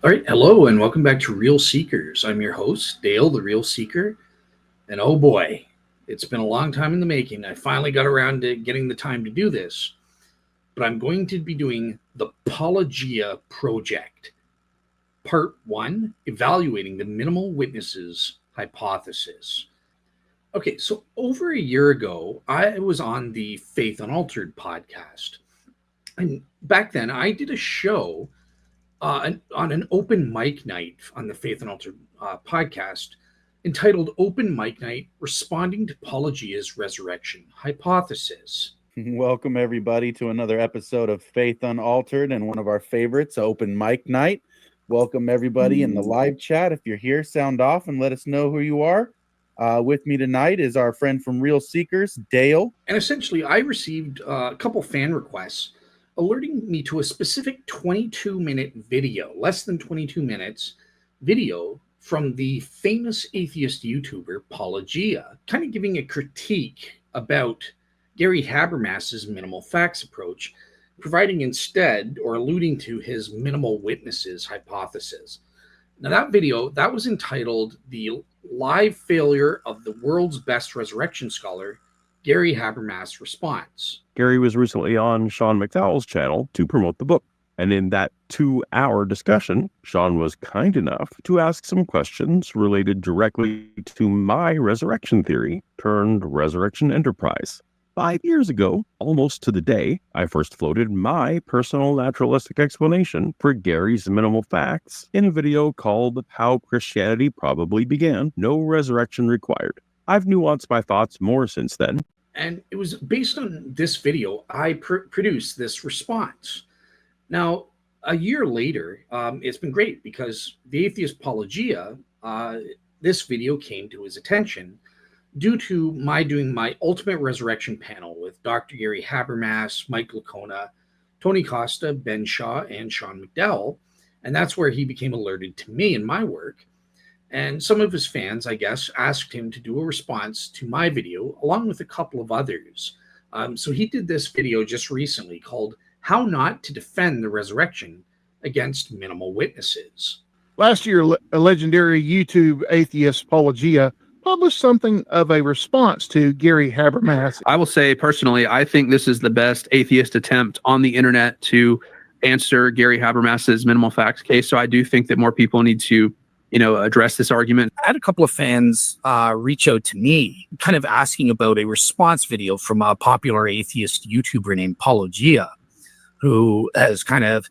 All right, hello and welcome back to Real Seekers. I'm your host, Dale, the Real Seeker. And oh boy, it's been a long time in the making. I finally got around to getting the time to do this, but I'm going to be doing the Paulogia Project, Part 1, Evaluating the Minimal Witnesses Hypothesis. Okay, so over a year ago, I was on the Faith Unaltered podcast. And back then, I did a show on an open mic night on the Faith and Altar podcast entitled Open Mic Night Responding to Paulogia's Resurrection Hypothesis. Welcome, everybody, to another episode of Faith Unaltered and one of our favorites, Open Mic Night. Welcome, everybody, in the live chat. If you're here, sound off and let us know who you are. With me tonight is our friend from Real Seekers, Dale. And essentially, I received a couple fan requests alerting me to a specific 22-minute video, less than 22 minutes video from the famous atheist YouTuber Paulogia, kind of giving a critique about Gary Habermas's minimal facts approach, providing instead or alluding to his minimal witnesses hypothesis. Now that video, that was entitled The Live Failure of the World's Best Resurrection Scholar, Gary Habermas Response. Gary was recently on Sean McDowell's channel to promote the book. And in that 2-hour discussion, Sean was kind enough to ask some questions related directly to my resurrection theory turned resurrection enterprise. 5 years ago, almost to the day, I first floated my personal naturalistic explanation for Gary's minimal facts in a video called How Christianity Probably Began, No Resurrection Required. I've nuanced my thoughts more since then. And it was based on this video, I produced this response. Now, a year later, it's been great because the atheist Paulogia, this video came to his attention due to my doing my Ultimate Resurrection panel with Dr. Gary Habermas, Mike Lacona, Tony Costa, Ben Shaw, and Sean McDowell. And that's where he became alerted to me and my work. And some of his fans, I guess, asked him to do a response to my video, along with a couple of others. So he did this video just recently called How Not to Defend the Resurrection Against Minimal Witnesses. Last year, a legendary YouTube atheist, Paulogia, published something of a response to Gary Habermas. I will say, personally, I think this is the best atheist attempt on the internet to answer Gary Habermas's minimal facts case. So I do think that more people need to address this argument. I had a couple of fans reach out to me kind of asking about a response video from a popular atheist YouTuber named Paulogia, who has kind of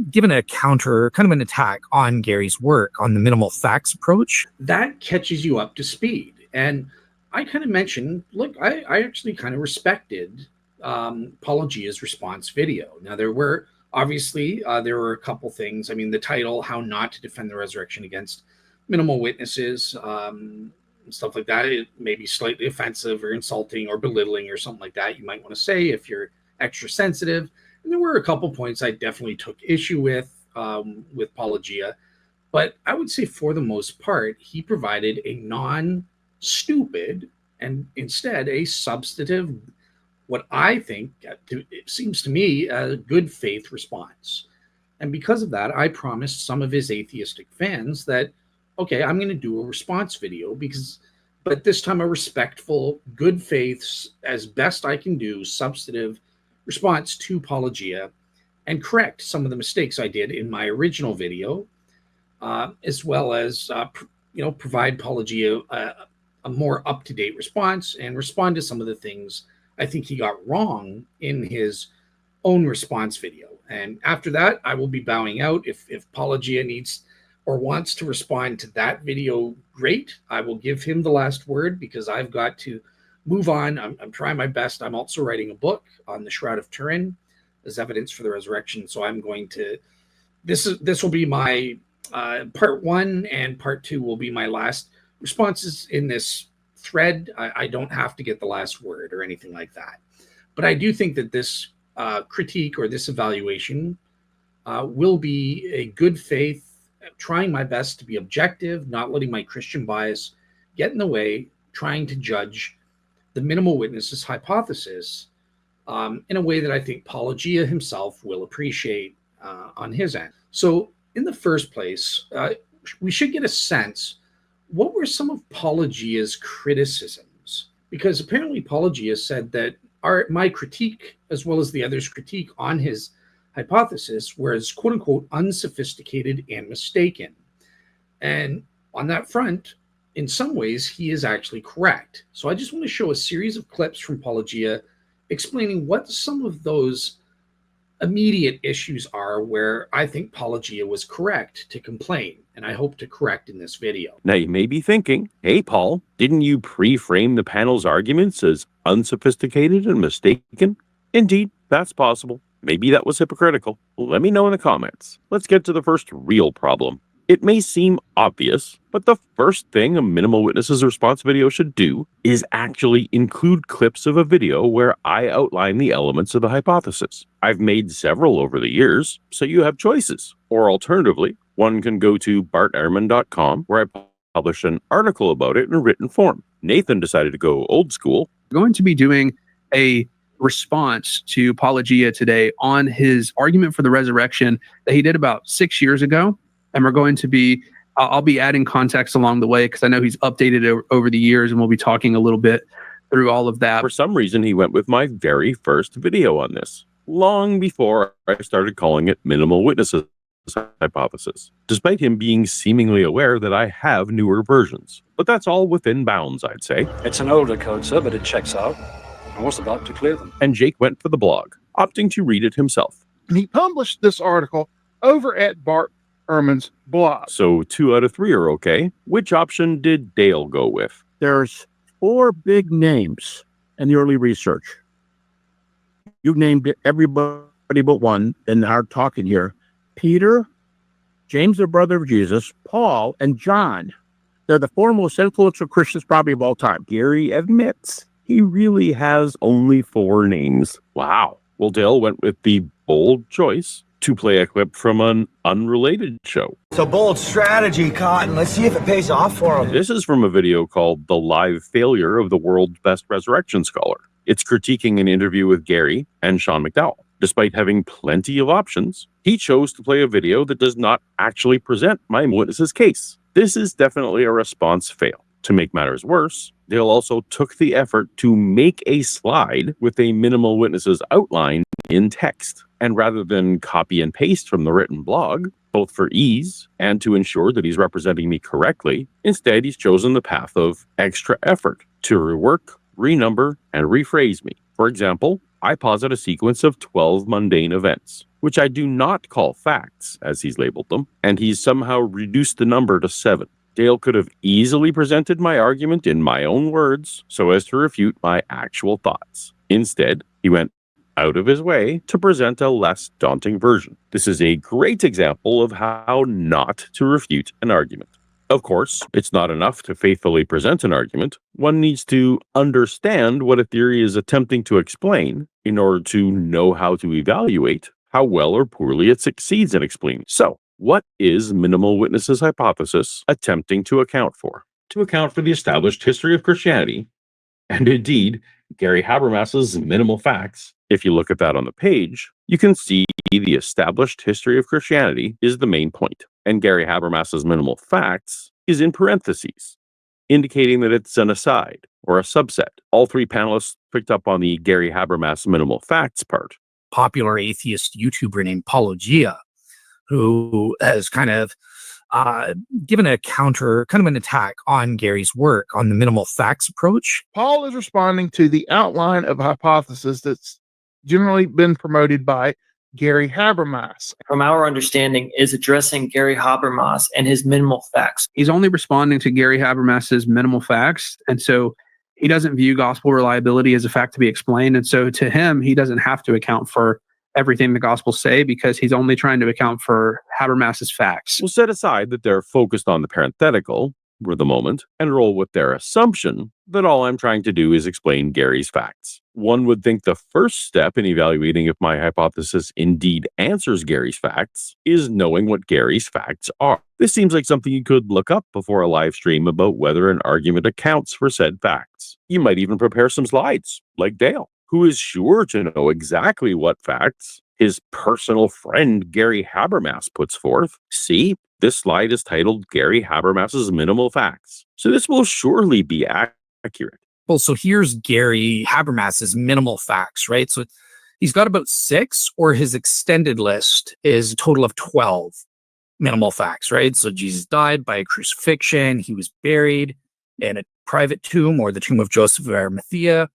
given a counter, kind of an attack on Gary's work on the minimal facts approach. That catches you up to speed. And I kind of mentioned, look, I actually kind of respected Paulogia's response video. Now, there were a couple things. I mean, the title, How Not to Defend the Resurrection Against Minimal Witnesses, stuff like that. It may be slightly offensive or insulting or belittling or something like that. You might want to say if you're extra sensitive. And there were a couple points I definitely took issue with Paulogia. But I would say for the most part, he provided a non-stupid and instead a substantive, what I think, it seems to me, a good faith response. And because of that, I promised some of his atheistic fans that, okay, I'm going to do a response video but this time a respectful, good faith, as best I can do, substantive response to Paulogia and correct some of the mistakes I did in my original video, as well as, provide Paulogia a more up-to-date response and respond to some of the things I think he got wrong in his own response video. And after that, I will be bowing out. If Paulogia needs or wants to respond to that video, great. I will give him the last word because I've got to move on. I'm trying my best. I'm also writing a book on the Shroud of Turin as evidence for the resurrection. So I'm going to, this will be my part 1, and part 2 will be my last responses in this thread. I don't have to get the last word or anything like that. But I do think that this critique or this evaluation will be a good faith, trying my best to be objective, not letting my Christian bias get in the way, trying to judge the minimal witnesses hypothesis in a way that I think Paulogia himself will appreciate on his end. So in the first place, we should get a sense, what were some of Paulogia's criticisms? Because apparently Paulogia said that my critique, as well as the others' critique on his hypothesis, was quote unquote unsophisticated and mistaken. And on that front, in some ways, he is actually correct. So I just want to show a series of clips from Paulogia explaining what some of those immediate issues are where I think Paulogia was correct to complain, and I hope to correct in this video. Now you may be thinking, hey Paul, didn't you pre-frame the panel's arguments as unsophisticated and mistaken? Indeed, that's possible. Maybe that was hypocritical. Let me know in the comments. Let's get to the first real problem. It may seem obvious, but the first thing a Minimal Witnesses response video should do is actually include clips of a video where I outline the elements of the hypothesis. I've made several over the years, so you have choices. Or alternatively, one can go to bartehrman.com, where I published an article about it in written form. Nathan decided to go old school. We're going to be doing a response to Paulogia today on his argument for the resurrection that he did about 6 years ago. And we're going to be, I'll be adding context along the way because I know he's updated it over the years, and we'll be talking a little bit through all of that. For some reason, he went with my very first video on this, long before I started calling it Minimal Witnesses Hypothesis, despite him being seemingly aware that I have newer versions. But that's all within bounds, I'd say. It's an older code, sir, but it checks out. I was about to clear them. And Jake went for the blog, opting to read it himself. And he published this article over at Bart Ehrman's blog. So 2 out of 3 are okay. Which option did Dale go with? There's 4 big names in the early research. You named everybody but one in our talking here. Peter, James, the brother of Jesus, Paul, and John. They're the 4 most influential Christians probably of all time. Gary admits he really has only 4 names. Wow. Well, Dale went with the bold choice to play a clip from an unrelated show. It's a bold strategy, Cotton. Let's see if it pays off for him. This is from a video called The Live Failure of the World's Best Resurrection Scholar. It's critiquing an interview with Gary and Sean McDowell. Despite having plenty of options, he chose to play a video that does not actually present my witness's case. This is definitely a response fail. To make matters worse, Dale also took the effort to make a slide with a Minimal Witnesses outline in text. And rather than copy and paste from the written blog, both for ease and to ensure that he's representing me correctly, instead he's chosen the path of extra effort to rework, renumber, and rephrase me. For example, I posit a sequence of 12 mundane events, which I do not call facts, as he's labeled them, and he's somehow reduced the number to 7. Dale could have easily presented my argument in my own words so as to refute my actual thoughts. Instead, he went out of his way to present a less daunting version. This is a great example of how not to refute an argument. Of course, it's not enough to faithfully present an argument. One needs to understand what a theory is attempting to explain in order to know how to evaluate how well or poorly it succeeds in explaining. So, what is Minimal Witnesses Hypothesis attempting to account for? To account for the established history of Christianity, and indeed, Gary Habermas's Minimal Facts. If you look at that on the page, you can see the established history of Christianity is the main point, and Gary Habermas's Minimal Facts is in parentheses, indicating that it's an aside or a subset. All 3 panelists picked up on the Gary Habermas Minimal Facts part. Popular atheist YouTuber named Paulogia, who has kind of given a counter, kind of an attack on Gary's work on the minimal facts approach. Paul is responding to the outline of a hypothesis that's generally been promoted by Gary Habermas. From our understanding, is addressing Gary Habermas and his minimal facts. He's only responding to Gary Habermas's minimal facts, and so he doesn't view gospel reliability as a fact to be explained. And so to him, he doesn't have to account for everything the Gospels say because he's only trying to account for Habermas's facts. We'll set aside that they're focused on the parenthetical for the moment and roll with their assumption that all I'm trying to do is explain Gary's facts. One would think the first step in evaluating if my hypothesis indeed answers Gary's facts is knowing what Gary's facts are. This seems like something you could look up before a live stream about whether an argument accounts for said facts. You might even prepare some slides, like Dale, who is sure to know exactly what facts his personal friend Gary Habermas puts forth. See, this slide is titled Gary Habermas's Minimal Facts. So this will surely be accurate. Well, so here's Gary Habermas's minimal facts, right? So he's got about 6, or his extended list is a total of 12 minimal facts, right? So Jesus died by crucifixion. He was buried in a private tomb, or the tomb of Joseph of Arimathea.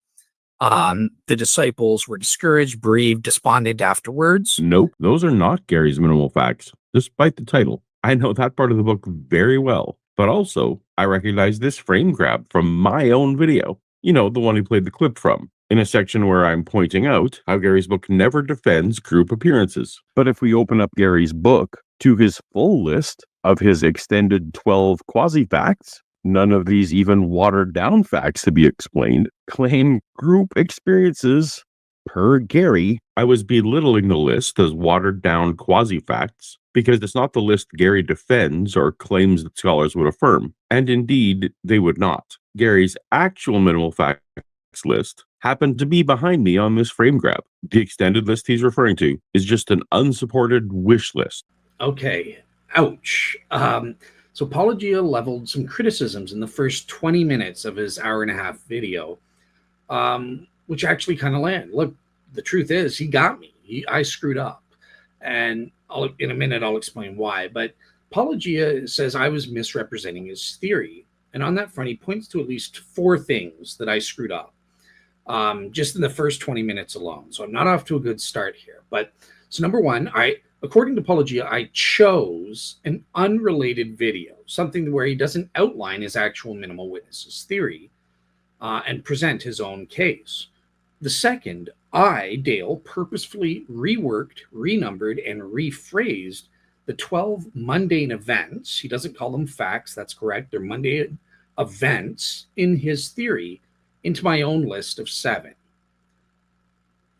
The disciples were discouraged, bereaved, despondent afterwards. Nope, those are not Gary's minimal facts, despite the title. I know that part of the book very well, but also I recognize this frame grab from my own video. You know, the one he played the clip from, in a section where I'm pointing out how Gary's book never defends group appearances. But if we open up Gary's book to his full list of his extended 12 quasi-facts, none of these even watered-down facts to be explained claim group experiences per Gary. I was belittling the list as watered-down quasi-facts because it's not the list Gary defends or claims that scholars would affirm. And indeed, they would not. Gary's actual minimal facts list happened to be behind me on this frame grab. The extended list he's referring to is just an unsupported wish list. Okay, ouch. So Paulogia leveled some criticisms in the first 20 minutes of his hour-and-a-half video, which actually kind of land. Look, the truth is, he got me. I screwed up. And in a minute, I'll explain why. But Paulogia says I was misrepresenting his theory. And on that front, he points to at least 4 things that I screwed up just in the first 20 minutes alone. So I'm not off to a good start here. But so number one, according to Paulogia, I chose an unrelated video, something where he doesn't outline his actual minimal witnesses theory and present his own case. The second, Dale, purposefully reworked, renumbered, and rephrased the 12 mundane events. He doesn't call them facts. That's correct. They're mundane events in his theory into my own list of 7.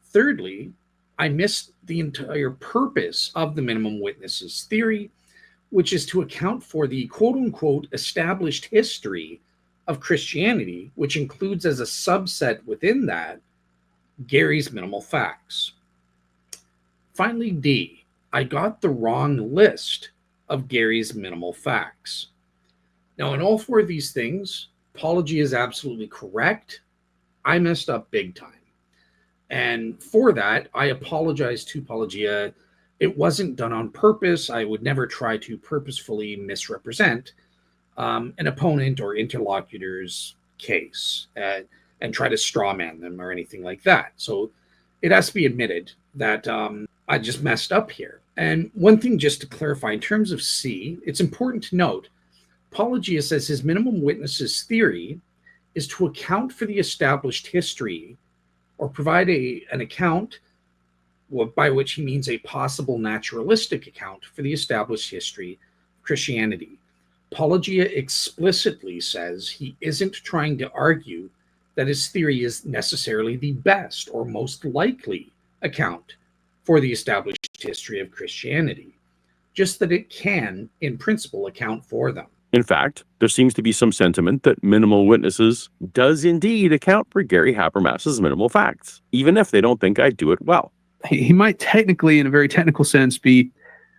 Thirdly, I missed the entire purpose of the minimum witnesses theory, which is to account for the quote-unquote established history of Christianity, which includes as a subset within that Gary's minimal facts. Finally, D, I got the wrong list of Gary's minimal facts. Now, in all 4 of these things, Paulogia is absolutely correct. I messed up big time. And for that, I apologize to Paulogia. It wasn't done on purpose. I would never try to purposefully misrepresent an opponent or interlocutor's case and try to strawman them or anything like that. So it has to be admitted that I just messed up here. And one thing just to clarify, in terms of C, it's important to note, Paulogia says his minimum witnesses theory is to account for the established history or provide an account, by which he means a possible naturalistic account for the established history of Christianity. Paulogia explicitly says he isn't trying to argue that his theory is necessarily the best or most likely account for the established history of Christianity, just that it can, in principle, account for them. In fact, there seems to be some sentiment that minimal witnesses does indeed account for Gary Habermas's minimal facts, even if they don't think I do it well. He might technically, in a very technical sense, be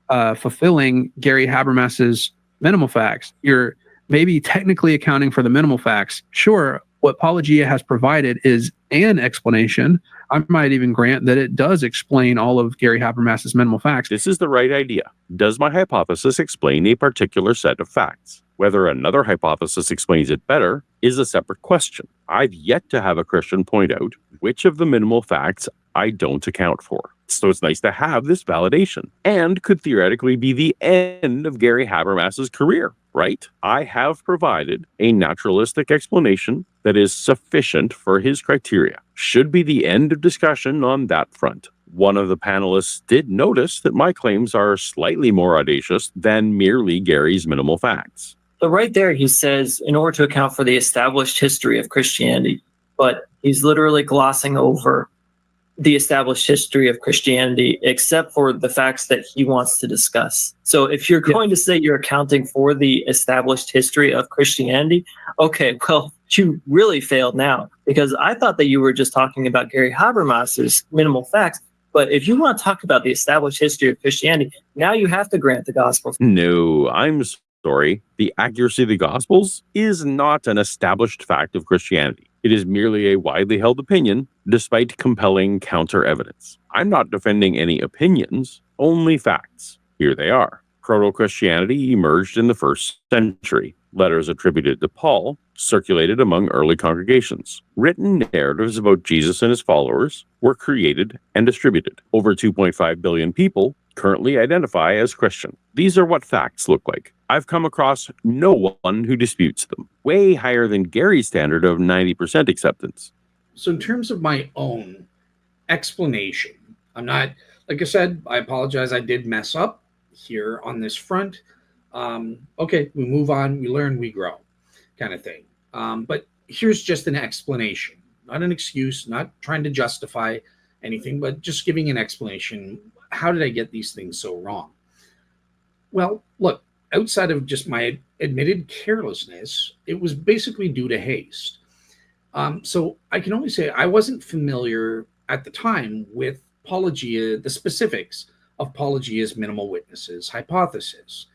fulfilling Gary Habermas's minimal facts. You're maybe technically accounting for the minimal facts. Sure, what Paulogia has provided is an explanation. I might even grant that it does explain all of Gary Habermas's minimal facts. This is the right idea. Does my hypothesis explain a particular set of facts? Whether another hypothesis explains it better is a separate question. I've yet to have a Christian point out which of the minimal facts I don't account for. So it's nice to have this validation, and could theoretically be the end of Gary Habermas's career, right? I have provided a naturalistic explanation that is sufficient for his criteria. Should be the end of discussion on that front. One of the panelists did notice that my claims are slightly more audacious than merely Gary's minimal facts. So right there, he says, in order to account for the established history of Christianity, but he's literally glossing over the established history of Christianity, except for the facts that he wants to discuss. So if you're going to say you're accounting for the established history of Christianity, okay, well, you really failed now, because I thought that you were just talking about Gary Habermas's minimal facts, But if you want to talk about the established history of Christianity, now you have to grant the gospel. No, I'm sorry. The accuracy of the Gospels is not an established fact of Christianity. It is merely a widely held opinion, despite compelling counter evidence. I'm not defending any opinions, only facts. Here they are. Proto-Christianity emerged in the 1st century. Letters attributed to Paul circulated among early congregations. Written narratives about Jesus and his followers were created and distributed. Over 2.5 billion people currently identify as Christian. These are what facts look like. I've come across no one who disputes them. Way higher than Gary's standard of 90% acceptance. So in terms of my own explanation, I'm not, like I said, I apologize, I did mess up here on this front. Okay, we move on, we learn, we grow, kind of thing. But here's just an explanation, not an excuse, not trying to justify anything, but just giving an explanation. How did I get these things so wrong? Well, look, outside of just my admitted carelessness, it was basically due to haste. So I can only say I wasn't familiar at the time with Paulogia, the specifics of Paulogia's minimal witnesses hypothesis.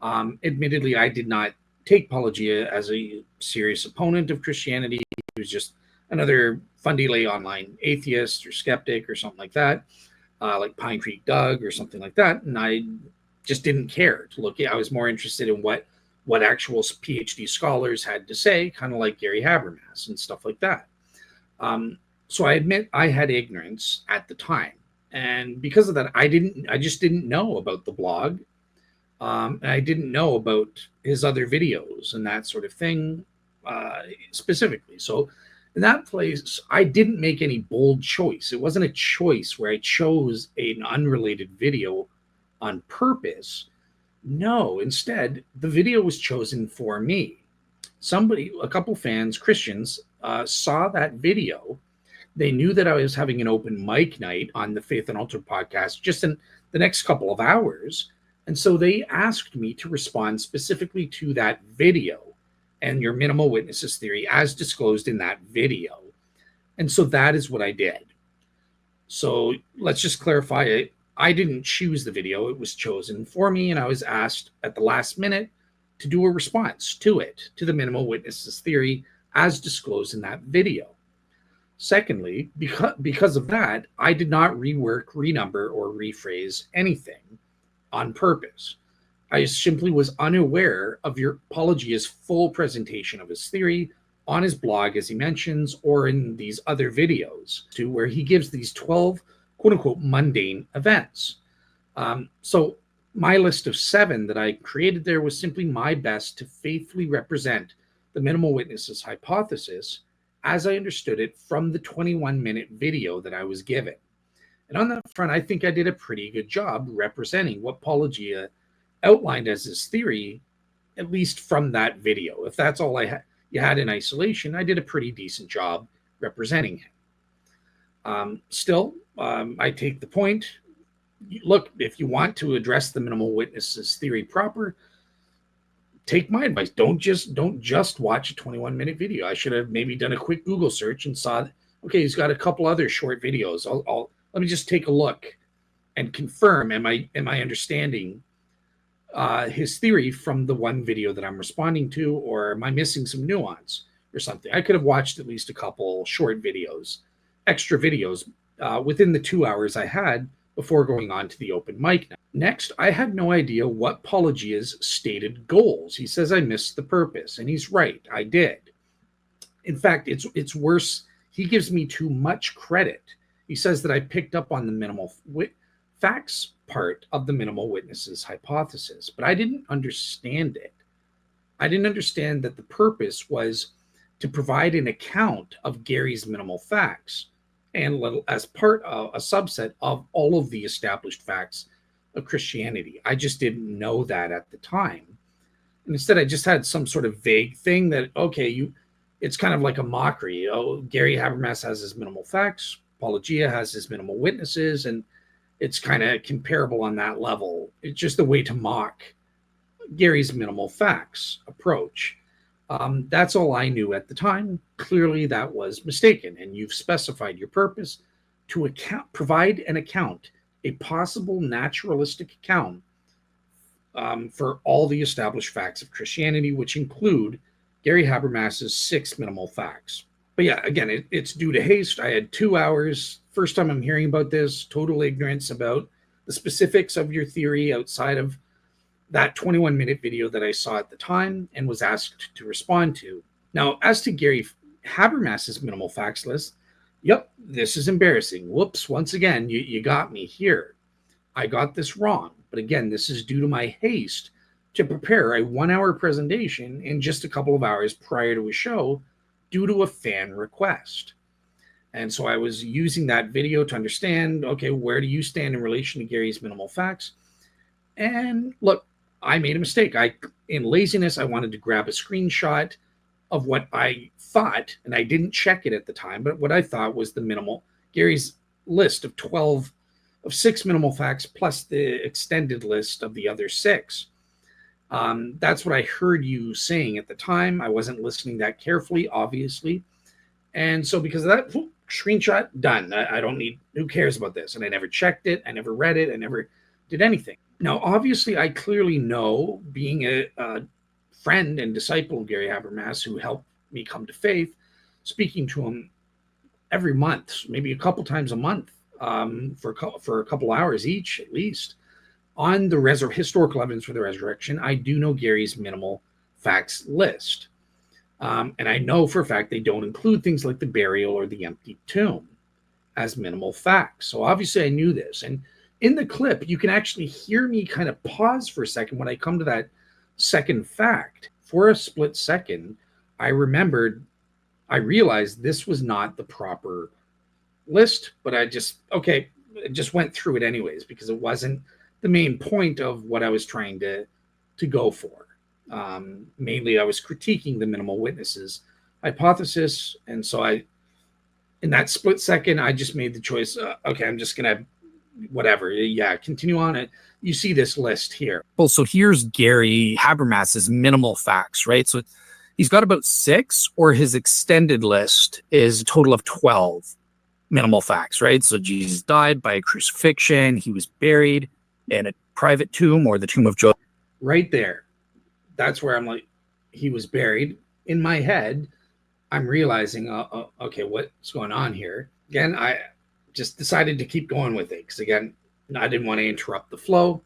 Admittedly, I did not take Paulogia as a serious opponent of Christianity. He was just another fundy-lay online atheist or skeptic or something like that, like Pine Creek Doug or something like that. And I just didn't care to look at. I was more interested in what actual PhD scholars had to say, kind of like Gary Habermas and stuff like that. So I admit I had ignorance at the time. And because of that, I just didn't know about the blog. And I didn't know about his other videos and that sort of thing specifically. So in that place, I didn't make any bold choice. It wasn't a choice where I chose an unrelated video on purpose. No, instead, the video was chosen for me. A couple fans, Christians, saw that video. They knew that I was having an open mic night on the Faith Unaltered podcast just in the next couple of hours. And so they asked me to respond specifically to that video and your minimal witnesses theory as disclosed in that video. And so that is what I did. So let's just clarify it. I didn't choose the video. It was chosen for me, and I was asked at the last minute to do a response to it, to the minimal witnesses theory as disclosed in that video. Secondly, because of that, I did not rework, renumber, or rephrase anything on purpose. I simply was unaware of your Paulogia's full presentation of his theory on his blog, as he mentions, or in these other videos, to where he gives these 12 quote-unquote mundane events. So my list of 7 that I created there was simply my best to faithfully represent the minimal witnesses hypothesis as I understood it from the 21-minute video that I was given. And on that front, I think I did a pretty good job representing what Paulogia outlined as his theory, at least from that video. If that's all you had in isolation, I did a pretty decent job representing him. Still, I take the point. Look, if you want to address the minimal witnesses theory proper, take my advice. Don't just watch a 21-minute video. I should have maybe done a quick Google search and saw, okay, he's got a couple other short videos. Let me just take a look and confirm, am I understanding his theory from the one video that I'm responding to, or am I missing some nuance or something? I could have watched at least a couple short videos, extra videos within the 2 hours I had before going on to the open mic. Next, I had no idea what Paulogia's stated goals. He says I missed the purpose, and he's right, I did. In fact, it's worse. He gives me too much credit. He says that I picked up on the minimal facts part of the minimal witnesses hypothesis, but I didn't understand it. I didn't understand that the purpose was to provide an account of Gary's minimal facts and as part of a subset of all of the established facts of Christianity. I just didn't know that at the time. And instead, I just had some sort of vague thing that, okay, it's kind of like a mockery. Oh, Gary Habermas has his minimal facts, Paulogia has his minimal witnesses, and it's kind of comparable on that level. It's just a way to mock Gary's minimal facts approach. That's all I knew at the time. Clearly, that was mistaken, and you've specified your purpose to provide an account, a possible naturalistic account for all the established facts of Christianity, which include Gary Habermas's 6 minimal facts. But yeah, again, it's due to haste. I had 2 hours. First time I'm hearing about this, total ignorance about the specifics of your theory outside of that 21-minute video that I saw at the time and was asked to respond to. Now, as to Gary Habermas's minimal facts list, yep, this is embarrassing. Whoops, once again, you got me here. I got this wrong. But again, this is due to my haste to prepare a 1-hour presentation in just a couple of hours prior to a show due to a fan request. And so I was using that video to understand, okay, where do you stand in relation to Gary's minimal facts? And look, I made a mistake. In laziness, I wanted to grab a screenshot of what I thought, and I didn't check it at the time, but what I thought was Gary's list of 6 minimal facts plus the extended list of the other 6. That's what I heard you saying at the time. I wasn't listening that carefully, obviously. And so because of that, screenshot, done. I don't need, who cares about this? And I never checked it. I never read it. I never did anything. Now, obviously, I clearly know, being a friend and disciple of Gary Habermas, who helped me come to faith, speaking to him every month, maybe a couple times a month, for a couple hours each, at least, on the historical evidence for the resurrection. I do know Gary's minimal facts list. And I know for a fact they don't include things like the burial or the empty tomb as minimal facts. So obviously I knew this. And in the clip, you can actually hear me kind of pause for a second when I come to that second fact. For a split second, I realized this was not the proper list, but I just went through it anyways, because it wasn't the main point of what I was trying to go for. Mainly I was critiquing the minimal witnesses hypothesis. And so in that split second, I just made the choice. Okay, I'm just going to, whatever. Yeah, continue on it. You see this list here. Well, so here's Gary Habermas's minimal facts, right? So he's got about 6, or his extended list is a total of 12 minimal facts, right? So Jesus died by crucifixion. He was buried in a private tomb, or the tomb of Joseph. Right there. That's where I'm like, he was buried. In my head, I'm realizing, okay, what's going on here? Again, I just decided to keep going with it because, again, I didn't want to interrupt the flow,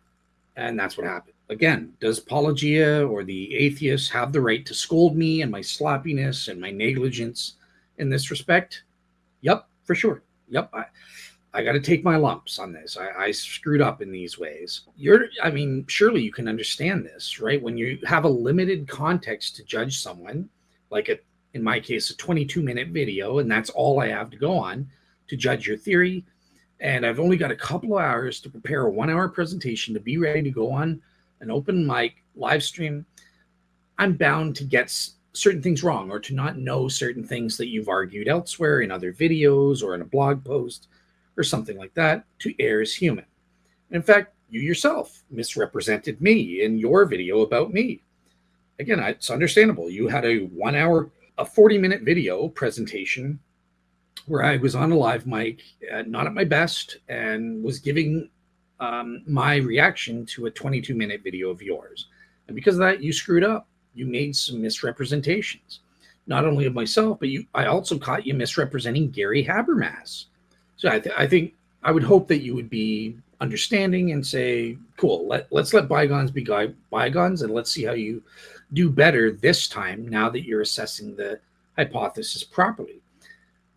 and that's what happened. Again, does Paulogia or the atheists have the right to scold me and my sloppiness and my negligence in this respect? Yep, for sure. Yep, I got to take my lumps on this. I screwed up in these ways. Surely you can understand this, right? When you have a limited context to judge someone, like in my case, a 22-minute video, and that's all I have to go on to judge your theory. And I've only got a couple of hours to prepare a 1-hour presentation to be ready to go on an open mic live stream. I'm bound to get certain things wrong, or to not know certain things that you've argued elsewhere in other videos or in a blog post or something like that. To err is human. In fact, you yourself misrepresented me in your video about me. Again, it's understandable. You had a 40-minute video presentation where I was on a live mic, not at my best, and was giving my reaction to a 22-minute video of yours. And because of that, you screwed up. You made some misrepresentations, not only of myself, but I also caught you misrepresenting Gary Habermas. So I think I would hope that you would be understanding and say, cool, let's let bygones be bygones, and let's see how you do better this time now that you're assessing the hypothesis properly.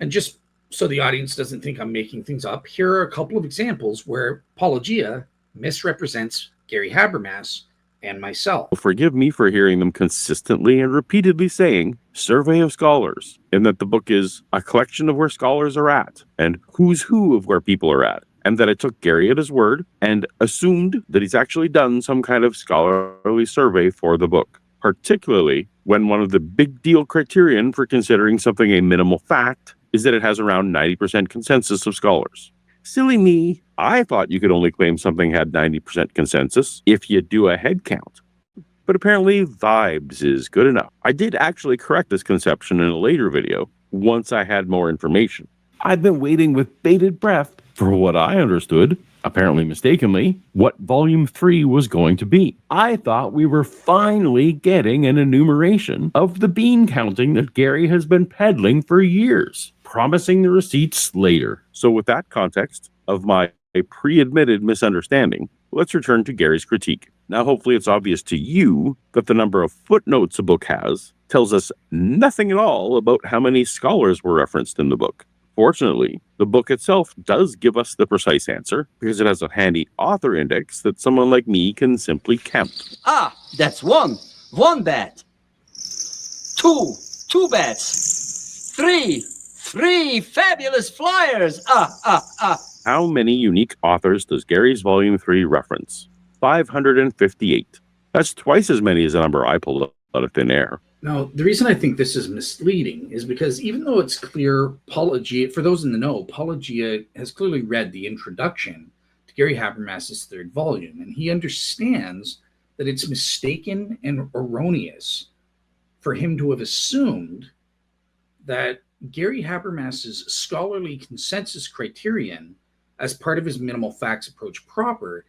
And just so the audience doesn't think I'm making things up, here are a couple of examples where Paulogia misrepresents Gary Habermas and myself. Forgive me for hearing them consistently and repeatedly saying survey of scholars, and that the book is a collection of where scholars are at and who's who of where people are at, and that I took Gary at his word and assumed that he's actually done some kind of scholarly survey for the book, particularly when one of the big deal criterion for considering something a minimal fact is that it has around 90% consensus of scholars. Silly me, I thought you could only claim something had 90% consensus if you do a head count. But apparently vibes is good enough. I did actually correct this conception in a later video once I had more information. I'd been waiting with bated breath for what I understood, apparently mistakenly, what Volume 3 was going to be. I thought we were finally getting an enumeration of the bean counting that Gary has been peddling for years, promising the receipts later. So with that context of my pre-admitted misunderstanding, let's return to Gary's critique. Now, hopefully it's obvious to you that the number of footnotes a book has tells us nothing at all about how many scholars were referenced in the book. Fortunately, the book itself does give us the precise answer because it has a handy author index that someone like me can simply count. Ah, that's one bet. Two bets. Three fabulous flyers. How many unique authors does Gary's Volume 3 reference? 558. That's twice as many as the number I pulled out of thin air. Now, the reason I think this is misleading is because even though it's clear Paulogia, for those in the know, Paulogia has clearly read the introduction to Gary Habermas's third volume, and he understands that it's mistaken and erroneous for him to have assumed that Gary Habermas's scholarly consensus criterion as part of his minimal facts approach proper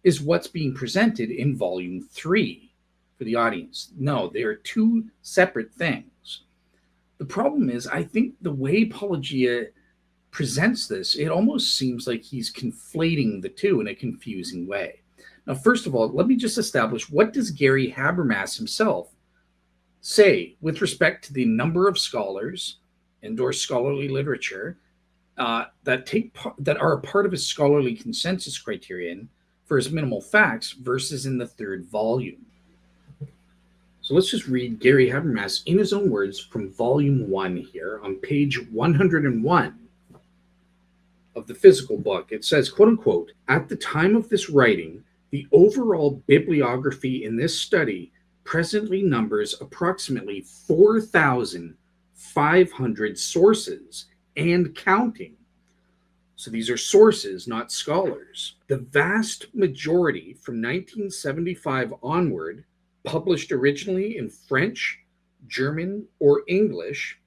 is what's being presented in Volume 3. For the audience. No, they are two separate things. The problem is, I think the way Paulogia presents this, it almost seems like he's conflating the two in a confusing way. Now, first of all, let me just establish, what does Gary Habermas himself say with respect to the number of scholars and or scholarly literature that are a part of his scholarly consensus criterion for his minimal facts versus in the third volume? So let's just read Gary Habermas in his own words from Volume 1 here on page 101 of the physical book. It says, quote unquote, at the time of this writing, the overall bibliography in this study presently numbers approximately 4,500 sources and counting. So these are sources, not scholars. The vast majority from 1975 onward published originally in French, German, or English,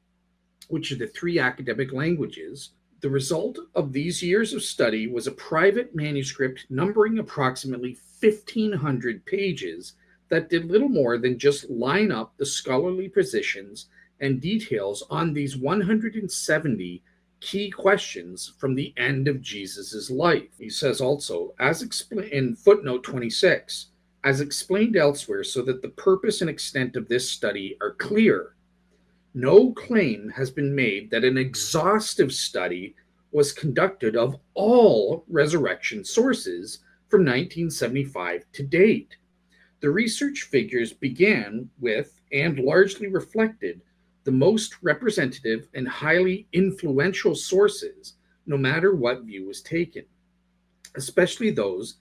which are the three academic languages. The result of these years of study was a private manuscript numbering approximately 1,500 pages that did little more than just line up the scholarly positions and details on these 170 key questions from the end of Jesus's life. He says also, as explained in footnote 26, as explained elsewhere, so that the purpose and extent of this study are clear, no claim has been made that an exhaustive study was conducted of all resurrection sources from 1975 to date. The research figures began with and largely reflected the most representative and highly influential sources, no matter what view was taken, especially those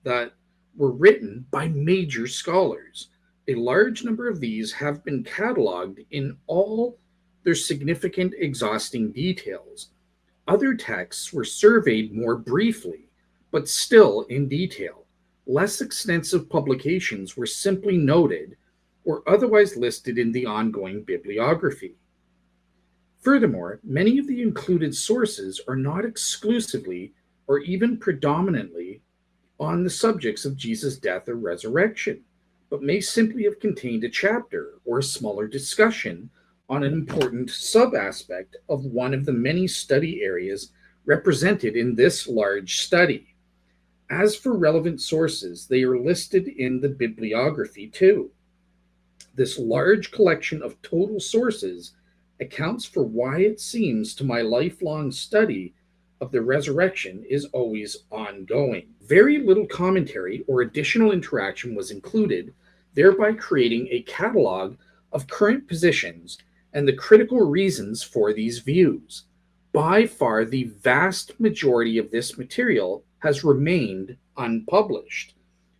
that were written by major scholars. A large number of these have been cataloged in all their significant exhausting details. Other texts were surveyed more briefly, but still in detail. Less extensive publications were simply noted or otherwise listed in the ongoing bibliography. Furthermore, many of the included sources are not exclusively or even predominantly on the subjects of Jesus' death or resurrection, but may simply have contained a chapter or a smaller discussion on an important sub-aspect of one of the many study areas represented in this large study. As for relevant sources, they are listed in the bibliography too. This large collection of total sources accounts for why it seems to my lifelong study of the resurrection is always ongoing. Very little commentary or additional interaction was included, thereby creating a catalog of current positions and the critical reasons for these views. By far, the vast majority of this material has remained unpublished.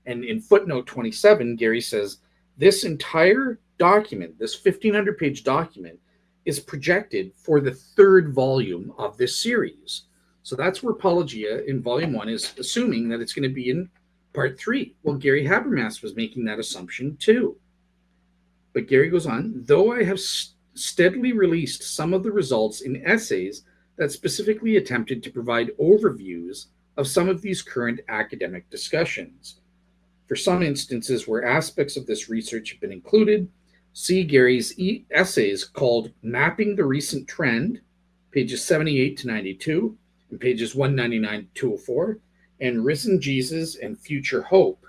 And in footnote 27, Gary says, this entire document, this 1,500-page document, is projected for the third volume of this series. So that's where Paulogia in volume 1 is assuming that it's going to be in part 3. Well, Gary Habermas was making that assumption too. But Gary goes on, though I have steadily released some of the results in essays that specifically attempted to provide overviews of some of these current academic discussions. For some instances where aspects of this research have been included, see Gary's essays called Mapping the Recent Trend, pages 78 to 92, and pages 199 to 204, and Risen Jesus and Future Hope,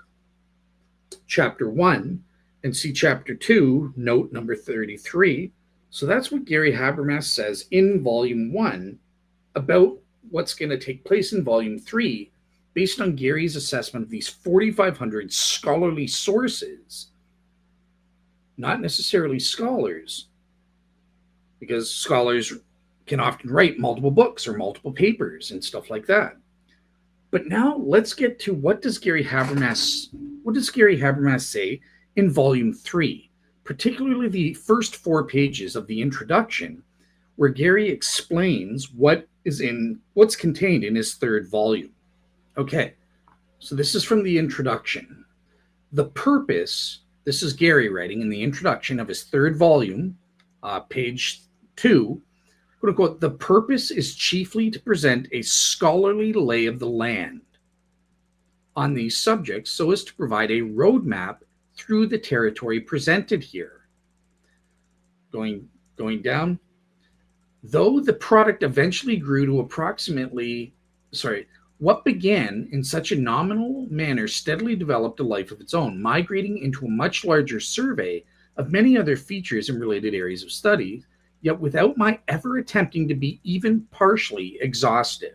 chapter 1, and see chapter 2, note number 33. So that's what Gary Habermas says in volume 1 about what's going to take place in volume 3 based on Gary's assessment of these 4,500 scholarly sources, not necessarily scholars, because scholars can often write multiple books or multiple papers and stuff like that. But now let's get to what does Gary Habermas say in volume 3, particularly the first 4 pages of the introduction, where Gary explains what's contained in his 3rd volume. Okay, so this is from the introduction. The purpose, this is Gary writing in the introduction of his 3rd volume, page 2, quote unquote, the purpose is chiefly to present a scholarly lay of the land on these subjects so as to provide a roadmap through the territory presented here. Going down, though the product eventually grew to what began in such a nominal manner steadily developed a life of its own, migrating into a much larger survey of many other features and related areas of study, yet without my ever attempting to be even partially exhaustive.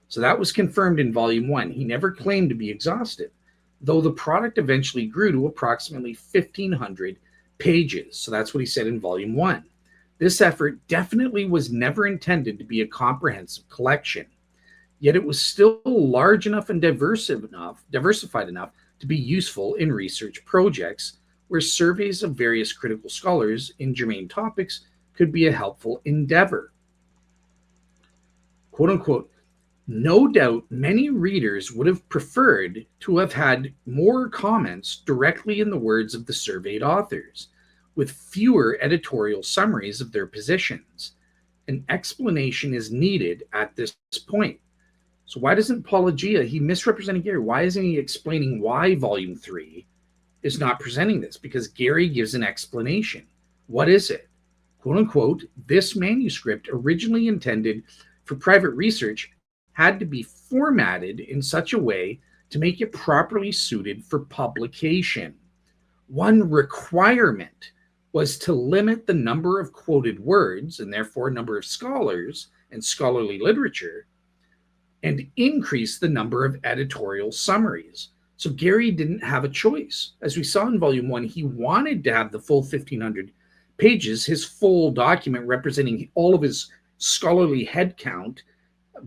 So that was confirmed in volume 1. He never claimed to be exhaustive, though the product eventually grew to approximately 1,500 pages. So that's what he said in volume 1. This effort definitely was never intended to be a comprehensive collection, yet it was still large enough and diversified enough to be useful in research projects where surveys of various critical scholars in germane topics could be a helpful endeavor. Quote unquote, no doubt many readers would have preferred to have had more comments directly in the words of the surveyed authors, with fewer editorial summaries of their positions. An explanation is needed at this point. So why doesn't Paulogia, he misrepresented Gary, why isn't he explaining why volume 3 is not presenting this? Because Gary gives an explanation. What is it? Quote unquote, this manuscript, originally intended for private research, had to be formatted in such a way to make it properly suited for publication. One requirement was to limit the number of quoted words, and therefore number of scholars and scholarly literature, and increase the number of editorial summaries. So Gary didn't have a choice. As we saw in volume 1, he wanted to have the full 1,500 pages, his full document representing all of his scholarly headcount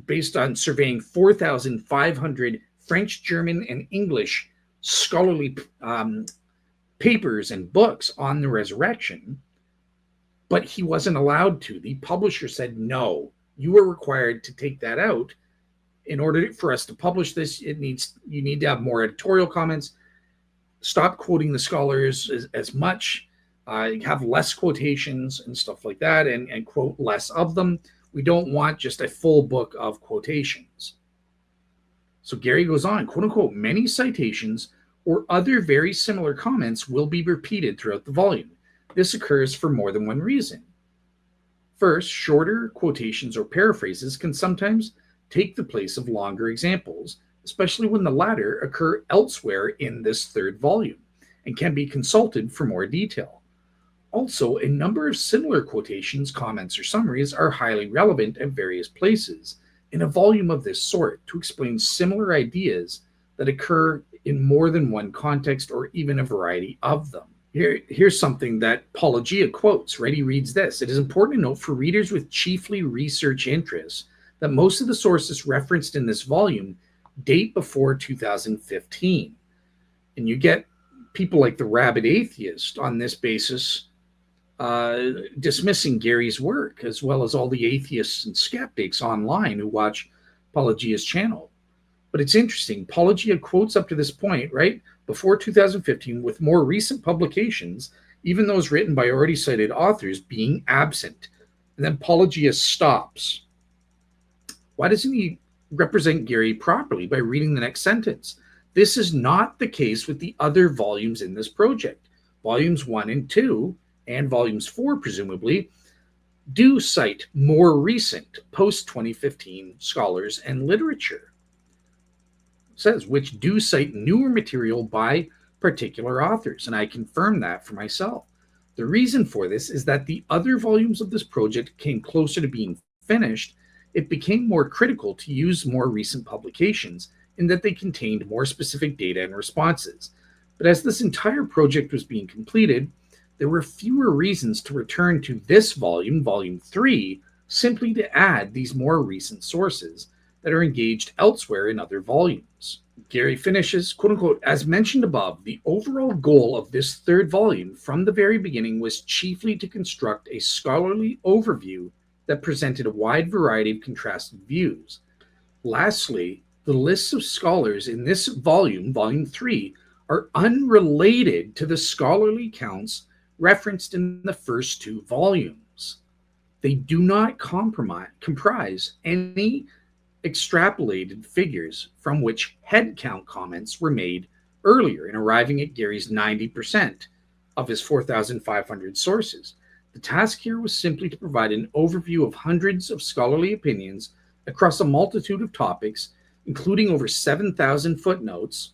based on surveying 4,500 French, German, and English scholarly papers and books on the resurrection, but he wasn't allowed to. The publisher said, no, you are required to take that out. In order for us to publish this, you need to have more editorial comments, stop quoting the scholars as much, have less quotations and stuff like that, and quote less of them. We don't want just a full book of quotations. So Gary goes on, quote unquote, many citations or other very similar comments will be repeated throughout the volume. This occurs for more than one reason. First, shorter quotations or paraphrases can sometimes take the place of longer examples, especially when the latter occur elsewhere in this 3rd volume and can be consulted for more detail. Also, a number of similar quotations, comments, or summaries are highly relevant at various places in a volume of this sort to explain similar ideas that occur in more than one context or even a variety of them. Here's something that Paulogia quotes, right? He reads this. It is important to note for readers with chiefly research interests that most of the sources referenced in this volume date before 2015. And you get people like the rabid atheist on this basis dismissing Gary's work, as well as all the atheists and skeptics online who watch Paulogia's channel. But it's interesting, Paulogia quotes up to this point, right, before 2015, with more recent publications, even those written by already cited authors, being absent. And then Paulogia stops. Why doesn't he represent Gary properly by reading the next sentence? This is not the case with the other volumes in this project. Volumes 1 and 2, and volumes 4, presumably, do cite more recent post-2015 scholars and literature. It says, which do cite newer material by particular authors, and I confirm that for myself. The reason for this is that the other volumes of this project came closer to being finished. It became more critical to use more recent publications in that they contained more specific data and responses. But as this entire project was being completed, there were fewer reasons to return to this volume, volume 3, simply to add these more recent sources that are engaged elsewhere in other volumes. Gary finishes, quote unquote, as mentioned above, the overall goal of this third volume from the very beginning was chiefly to construct a scholarly overview that presented a wide variety of contrasting views. Lastly, the lists of scholars in this volume, volume 3, are unrelated to the scholarly counts referenced in the first 2 volumes. They do not comprise any extrapolated figures from which head count comments were made earlier in arriving at Gary's 90% of his 4,500 sources. The task here was simply to provide an overview of hundreds of scholarly opinions across a multitude of topics, including over 7,000 footnotes.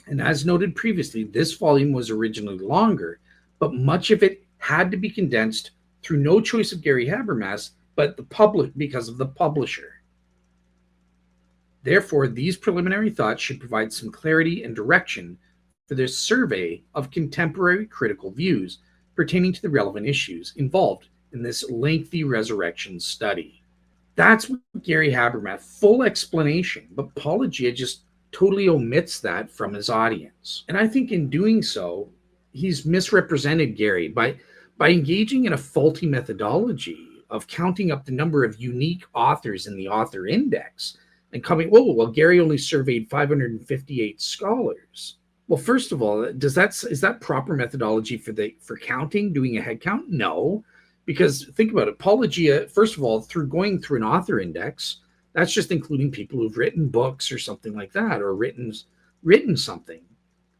And as noted previously, this volume was originally longer, but much of it had to be condensed through no choice of Gary Habermas, but the public because of the publisher. Therefore, these preliminary thoughts should provide some clarity and direction for this survey of contemporary critical views pertaining to the relevant issues involved in this lengthy resurrection study. That's what Gary Habermas, full explanation, but Paulogia just totally omits that from his audience. And I think in doing so, he's misrepresented Gary by engaging in a faulty methodology of counting up the number of unique authors in the author index and coming, oh, well, Gary only surveyed 558 scholars. Well, first of all, is that proper methodology for counting, doing a head count? No, because think about it. Paulogia, first of all, through going through an author index, that's just including people who've written books or something like that, or written something,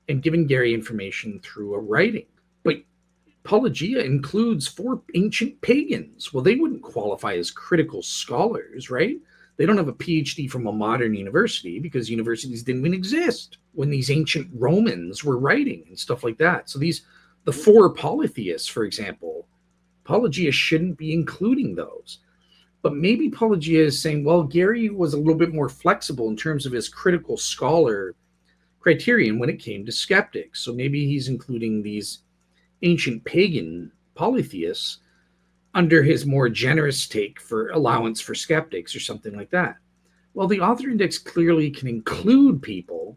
and given Gary information through a writing. But Paulogia includes 4 ancient pagans. Well, they wouldn't qualify as critical scholars, right? They don't have a PhD from a modern university because universities didn't even exist when these ancient Romans were writing and stuff like that. So the 4 polytheists, for example, Paulogia shouldn't be including those. But maybe Paulogia is saying, well, Gary was a little bit more flexible in terms of his critical scholar criterion when it came to skeptics. So maybe he's including these ancient pagan polytheists under his more generous take for allowance for skeptics or something like that. Well, the author index clearly can exclude people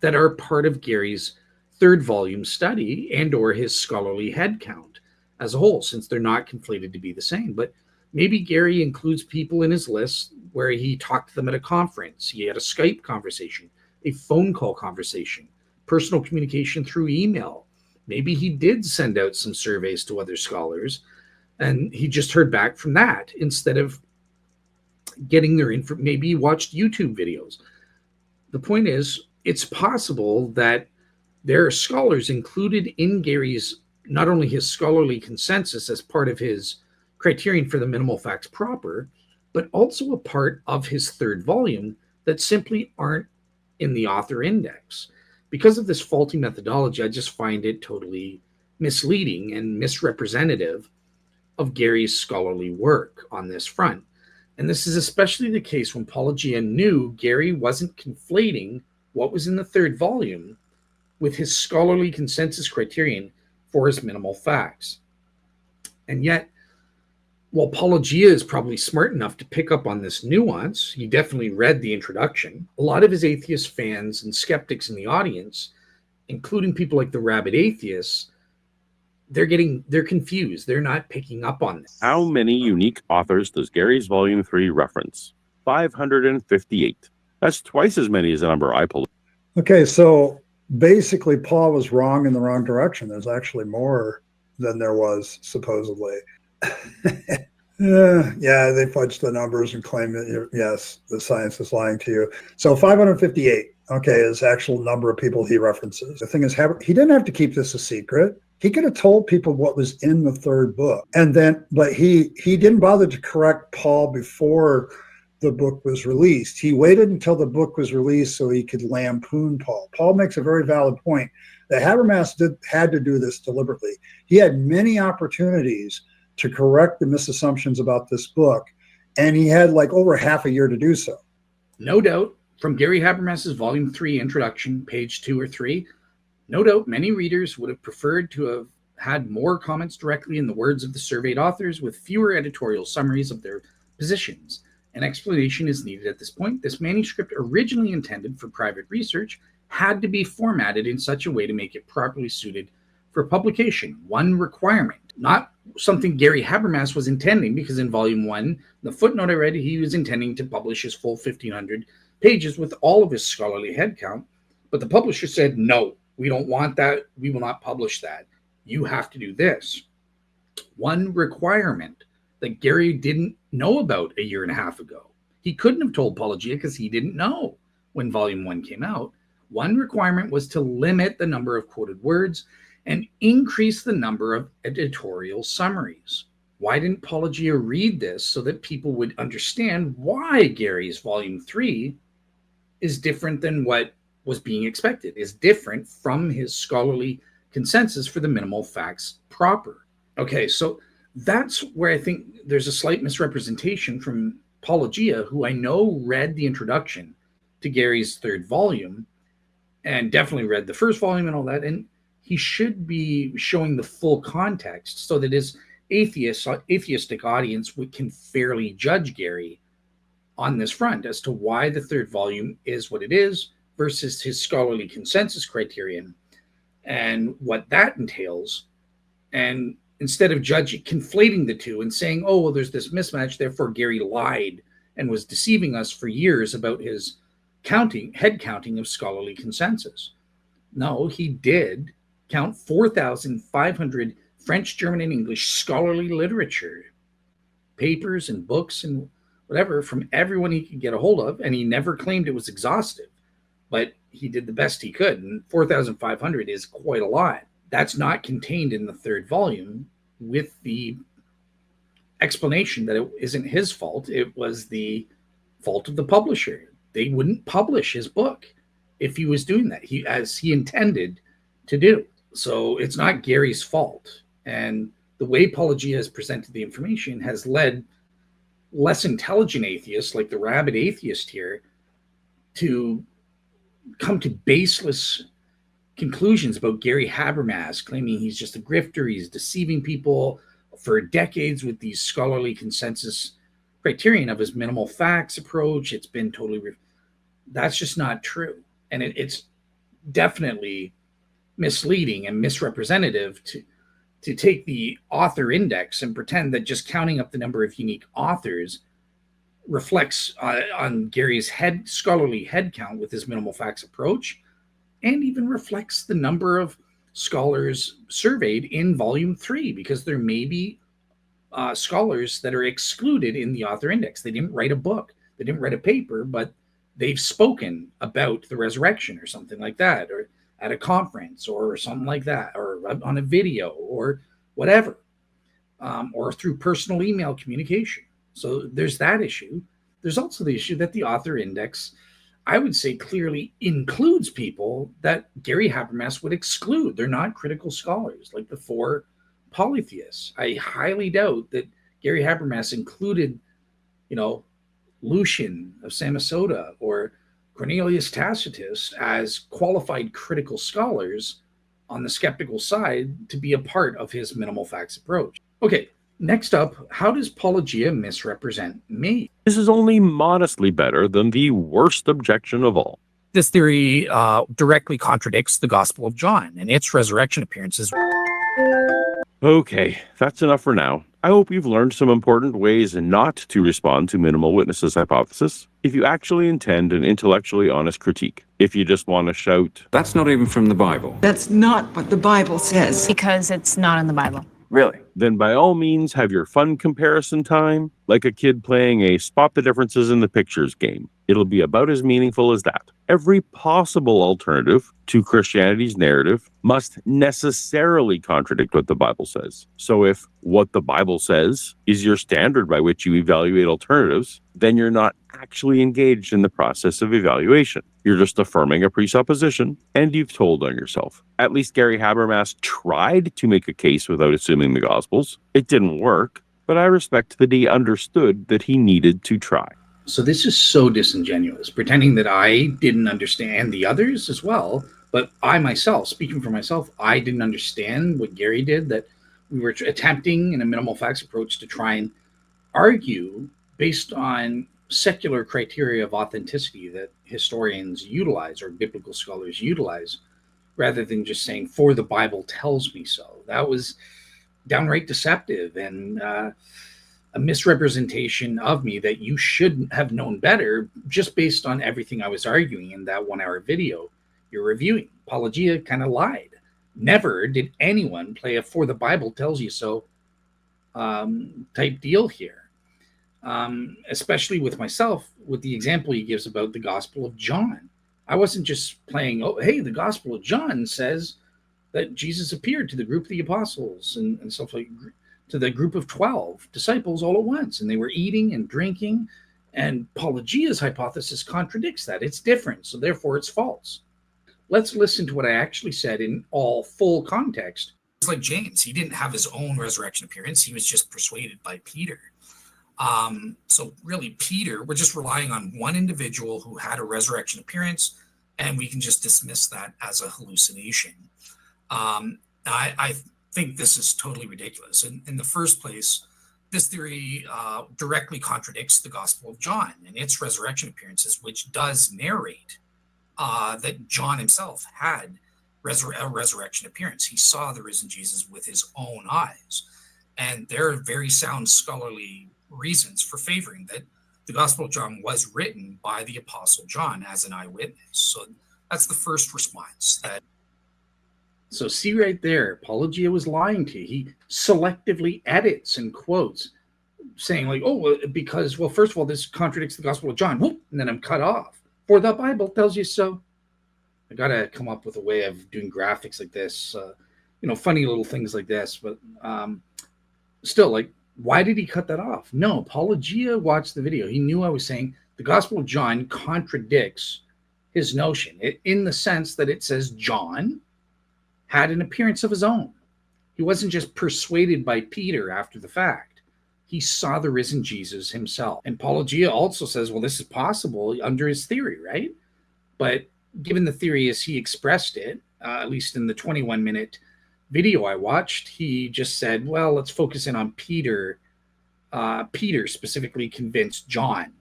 that are part of Gary's third volume study and or his scholarly head count as a whole, since they're not conflated to be the same. But maybe Gary includes people in his list where he talked to them at a conference, he had a Skype conversation, a phone call conversation, personal communication through email. Maybe he did send out some surveys to other scholars and he just heard back from that instead of getting their info. Maybe he watched YouTube videos. The point is, it's possible that there are scholars included in Gary's, not only his scholarly consensus as part of his criterion for the minimal facts proper, but also a part of his third volume that simply aren't in the author index. Because of this faulty methodology, I just find it totally misleading and misrepresentative of Gary's scholarly work on this front. And this is especially the case when Paulogia knew Gary wasn't conflating what was in the third volume with his scholarly consensus criterion for his minimal facts. And yet, while Paulogia is probably smart enough to pick up on this nuance, he definitely read the introduction, a lot of his atheist fans and skeptics in the audience, including people like the rabid atheists, they're confused. They're not picking up on this. How many unique authors does Gary's Volume 3 reference? 558. That's twice as many as the number I pulled. Okay, so basically Paul was wrong in the wrong direction. There's actually more than there was supposedly. Yeah, they fudged the numbers and claim that, yes, the science is lying to you. So 558, okay, is the actual number of people he references. The thing is, he didn't have to keep this a secret. He could have told people what was in the third book. And then, but he didn't bother to correct Paul before the book was released. He waited until the book was released so he could lampoon Paul. Paul makes a very valid point that Habermas had to do this deliberately. He had many opportunities to correct the misassumptions about this book, and he had like over half a year to do so. No doubt, from Gary Habermas's Volume 3 introduction, page 2 or 3, no doubt many readers would have preferred to have had more comments directly in the words of the surveyed authors with fewer editorial summaries of their positions. An explanation is needed at this point. This manuscript, originally intended for private research, had to be formatted in such a way to make it properly suited for publication. One requirement, not something Gary Habermas was intending, because in Volume 1, the footnote I read, he was intending to publish his full 1,500 pages with all of his scholarly headcount, but the publisher said, no, we don't want that. We will not publish that. You have to do this. One requirement that Gary didn't know about a year and a half ago. He couldn't have told Paulogia because he didn't know when Volume 1 came out. One requirement was to limit the number of quoted words and increase the number of editorial summaries. Why didn't Paulogia read this so that people would understand why Gary's Volume 3 is different than what was being expected, is different from his scholarly consensus for the minimal facts proper? Okay, so that's where I think there's a slight misrepresentation from Paulogia, who I know read the introduction to Gary's third volume and definitely read the first volume and all that, and he should be showing the full context so that his atheistic audience can fairly judge Gary on this front as to why the third volume is what it is versus his scholarly consensus criterion and what that entails. And instead of conflating the two and saying, oh, well, there's this mismatch, therefore Gary lied and was deceiving us for years about his head counting of scholarly consensus. No, he did count 4,500 French, German, and English scholarly literature, papers and books and whatever from everyone he could get a hold of, and he never claimed it was exhaustive, but he did the best he could, and 4,500 is quite a lot. That's not contained in the third volume, with the explanation that it isn't his fault. It was the fault of the publisher. They wouldn't publish his book if he was doing that, as he intended to do. So it's not Gary's fault. And the way Paulogia has presented the information has led less intelligent atheists, like the rabid atheist here, to come to baseless conclusions about Gary Habermas, claiming he's just a grifter, he's deceiving people for decades with these scholarly consensus criterion of his minimal facts approach. It's been totally that's just not true. And it's definitely misleading and misrepresentative to take the author index and pretend that just counting up the number of unique authors reflects on Gary's scholarly head count with his minimal facts approach, and even reflects the number of scholars surveyed in Volume 3, because there may be scholars that are excluded in the author index. They didn't write a book, they didn't write a paper, but they've spoken about the resurrection or something like that, or at a conference or something like that, or on a video or whatever, or through personal email communication. So there's that issue. There's also the issue that the author index, I would say, clearly includes people that Gary Habermas would exclude. They're not critical scholars, like the 4 polytheists. I highly doubt that Gary Habermas included, Lucian of Samosata or Cornelius Tacitus as qualified critical scholars on the skeptical side to be a part of his minimal facts approach. Okay, next up, how does Paulogia misrepresent me? This is only modestly better than the worst objection of all. This theory directly contradicts the Gospel of John and its resurrection appearances. Okay, that's enough for now. I hope you've learned some important ways not to respond to minimal witnesses hypothesis if you actually intend an intellectually honest critique. If you just want to shout, "That's not even from the Bible." That's not what the Bible says. Because it's not in the Bible. Really? then by all means have your fun comparison time, like a kid playing a spot the differences in the pictures game. It'll be about as meaningful as that. Every possible alternative to Christianity's narrative must necessarily contradict what the Bible says. So if what the Bible says is your standard by which you evaluate alternatives, then you're not actually engaged in the process of evaluation. You're just affirming a presupposition, and you've told on yourself. At least Gary Habermas tried to make a case without assuming the Gospels. It didn't work, but I respect that he understood that he needed to try. So this is so disingenuous, pretending that I didn't understand the others as well. But I myself, speaking for myself, I didn't understand what Gary did, that we were attempting in a minimal facts approach to try and argue based on secular criteria of authenticity that historians utilize or biblical scholars utilize, rather than just saying, for the Bible tells me so. That was downright deceptive and a misrepresentation of me that you should have known better just based on everything I was arguing in that 1 hour video you're reviewing. Paulogia kind of lied. Never did anyone play a for the Bible tells you so type deal here. Especially with myself, with the example he gives about the Gospel of John. I wasn't just playing, oh, hey, the Gospel of John says that Jesus appeared to the group of the apostles and stuff like to the group of 12 disciples all at once, and they were eating and drinking, and Paulogia's hypothesis contradicts that. It's different, so therefore it's false. Let's listen to what I actually said in all full context. It's like James. He didn't have his own resurrection appearance. He was just persuaded by Peter. So really, Peter, we're just relying on one individual who had a resurrection appearance, and we can just dismiss that as a hallucination. I think this is totally ridiculous. In the first place, this theory directly contradicts the Gospel of John and its resurrection appearances, which does narrate that John himself had a resurrection appearance. He saw the risen Jesus with his own eyes. And there are very sound scholarly reasons for favoring that the Gospel of John was written by the Apostle John as an eyewitness. So that's the first response. So see right there, Paulogia was lying to you. He selectively edits and quotes, saying like, oh, well, because, well, first of all, this contradicts the Gospel of John. Whoop, and then I'm cut off. For the Bible tells you so. I got to come up with a way of doing graphics like this, funny little things like this. But still, like, why did he cut that off? No, Paulogia watched the video. He knew I was saying the Gospel of John contradicts his notion in the sense that it says John had an appearance of his own. He wasn't just persuaded by Peter after the fact. He saw the risen Jesus himself. And Paulogia also says, well, this is possible under his theory, right? But given the theory as he expressed it, at least in the 21-minute video I watched, he just said, well, let's focus in on Peter. Peter specifically convinced John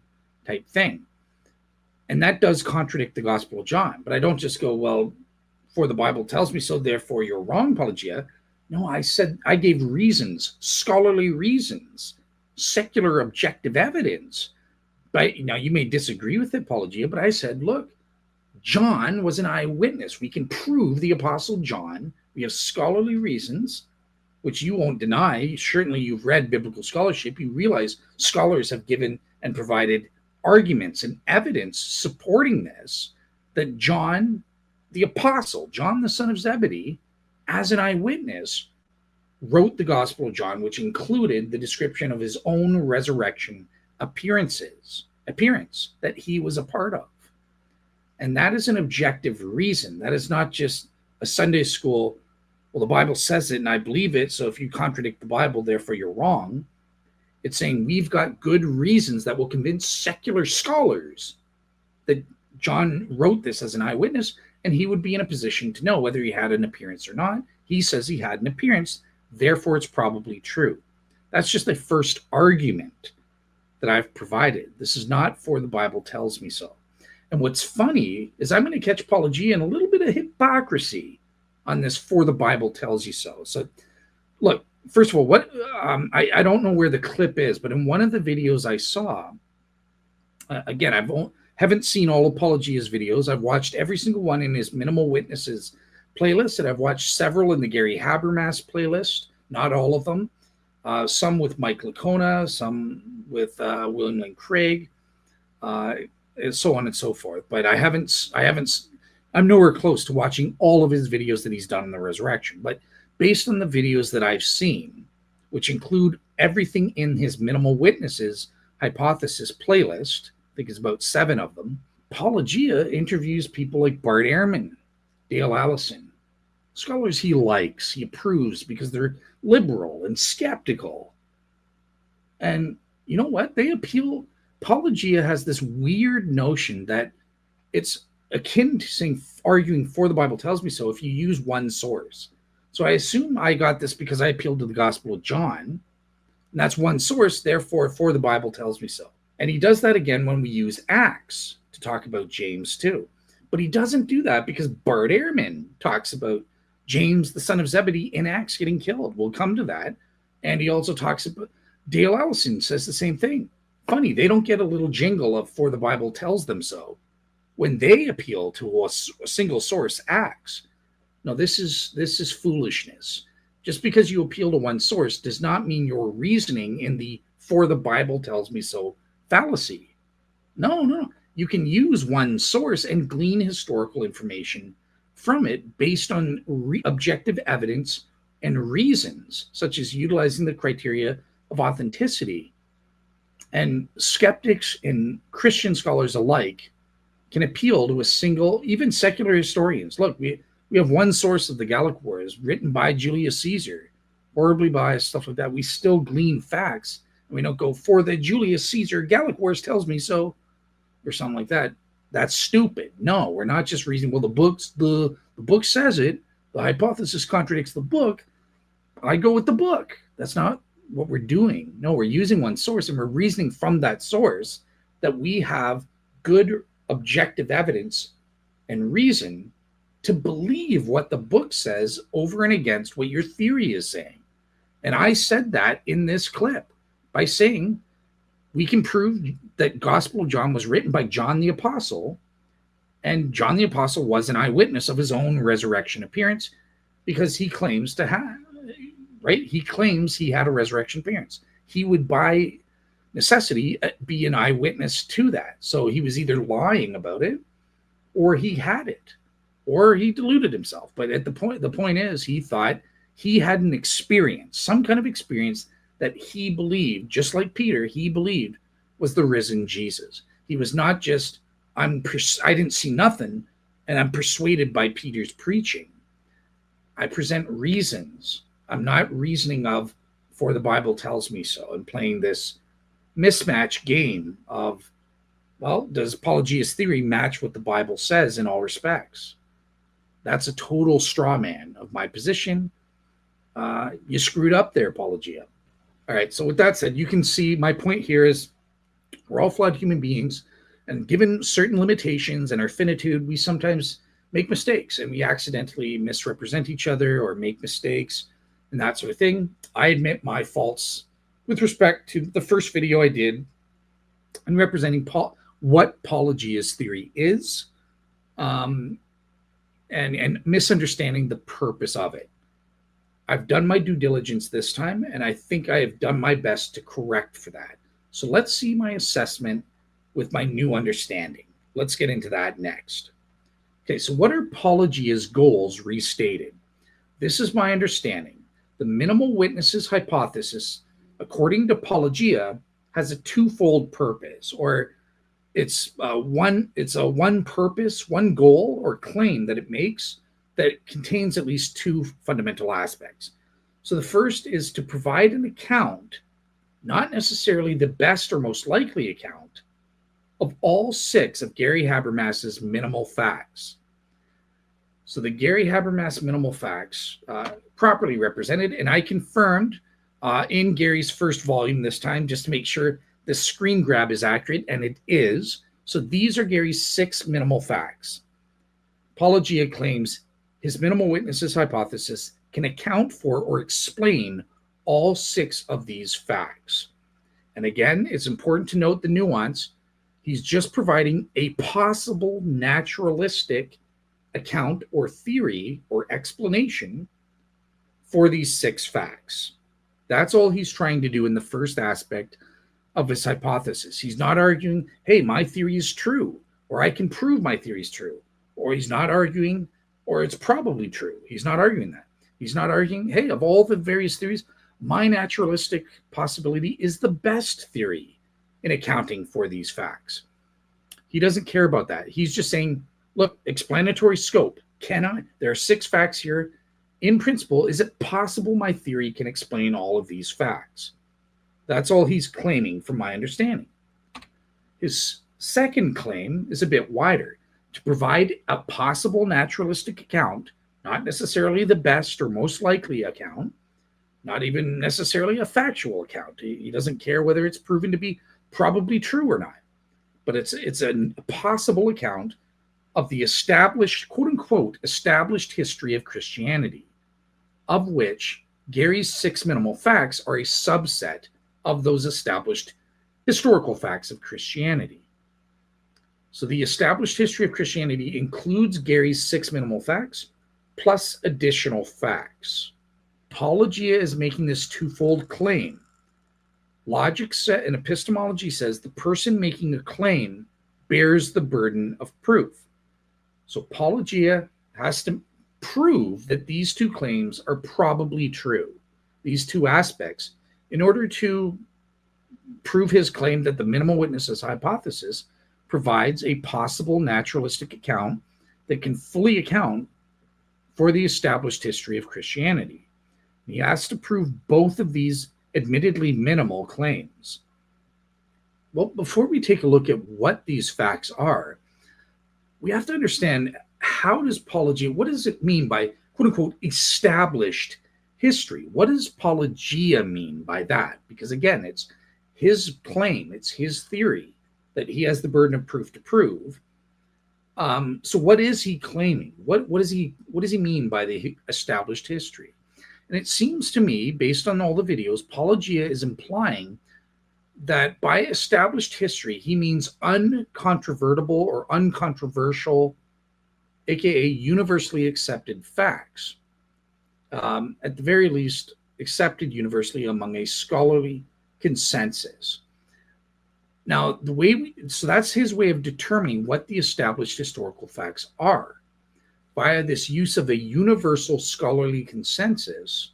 type thing. And that does contradict the Gospel of John. But I don't just go, well, for the Bible tells me so, therefore you're wrong, Paulogia. No, I said I gave reasons, scholarly reasons, secular objective evidence. But now you may disagree with it, Paulogia, but I said, look, John was an eyewitness. We can prove the Apostle John. We have scholarly reasons, which you won't deny. Certainly you've read biblical scholarship. You realize scholars have given and provided arguments and evidence supporting this, that John, the apostle, John the son of Zebedee, as an eyewitness, wrote the Gospel of John, which included the description of his own resurrection appearance that he was a part of. And that is an objective reason. That is not just a Sunday school, well, the Bible says it and I believe it, so if you contradict the Bible, therefore you're wrong. It's saying we've got good reasons that will convince secular scholars that John wrote this as an eyewitness, and he would be in a position to know whether he had an appearance or not. He says he had an appearance, therefore it's probably true. That's just the first argument that I've provided. This is not for the Bible tells me so. And what's funny is I'm going to catch Paulogia in a little bit of hypocrisy on this for the Bible tells you so. So look, first of all, what I don't know where the clip is, but in one of the videos I saw, again, haven't seen all of Paulogia's videos. I've watched every single one in his Minimal Witnesses playlist, and I've watched several in the Gary Habermas playlist, not all of them. some with Mike Lacona, some with William Lane Craig, and so on and so forth. But I'm nowhere close to watching all of his videos that he's done on the resurrection. But based on the videos that I've seen, which include everything in his Minimal Witnesses hypothesis playlist, I think it's about 7 of them, Paulogia interviews people like Bart Ehrman, Dale Allison, scholars he likes, he approves because they're liberal and skeptical. And you know what? They appeal. Paulogia has this weird notion that it's akin to saying, arguing for the Bible tells me so if you use one source. So I assume I got this because I appealed to the Gospel of John, and that's one source, therefore, for the Bible tells me so. And he does that again when we use Acts to talk about James too. But he doesn't do that because Bart Ehrman talks about James, the son of Zebedee, in Acts getting killed. We'll come to that. And he also talks about Dale Allison says the same thing. Funny, they don't get a little jingle of for the Bible tells them so when they appeal to a single source, Acts. No, this is foolishness. Just because you appeal to one source does not mean you're reasoning in the for the Bible tells me so fallacy. No. You can use one source and glean historical information from it based on objective evidence and reasons, such as utilizing the criteria of authenticity. And skeptics and Christian scholars alike can appeal to a single, even secular historians. Look, we have one source of the Gallic Wars written by Julius Caesar, horribly biased, stuff like that. We still glean facts, and we don't go for the Julius Caesar Gallic Wars tells me so, or something like that. That's stupid. No, we're not just reasoning. Well, the book says it. The hypothesis contradicts the book. I go with the book. That's not what we're doing. No, we're using one source, and we're reasoning from that source that we have good objective evidence and reason to believe what the book says over and against what your theory is saying. And I said that in this clip by saying we can prove that Gospel of John was written by John the Apostle, and John the Apostle was an eyewitness of his own resurrection appearance because he claims to have, right? He claims he had a resurrection appearance. He would, by necessity, be an eyewitness to that. So he was either lying about it, or he had it, or he deluded himself. But at the point is, he thought he had an experience, some kind of experience that he believed, just like Peter, he believed was the risen Jesus. He was not just, I didn't see nothing, and I'm persuaded by Peter's preaching. I present reasons. I'm not reasoning of, for the Bible tells me so, and playing this mismatch game of, well, does Paulogia's theory match what the Bible says in all respects? That's a total straw man of my position. You screwed up there, Paulogia. All right, so with that said, you can see my point here is we're all flawed human beings, and given certain limitations and our finitude, we sometimes make mistakes, and we accidentally misrepresent each other or make mistakes and that sort of thing. I admit my faults with respect to the first video I did in representing what Paulogia's theory is, and misunderstanding the purpose of it. I've done my due diligence this time, and I think I have done my best to correct for that. So let's see my assessment with my new understanding. Let's get into that next. Okay, so what are Paulogia's goals restated? This is my understanding. The minimal witnesses hypothesis, according to Paulogia, has a twofold purpose, or it's a one purpose, one goal or claim that it makes that contains at least two fundamental aspects. So the first is to provide an account, not necessarily the best or most likely account, of all 6 of Gary Habermas's minimal facts. So the Gary Habermas minimal facts, properly represented, and I confirmed in Gary's first volume this time, just to make sure the screen grab is accurate, and it is. So these are Gary's 6 minimal facts. Paulogia claims his minimal witnesses hypothesis can account for or explain all 6 of these facts. And again, it's important to note the nuance. He's just providing a possible naturalistic account or theory or explanation for these 6 facts. That's all he's trying to do in the first aspect of his hypothesis. He's not arguing, hey, my theory is true, or I can prove my theory is true, or he's not arguing, or it's probably true. He's not arguing that. He's not arguing, hey, of all the various theories, my naturalistic possibility is the best theory in accounting for these facts. He doesn't care about that. He's just saying, look, explanatory scope. There are 6 facts here. In principle, is it possible my theory can explain all of these facts? That's all he's claiming from my understanding. His second claim is a bit wider, to provide a possible naturalistic account, not necessarily the best or most likely account, not even necessarily a factual account. He doesn't care whether it's proven to be probably true or not, but it's a possible account of the established, quote unquote, established history of Christianity, of which Gary's 6 minimal facts are a subset of those established historical facts of Christianity. So the established history of Christianity includes Gary's 6 minimal facts plus additional facts. Paulogia is making this twofold claim. Logic and epistemology says the person making a claim bears the burden of proof. So Paulogia has to prove that these 2 claims are probably true, these 2 aspects, in order to prove his claim that the minimal witnesses hypothesis provides a possible naturalistic account that can fully account for the established history of Christianity. He has to prove both of these admittedly minimal claims. Well, before we take a look at what these facts are, we have to understand, how does Paulogia, what does it mean by quote unquote established history? What does Paulogia mean by that? Because again, it's his claim, it's his theory that he has the burden of proof to prove. So what is he claiming? What does he mean by the established history? And it seems to me, based on all the videos, Paulogia is implying that by established history, he means uncontrovertible or uncontroversial, aka universally accepted facts. At the very least, accepted universally among a scholarly consensus. Now, so that's his way of determining what the established historical facts are, via this use of a universal scholarly consensus.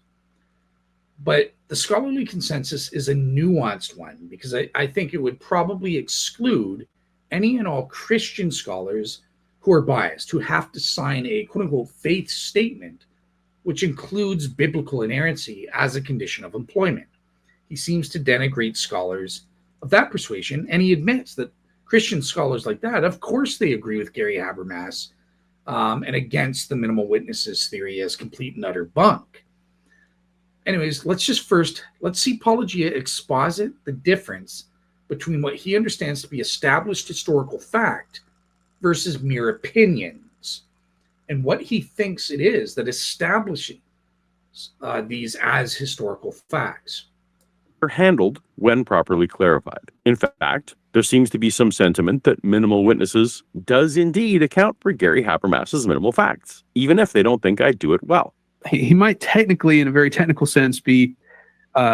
But the scholarly consensus is a nuanced one, because I think it would probably exclude any and all Christian scholars who are biased, who have to sign a quote-unquote faith statement, which includes biblical inerrancy as a condition of employment. He seems to denigrate scholars of that persuasion, and he admits that Christian scholars like that, of course they agree with Gary Habermas and against the minimal witnesses theory as complete and utter bunk. Anyways, let's see Paulogia exposit the difference between what he understands to be established historical fact versus mere opinions, and what he thinks it is that establishes these as historical facts. Are handled when properly clarified. In fact, there seems to be some sentiment that minimal witnesses does indeed account for Gary Habermas's minimal facts, even if they don't think I do it well. He might technically, in a very technical sense, be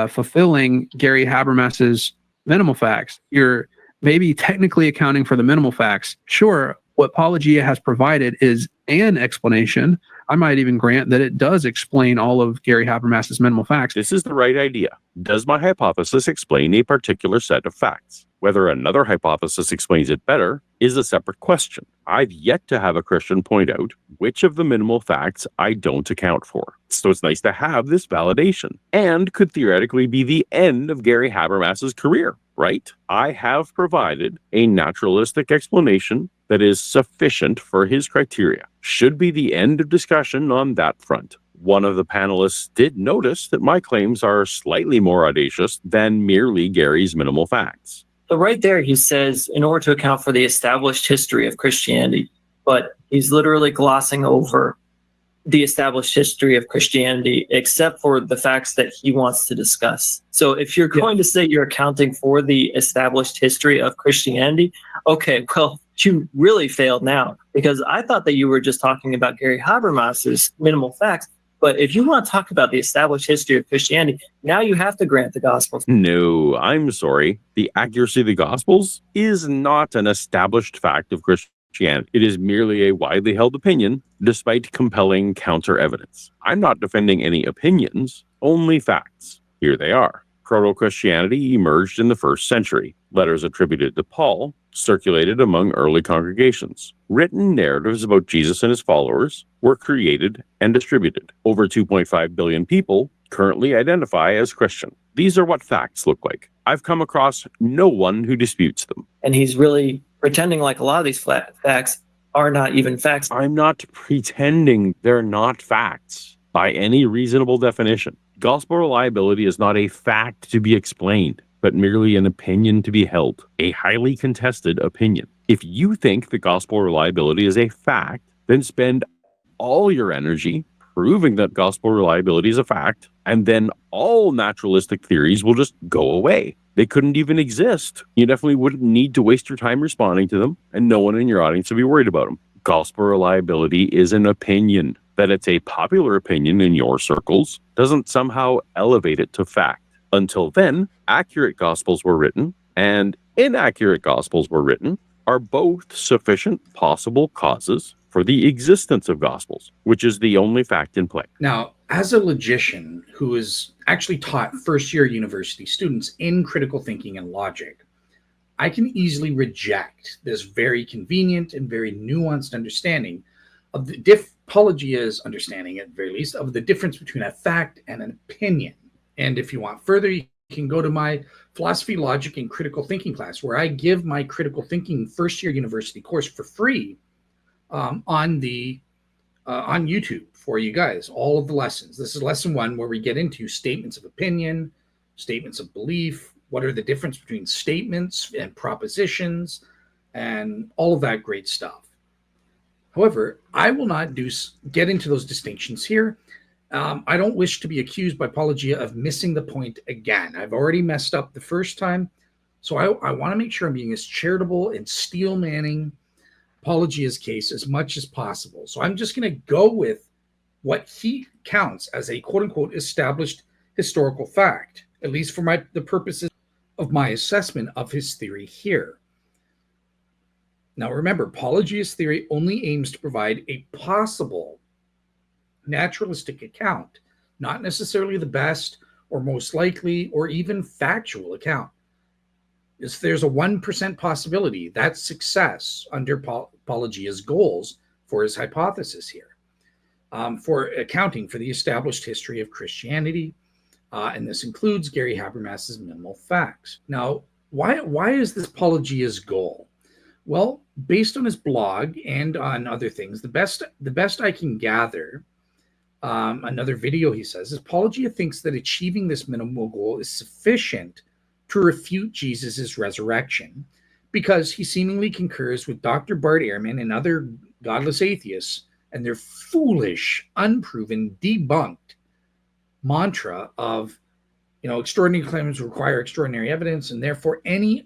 fulfilling Gary Habermas's minimal facts. You're maybe technically accounting for the minimal facts. Sure, what Paulogia has provided is an explanation. I might even grant that it does explain all of Gary Habermas's minimal facts. This is the right idea. Does my hypothesis explain a particular set of facts? Whether another hypothesis explains it better is a separate question. I've yet to have a Christian point out which of the minimal facts I don't account for. So it's nice to have this validation, and could theoretically be the end of Gary Habermas's career, right? I have provided a naturalistic explanation that is sufficient for his criteria. Should be the end of discussion on that front. One of the panelists did notice that my claims are slightly more audacious than merely Gary's minimal facts. So right there, he says, in order to account for the established history of Christianity, but he's literally glossing over the established history of Christianity, except for the facts that he wants to discuss. So if you're going to say you're accounting for the established history of Christianity, okay, well, you really failed now, because I thought that you were just talking about Gary Habermas's minimal facts, But if you want to talk about the established history of Christianity, now you have to grant the Gospels. No, I'm sorry. The accuracy of the Gospels is not an established fact of Christianity. It is merely a widely held opinion, despite compelling counter evidence. I'm not defending any opinions, only facts. Here they are. Proto-Christianity emerged in the 1st century. Letters attributed to Paul circulated among early congregations. Written narratives about Jesus and his followers were created and distributed. Over 2.5 billion people currently identify as Christian. These are what facts look like. I've come across no one who disputes them. And he's really pretending like a lot of these facts are not even facts. I'm not pretending they're not facts by any reasonable definition. Gospel reliability is not a fact to be explained, but merely an opinion to be held, a highly contested opinion. If you think the gospel reliability is a fact, then spend all your energy proving that gospel reliability is a fact, and then all naturalistic theories will just go away. They couldn't even exist. You definitely wouldn't need to waste your time responding to them, and no one in your audience would be worried about them. Gospel reliability is an opinion. That it's a popular opinion in your circles doesn't somehow elevate it to fact. Until then, accurate gospels were written and inaccurate gospels were written are both sufficient possible causes for the existence of gospels, which is the only fact in play. Now, as a logician who has actually taught first-year university students in critical thinking and logic, I can easily reject this very convenient and very nuanced understanding of the Paulogia's understanding, at the very least, of the difference between a fact and an opinion. And if you want further, you can go to my philosophy, logic, and critical thinking class, where I give my critical thinking first-year university course for free on YouTube for you guys, all of the lessons. This is lesson 1, where we get into statements of opinion, statements of belief, what are the difference between statements and propositions, and all of that great stuff. However, I will not get into those distinctions here. I don't wish to be accused by Paulogia of missing the point again. I've already messed up the first time, so I want to make sure I'm being as charitable and steel-manning Paulogia's case as much as possible. So I'm just going to go with what he counts as a quote-unquote established historical fact, at least for the purposes of my assessment of his theory here. Now remember, Paulogia's theory only aims to provide a possible naturalistic account, not necessarily the best or most likely or even factual account. If there's a 1% possibility, that's success under Paulogia's goals for his hypothesis here, for accounting for the established history of Christianity, and this includes Gary Habermas's minimal facts. Now, why is this Paulogia's goal? Well, based on his blog and on other things, the best I can gather, another video he says, is Paulogia thinks that achieving this minimal goal is sufficient to refute Jesus's resurrection, because he seemingly concurs with Dr. Bart Ehrman and other godless atheists and their foolish, unproven, debunked mantra of, extraordinary claims require extraordinary evidence, and therefore any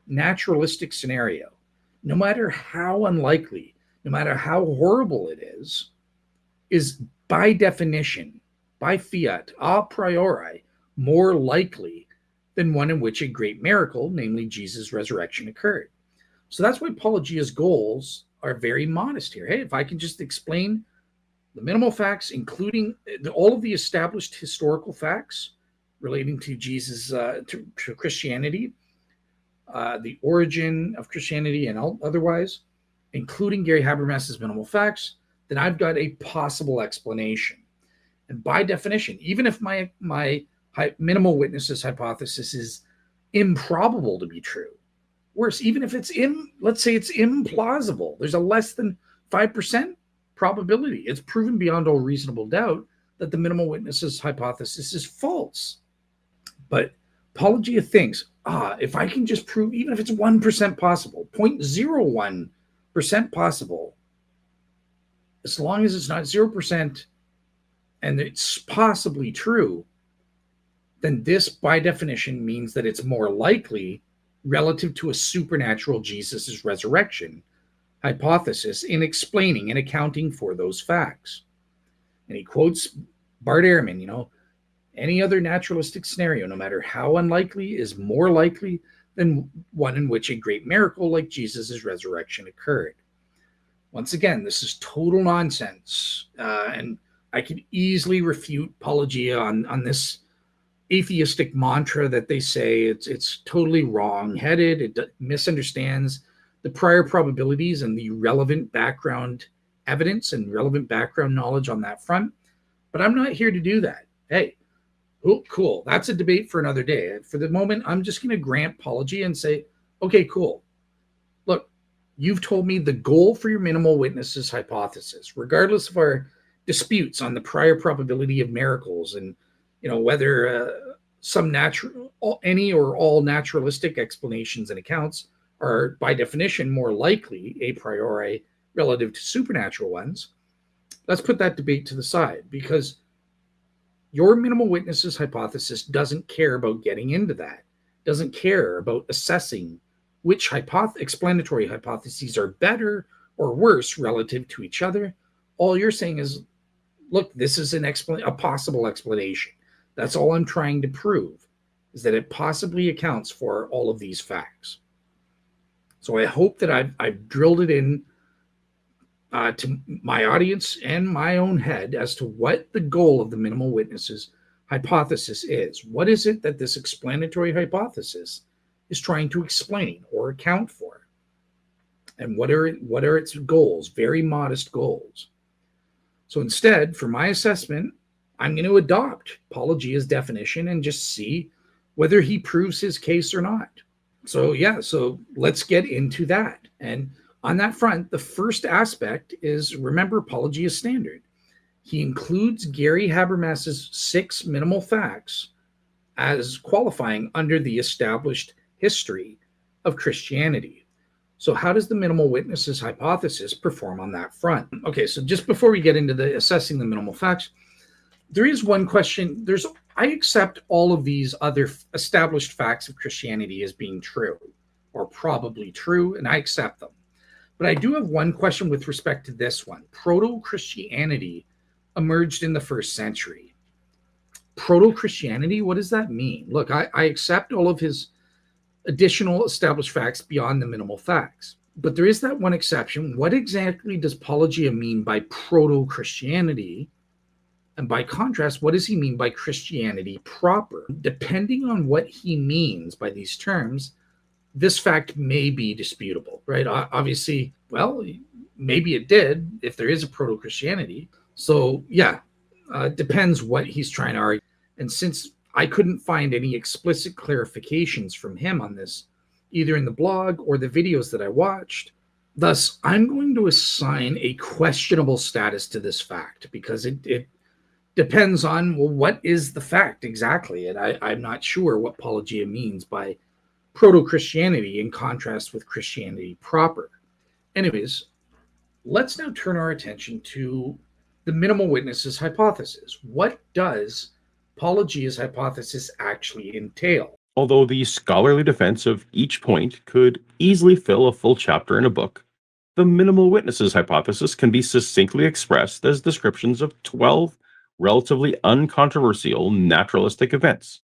naturalistic scenario, no matter how unlikely, no matter how horrible it is by definition, by fiat, a priori, more likely than one in which a great miracle, namely Jesus' resurrection, occurred. So that's why Paulogia's goals are very modest here. Hey, if I can just explain the minimal facts, including all of the established historical facts relating to Jesus, to Christianity, the origin of Christianity and otherwise, including Gary Habermas's minimal facts, then I've got a possible explanation. And by definition, even if my minimal witnesses hypothesis is improbable to be true, worse, even if let's say it's implausible, there's a less than 5% probability, it's proven beyond all reasonable doubt that the minimal witnesses hypothesis is false. But Paulogia thinks, if I can just prove, even if it's 1% possible, 0.01% possible, as long as it's not 0% and it's possibly true, then this, by definition, means that it's more likely relative to a supernatural Jesus' resurrection hypothesis in explaining and accounting for those facts. And he quotes Bart Ehrman, any other naturalistic scenario, no matter how unlikely, is more likely than one in which a great miracle like Jesus' resurrection occurred. Once again, this is total nonsense. And I could easily refute Paulogia on this atheistic mantra that they say it's totally wrong-headed. It misunderstands the prior probabilities and the relevant background evidence and relevant background knowledge on that front. But I'm not here to do that. Hey, cool. That's a debate for another day. For the moment, I'm just going to grant Paulogia and say, okay, cool. Look, you've told me the goal for your minimal witnesses hypothesis, regardless of our disputes on the prior probability of miracles and whether any or all naturalistic explanations and accounts are by definition more likely a priori relative to supernatural ones. Let's put that debate to the side, because your minimal witnesses hypothesis doesn't care about getting into that, doesn't care about assessing which explanatory hypotheses are better or worse relative to each other. All you're saying is, look, this is a possible explanation. That's all I'm trying to prove, is that it possibly accounts for all of these facts. So I hope that I've drilled it in to my audience and my own head as to what the goal of the minimal witnesses hypothesis is. What is it that this explanatory hypothesis is trying to explain or account for? And what are its goals? Very modest goals. So instead, for my assessment, I'm going to adopt Paulogia's definition and just see whether he proves his case or not. So let's get into that. And on that front, the first aspect is, remember Paulogia's standard. He includes Gary Habermas's 6 minimal facts as qualifying under the established history of Christianity. So how does the minimal witnesses hypothesis perform on that front? Okay, so just before we get into the assessing the minimal facts, there is one question. I accept all of these other established facts of Christianity as being true or probably true, and I accept them. But I do have one question with respect to this one. Proto-Christianity emerged in the 1st century. Proto-Christianity, what does that mean? Look, I accept all of his additional established facts beyond the minimal facts. But there is that one exception. What exactly does Paulogia mean by proto-Christianity? And by contrast, what does he mean by Christianity proper? Depending on what he means by these terms, this fact may be disputable, right? Obviously, well, maybe it did if there is a proto-Christianity. So depends what he's trying to argue. And since I couldn't find any explicit clarifications from him on this, either in the blog or the videos that I watched, thus I'm going to assign a questionable status to this fact, because it depends on, well, what is the fact exactly? And I'm not sure what Paulogia means by proto-Christianity in contrast with Christianity proper. Anyways, let's now turn our attention to the minimal witnesses hypothesis. What does Paulogia's hypothesis actually entail? Although the scholarly defense of each point could easily fill a full chapter in a book, the minimal witnesses hypothesis can be succinctly expressed as descriptions of 12 relatively uncontroversial naturalistic events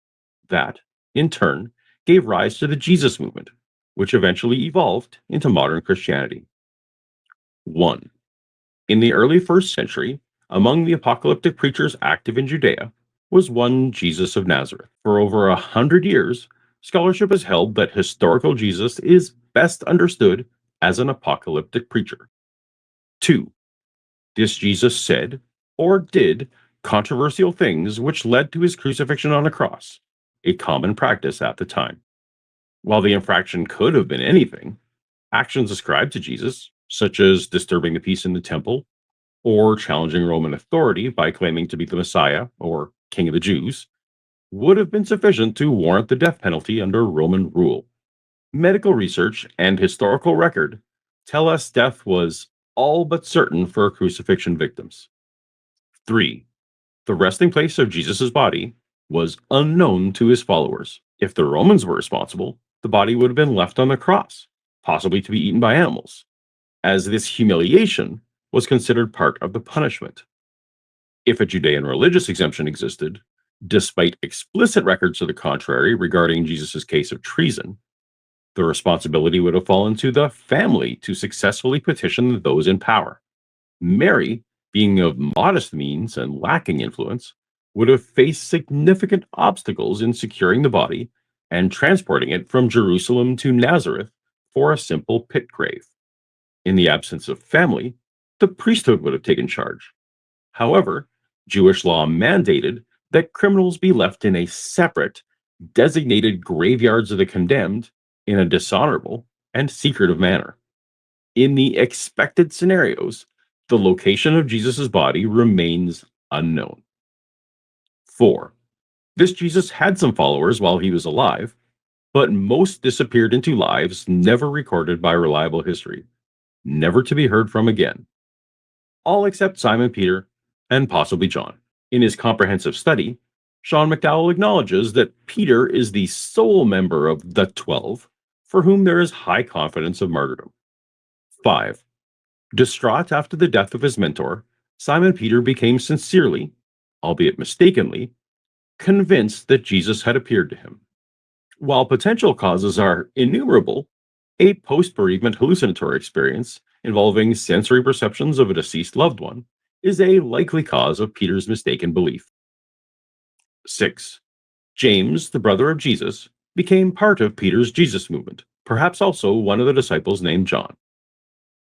that, in turn, gave rise to the Jesus movement, which eventually evolved into modern Christianity. 1. In the early 1st century, among the apocalyptic preachers active in Judea was one Jesus of Nazareth. For over 100 years, scholarship has held that historical Jesus is best understood as an apocalyptic preacher. 2. This Jesus said or did controversial things which led to his crucifixion on a cross, a common practice at the time. While the infraction could have been anything, actions ascribed to Jesus, such as disturbing the peace in the temple, or challenging Roman authority by claiming to be the Messiah or King of the Jews, would have been sufficient to warrant the death penalty under Roman rule. Medical research and historical record tell us death was all but certain for crucifixion victims. 3. The resting place of Jesus' body was unknown to his followers. If the Romans were responsible, the body would have been left on the cross, possibly to be eaten by animals, as this humiliation was considered part of the punishment. If a Judean religious exemption existed, despite explicit records to the contrary regarding Jesus' case of treason, the responsibility would have fallen to the family to successfully petition those in power. Mary, being of modest means and lacking influence, would have faced significant obstacles in securing the body and transporting it from Jerusalem to Nazareth for a simple pit grave. In the absence of family, the priesthood would have taken charge. However, Jewish law mandated that criminals be left in a separate, designated graveyards of the condemned in a dishonorable and secretive manner. In the expected scenarios, the location of Jesus' body remains unknown. 4. This Jesus had some followers while he was alive, but most disappeared into lives never recorded by reliable history, never to be heard from again. All except Simon Peter and possibly John. In his comprehensive study, Sean McDowell acknowledges that Peter is the sole member of the 12 for whom there is high confidence of martyrdom. 5. Distraught after the death of his mentor, Simon Peter became sincerely, albeit mistakenly, convinced that Jesus had appeared to him. While potential causes are innumerable, a post-bereavement hallucinatory experience involving sensory perceptions of a deceased loved one is a likely cause of Peter's mistaken belief. 6. James, the brother of Jesus, became part of Peter's Jesus movement, perhaps also one of the disciples named John.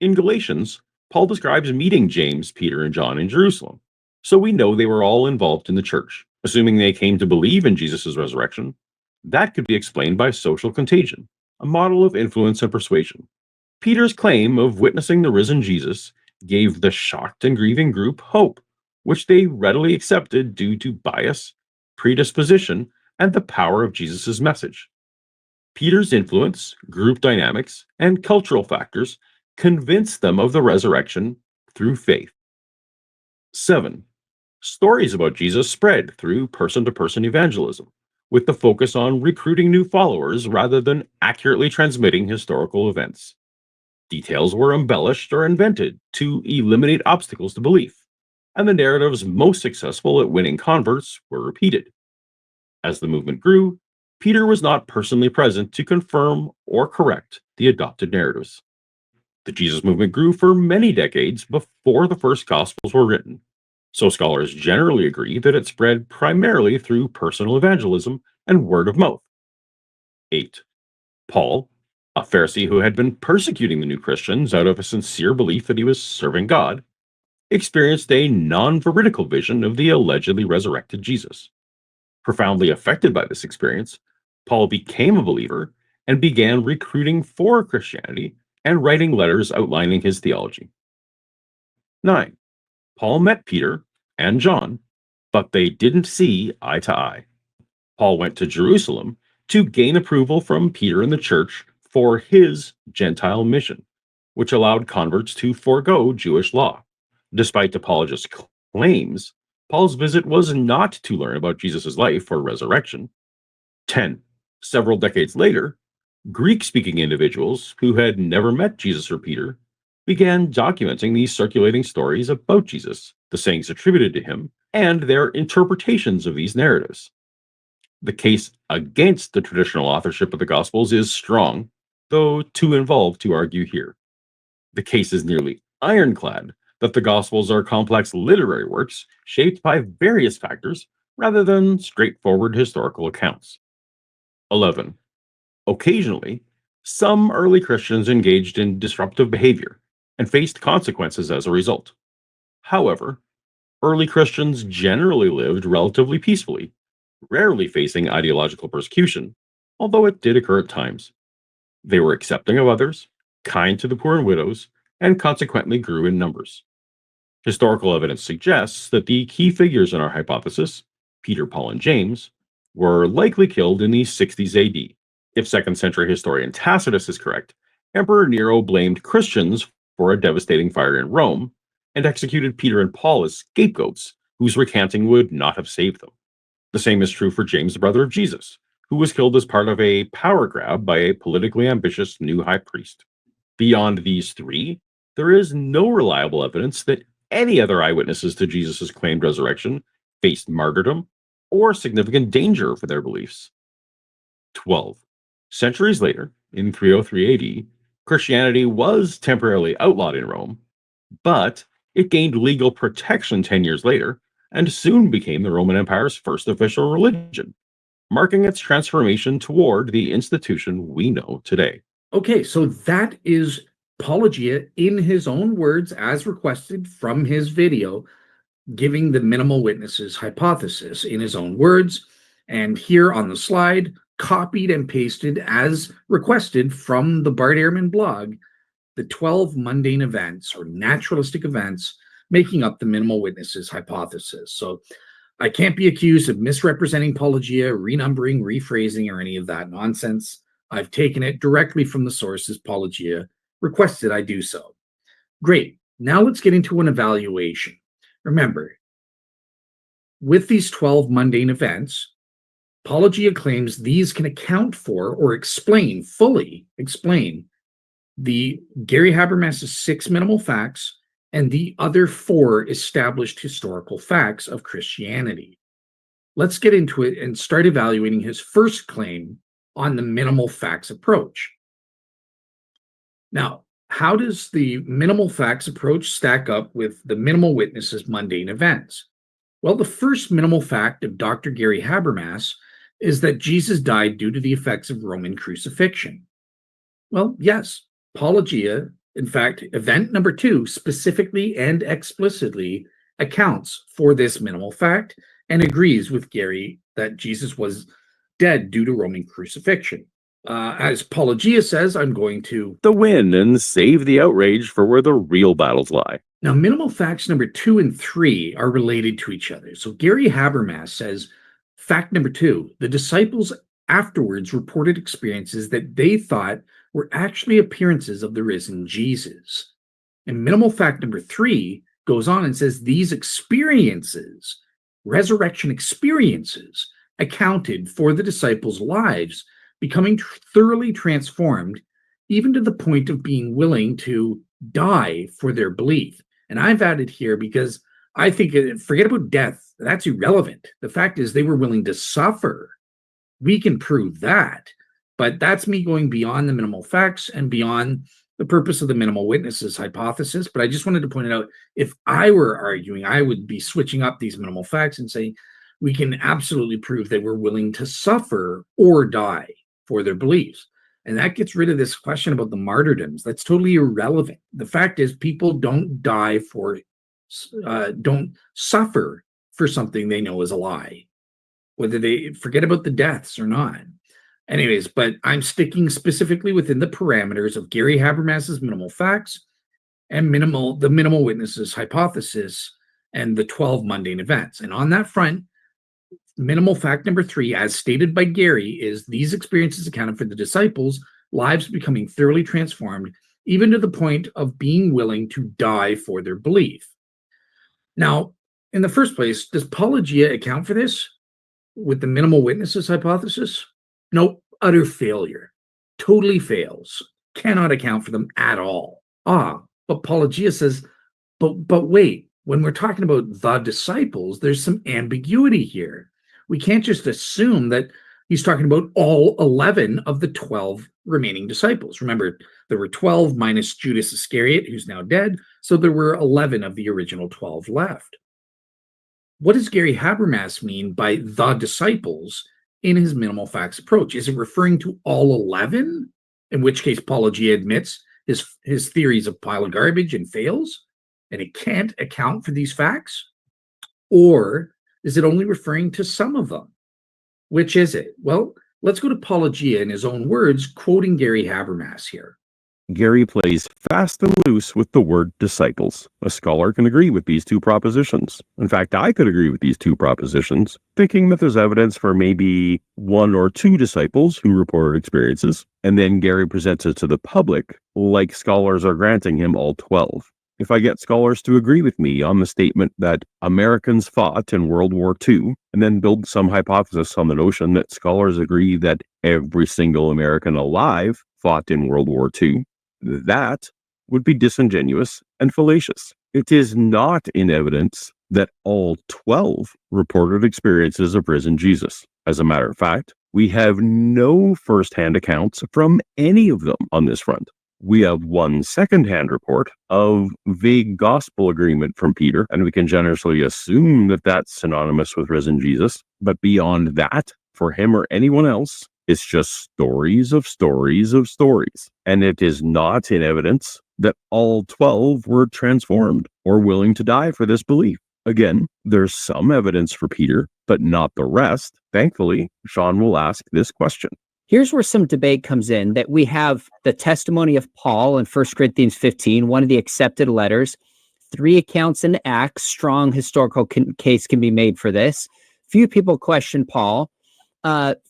In Galatians, Paul describes meeting James, Peter, and John in Jerusalem, so we know they were all involved in the church. Assuming they came to believe in Jesus' resurrection, that could be explained by social contagion, a model of influence and persuasion. Peter's claim of witnessing the risen Jesus gave the shocked and grieving group hope, which they readily accepted due to bias, predisposition, and the power of Jesus' message. Peter's influence, group dynamics, and cultural factors convinced them of the resurrection through faith. 7. Stories about Jesus spread through person-to-person evangelism, with the focus on recruiting new followers rather than accurately transmitting historical events. Details were embellished or invented to eliminate obstacles to belief, and the narratives most successful at winning converts were repeated. As the movement grew, Peter was not personally present to confirm or correct the adopted narratives. The Jesus movement grew for many decades before the first Gospels were written, so scholars generally agree that it spread primarily through personal evangelism and word of mouth. 8. Paul, a Pharisee who had been persecuting the new Christians out of a sincere belief that he was serving God, experienced a non-veridical vision of the allegedly resurrected Jesus. Profoundly affected by this experience, Paul became a believer and began recruiting for Christianity and writing letters outlining his theology. 9. Paul met Peter and John, but they didn't see eye to eye. Paul went to Jerusalem to gain approval from Peter and the church for his Gentile mission, which allowed converts to forego Jewish law. Despite apologists' claims, Paul's visit was not to learn about Jesus' life or resurrection. 10. Several decades later, Greek-speaking individuals who had never met Jesus or Peter began documenting these circulating stories about Jesus, the sayings attributed to him, and their interpretations of these narratives. The case against the traditional authorship of the Gospels is strong, though too involved to argue here. The case is nearly ironclad that the Gospels are complex literary works shaped by various factors rather than straightforward historical accounts. 11. Occasionally, some early Christians engaged in disruptive behavior and faced consequences as a result. However, early Christians generally lived relatively peacefully, rarely facing ideological persecution, although it did occur at times. They were accepting of others, kind to the poor and widows, and consequently grew in numbers. Historical evidence suggests that the key figures in our hypothesis, Peter, Paul, and James, were likely killed in the 60s AD. If 2nd century historian Tacitus is correct, Emperor Nero blamed Christians for a devastating fire in Rome and executed Peter and Paul as scapegoats whose recanting would not have saved them. The same is true for James, the brother of Jesus, who was killed as part of a power grab by a politically ambitious new high priest. Beyond these three, there is no reliable evidence that any other eyewitnesses to Jesus' claimed resurrection faced martyrdom or significant danger for their beliefs. 12. Centuries later, in 303 AD, Christianity was temporarily outlawed in Rome, but it gained legal protection 10 years later and soon became the Roman Empire's first official religion, marking its transformation toward the institution we know today. Okay, so that is Paulogia in his own words, as requested from his video, giving the minimal witnesses hypothesis in his own words. And here on the slide, copied and pasted as requested from the Bart Ehrman blog, the 12 mundane events or naturalistic events making up the minimal witnesses hypothesis. So I can't be accused of misrepresenting Paulogia, renumbering, rephrasing, or any of that nonsense. I've taken it directly from the sources Paulogia requested I do so. Great. Now let's get into an evaluation. Remember, with these 12 mundane events, Paulogia claims these can account for or fully explain the Gary Habermas' 6 minimal facts and the other 4 established historical facts of Christianity. Let's get into it and start evaluating his first claim on the minimal facts approach. Now, how does the minimal facts approach stack up with the minimal witnesses' mundane events? Well, the first minimal fact of Dr. Gary Habermas is that Jesus died due to the effects of Roman crucifixion. Well, yes, Paulogia, in fact, event number 2 specifically and explicitly accounts for this minimal fact and agrees with Gary that Jesus was dead due to Roman crucifixion. As Paulogia says, I'm going to the win and save the outrage for where the real battles lie. Now, minimal facts number 2 and 3 are related to each other. So Gary Habermas says, fact number 2, the disciples afterwards reported experiences that they thought were actually appearances of the risen Jesus. And minimal fact number 3 goes on and says these experiences, resurrection experiences, accounted for the disciples' lives becoming thoroughly transformed, even to the point of being willing to die for their belief. And I've added here because I think, forget about death, that's irrelevant. The fact is they were willing to suffer. We can prove that. But that's me going beyond the minimal facts and beyond the purpose of the minimal witnesses hypothesis. But I just wanted to point it out, if I were arguing, I would be switching up these minimal facts and saying we can absolutely prove that we're willing to suffer or die for their beliefs. And that gets rid of this question about the martyrdoms. That's totally irrelevant. The fact is people don't die for, don't suffer for something they know is a lie, whether they forget about the deaths or not. Anyways, but I'm sticking specifically within the parameters of Gary Habermas's minimal facts and the minimal witnesses hypothesis and the 12 mundane events. And on that front, minimal fact number 3, as stated by Gary, is these experiences accounted for the disciples' lives becoming thoroughly transformed, even to the point of being willing to die for their belief. Now, in the first place, does Paulogia account for this with the minimal witnesses hypothesis? Nope, utter failure. Totally fails. Cannot account for them at all. But Paulogia says, but wait, when we're talking about the disciples, there's some ambiguity here. We can't just assume that he's talking about all 11 of the 12 remaining disciples. Remember, there were 12 minus Judas Iscariot, who's now dead, so there were 11 of the original 12 left. What does Gary Habermas mean by the disciples in his minimal facts approach? Is it referring to all 11? In which case, Paulogia admits his theories of pile of garbage and fails, and it can't account for these facts? Or is it only referring to some of them? Which is it? Well, let's go to Paulogia in his own words, quoting Gary Habermas here. Gary plays fast and loose with the word disciples. A scholar can agree with these 2 propositions. In fact, I could agree with these 2 propositions, thinking that there's evidence for maybe 1 or 2 disciples who reported experiences, and then Gary presents it to the public like scholars are granting him all 12. If I get scholars to agree with me on the statement that Americans fought in World War II, and then build some hypothesis on the notion that scholars agree that every single American alive fought in World War II, that would be disingenuous and fallacious. It is not in evidence that all 12 reported experiences of risen Jesus. As a matter of fact, we have no firsthand accounts from any of them on this front. We have one secondhand report of vague gospel agreement from Peter, and we can generously assume that that's synonymous with risen Jesus. But beyond that, for him or anyone else, it's just stories of stories of stories. And it is not in evidence that all 12 were transformed or willing to die for this belief. Again, there's some evidence for Peter, but not the rest. Thankfully, Sean will ask this question. Here's where some debate comes in, that we have the testimony of Paul in 1 Corinthians 15, one of the accepted letters, 3 accounts in Acts, strong historical case can be made for this. Few people question Paul.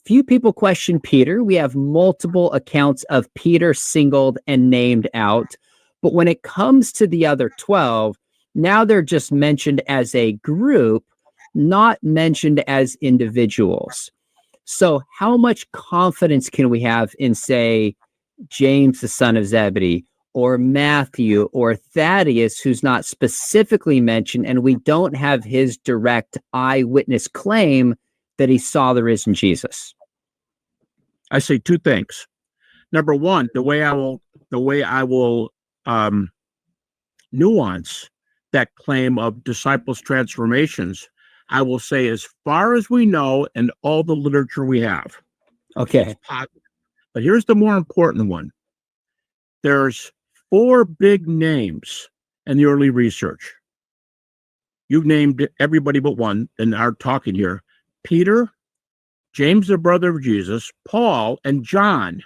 Few people question Peter. We have multiple accounts of Peter singled and named out. But when it comes to the other 12, now they're just mentioned as a group, not mentioned as individuals. So how much confidence can we have in, say, James, the son of Zebedee, or Matthew, or Thaddeus, who's not specifically mentioned, and we don't have his direct eyewitness claim that he saw the risen Jesus? I say 2 things. Number one, the way I will nuance that claim of disciples' transformations, I will say, as far as we know and all the literature we have. Okay. But here's the more important one. There's 4 big names in the early research. You've named everybody but one in our talking here. Peter, James, the brother of Jesus, Paul, and John.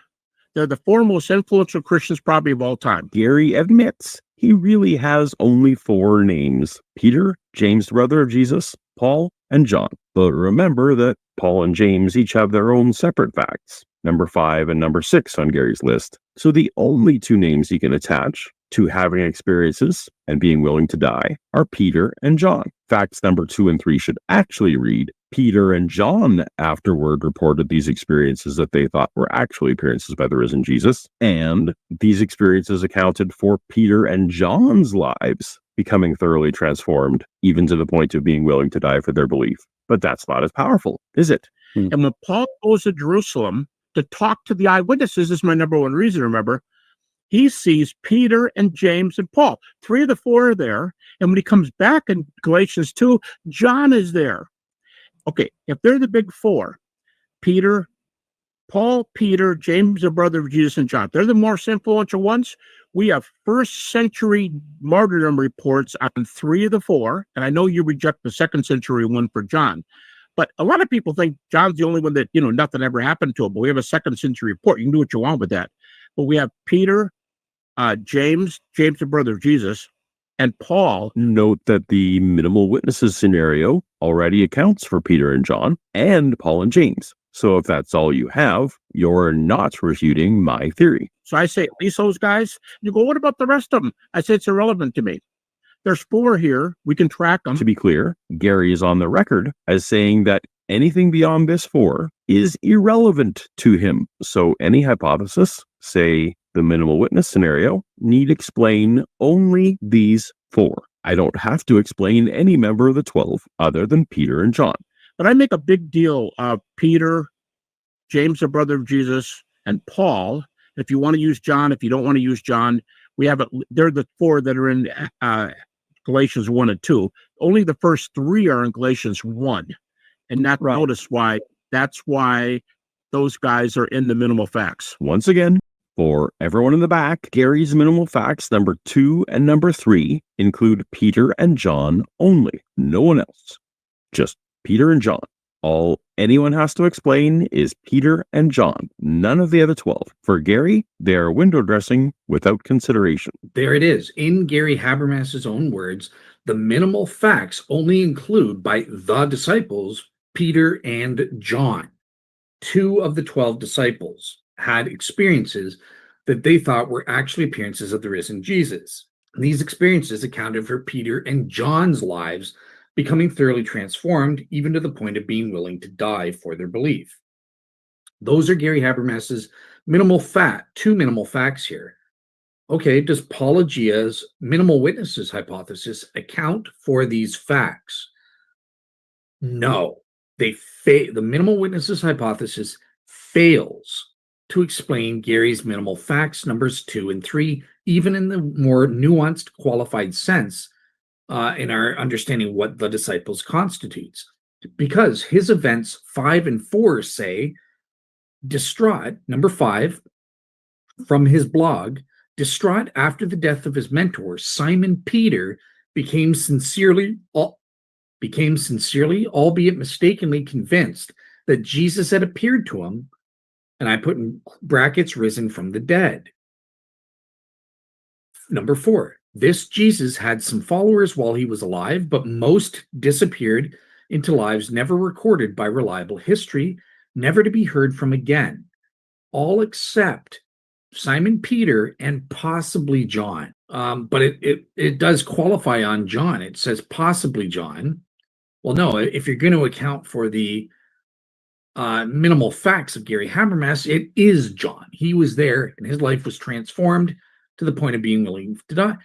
They're the 4 most influential Christians probably of all time. Gary admits he really has only 4 names: Peter, James, the brother of Jesus, Paul, and John. But remember that Paul and James each have their own separate facts, number 5 and number 6 on Gary's list. So the only 2 names he can attach to having experiences and being willing to die are Peter and John. Facts number 2 and 3 should actually read: Peter and John afterward reported these experiences that they thought were actually appearances by the risen Jesus, and these experiences accounted for Peter and John's lives becoming thoroughly transformed, even to the point of being willing to die for their belief. But that's not as powerful, is it? And when Paul goes to Jerusalem to talk to the eyewitnesses, this is my number one reason, remember, he sees Peter and James and Paul. 3 of the 4 are there. And when he comes back in Galatians 2, John is there. Okay, if they're the big 4, Paul, Peter, James, the brother of Jesus, and John, they're the more influential ones. We have 1st century martyrdom reports on 3 of the 4. And I know you reject the 2nd century one for John. But a lot of people think John's the only one that, nothing ever happened to him. But we have a 2nd century report. You can do what you want with that. But we have Peter, James, the brother of Jesus, and Paul. Note that the minimal witnesses scenario already accounts for Peter and John and Paul and James. So if that's all you have, you're not refuting my theory. So I say, at least those guys. You go, what about the rest of them? I say, it's irrelevant to me. There's 4 here. We can track them. To be clear, Gary is on the record as saying that anything beyond this 4 is irrelevant to him. So any hypothesis, say the minimal witness scenario, need explain only these 4. I don't have to explain any member of the 12 other than Peter and John. But I make a big deal of Peter, James, the brother of Jesus, and Paul. If you want to use John, if you don't want to use John, we have they're the 4 that are in Galatians 1 and 2. Only the first 3 are in Galatians 1. And notice why that's why those guys are in the minimal facts. Once again, for everyone in the back, Gary's minimal facts number 2 and number 3 include Peter and John only. No one else. Just Peter and John. All anyone has to explain is Peter and John. None of the other 12. For Gary, they are window dressing without consideration. There it is. In Gary Habermas's own words, the minimal facts only include by the disciples Peter and John. 2 of the 12 disciples had experiences that they thought were actually appearances of the risen Jesus. These experiences accounted for Peter and John's lives becoming thoroughly transformed, even to the point of being willing to die for their belief. Those are Gary Habermas's 2 minimal facts here. okay, does Paulogia's minimal witnesses hypothesis account for these facts? No. The minimal witnesses hypothesis fails to explain Gary's minimal facts numbers 2 and 3, even in the more nuanced, qualified sense in our understanding what the disciples constitutes. Because his events 5 and 4 say, distraught, number 5, from his blog, distraught after the death of his mentor, Simon Peter became sincerely, albeit mistakenly, convinced that Jesus had appeared to him, and I put in brackets, risen from the dead. Number 4, this Jesus had some followers while he was alive, but most disappeared into lives never recorded by reliable history, never to be heard from again, all except Simon Peter and possibly John. But it does qualify on John. It says possibly John. Well, no, if you're going to account for the minimal facts of Gary Habermas, it is John. He was there and his life was transformed to the point of being willing to die.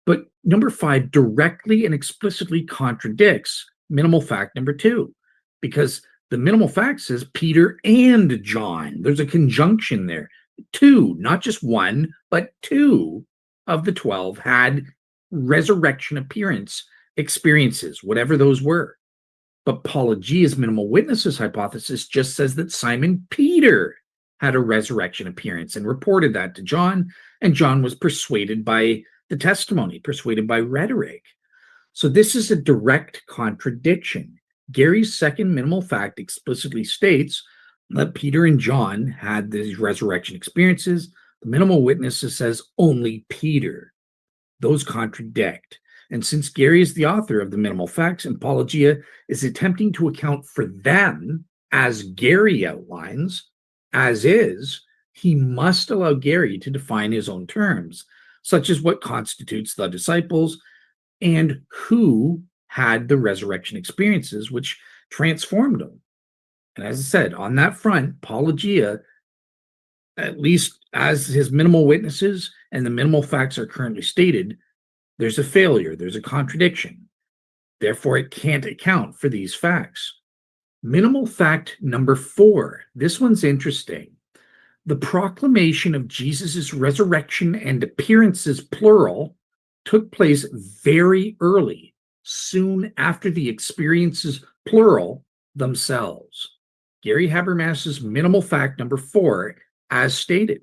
But number 5 directly and explicitly contradicts minimal fact number 2, because the minimal fact says Peter and John. There's a conjunction there. 2, not just 1, but 2 of the 12 had resurrection experiences, whatever those were. But Paulogia's minimal witnesses hypothesis just says that Simon Peter had a resurrection appearance and reported that to John, and John was persuaded by the testimony, persuaded by rhetoric. So this is a direct contradiction. Gary's second minimal fact explicitly states that Peter and John had these resurrection experiences. The minimal witnesses says only Peter. Those contradict. And since Gary is the author of the minimal facts and Paulogia is attempting to account for them as Gary outlines, as is, he must allow Gary to define his own terms, such as what constitutes the disciples and who had the resurrection experiences which transformed them. And as I said, on that front, Paulogia, at least as his minimal witnesses and the minimal facts are currently stated, there's a failure, there's a contradiction. Therefore, it can't account for these facts. Minimal fact number 4. This one's interesting. The proclamation of Jesus' resurrection and appearances, plural, took place very early, soon after the experiences, plural, themselves. Gary Habermas's minimal fact number 4, as stated.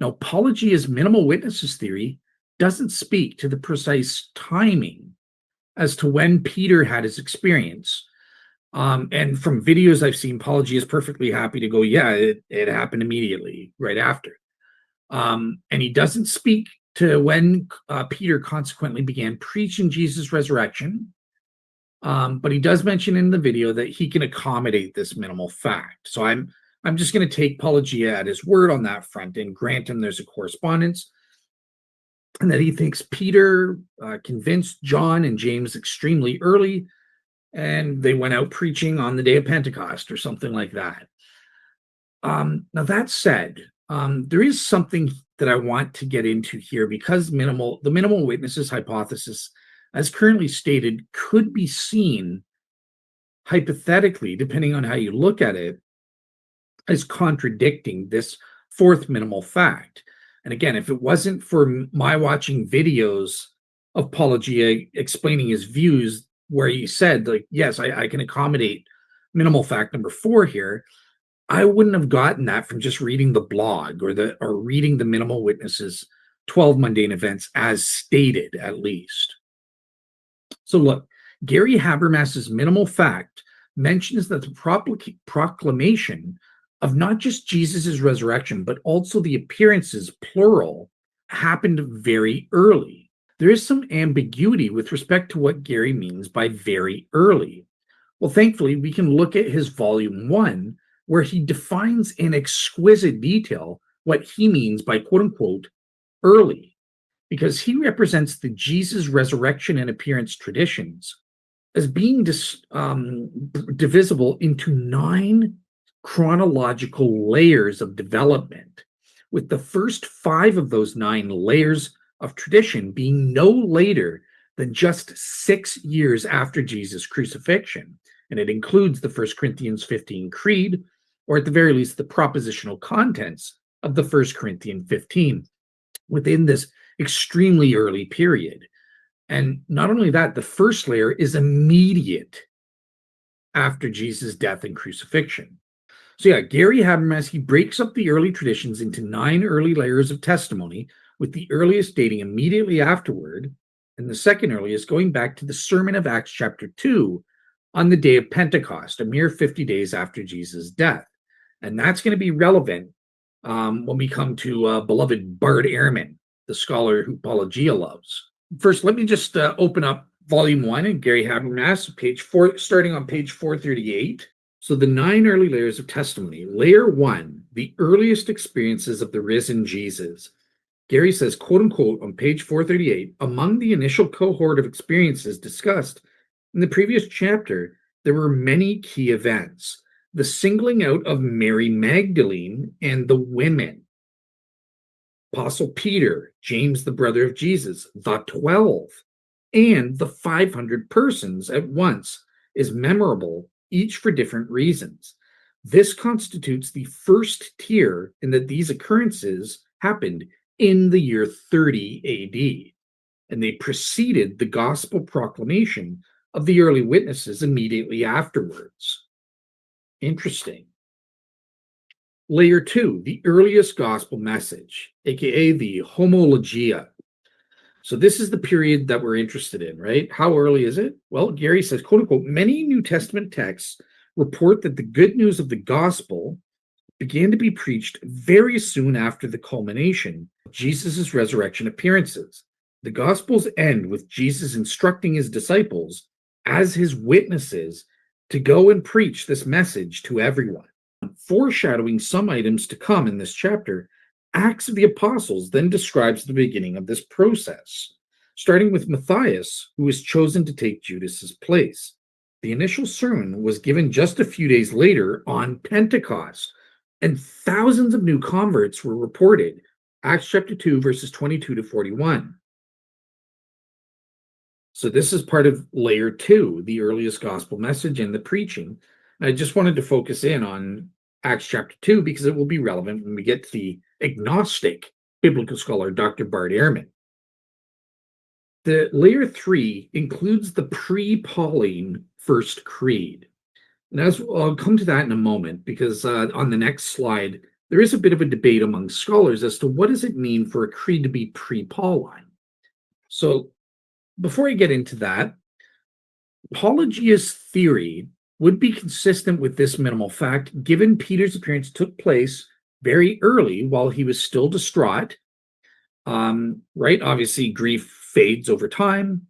Now, Paulogia's minimal witnesses theory doesn't speak to the precise timing as to when Peter had his experience. And from videos I've seen, Paulogia is perfectly happy to go, yeah, it happened immediately, right after. And he doesn't speak to when Peter consequently began preaching Jesus' resurrection. But he does mention in the video that he can accommodate this minimal fact. So I'm just going to take Paulogia at his word on that front and grant him there's a correspondence, and that he thinks Peter convinced John and James extremely early, and they went out preaching on the day of Pentecost or something like that. Now, that said, there is something that I want to get into here, because the minimal witnesses hypothesis, as currently stated, could be seen hypothetically, depending on how you look at it, as contradicting this fourth minimal fact. And again, if it wasn't for my watching videos of Paulogia explaining his views, where he said, like, yes, I can accommodate minimal fact number 4 here, I wouldn't have gotten that from just reading the blog or reading the minimal witnesses 12 mundane events as stated, at least. So look, Gary Habermas's minimal fact mentions that the proclamation of not just Jesus's resurrection, but also the appearances, plural, happened very early. There is some ambiguity with respect to what Gary means by very early. Well, thankfully, we can look at his volume 1, where he defines in exquisite detail what he means by quote unquote early, because he represents the Jesus resurrection and appearance traditions as being divisible into 9 chronological layers of development, with the first 5 of those 9 layers of tradition being no later than just 6 years after Jesus' crucifixion. And it includes the 1 Corinthians 15 creed, or at the very least, the propositional contents of the 1 Corinthians 15 within this extremely early period. And not only that, the first layer is immediate after Jesus' death and crucifixion. So yeah, Gary Habermas, he breaks up the early traditions into 9 early layers of testimony, with the earliest dating immediately afterward, and the second earliest going back to the Sermon of Acts chapter 2 on the day of Pentecost, a mere 50 days after Jesus' death. And that's going to be relevant when we come to beloved Bart Ehrman, the scholar who Paulogia loves. First, let me just open up volume 1 in Gary Habermas, page 4, starting on page 438. So the 9 early layers of testimony. Layer 1, the earliest experiences of the risen Jesus. Gary says, quote unquote, on page 438, among the initial cohort of experiences discussed in the previous chapter, there were many key events. The singling out of Mary Magdalene and the women, Apostle Peter, James, the brother of Jesus, the 12, and the 500 persons at once is memorable, each for different reasons. This constitutes the first tier in that these occurrences happened in the year 30 AD, and they preceded the gospel proclamation of the early witnesses immediately afterwards. Interesting. Layer 2, the earliest gospel message, aka the homologia. So this is the period that we're interested in, right? How early is it? Well, Gary says, quote unquote, many New Testament texts report that the good news of the gospel began to be preached very soon after the culmination of Jesus' resurrection appearances. The Gospels end with Jesus instructing his disciples as his witnesses to go and preach this message to everyone. Foreshadowing some items to come in this chapter, Acts of the Apostles then describes the beginning of this process, starting with Matthias, who was chosen to take Judas's place. The initial sermon was given just a few days later on Pentecost, and thousands of new converts were reported. Acts chapter 2, verses 22 to 41. So this is part of layer 2, the earliest gospel message and the preaching. And I just wanted to focus in on Acts chapter 2 because it will be relevant when we get to the agnostic biblical scholar, Dr. Bart Ehrman. The layer 3 includes the pre-Pauline First Creed. And as I'll come to that in a moment, because on the next slide, there is a bit of a debate among scholars as to what does it mean for a creed to be pre-Pauline. So before I get into that, Paulogia's theory would be consistent with this minimal fact, given Peter's appearance took place very early while he was still distraught. Right? Obviously, grief fades over time.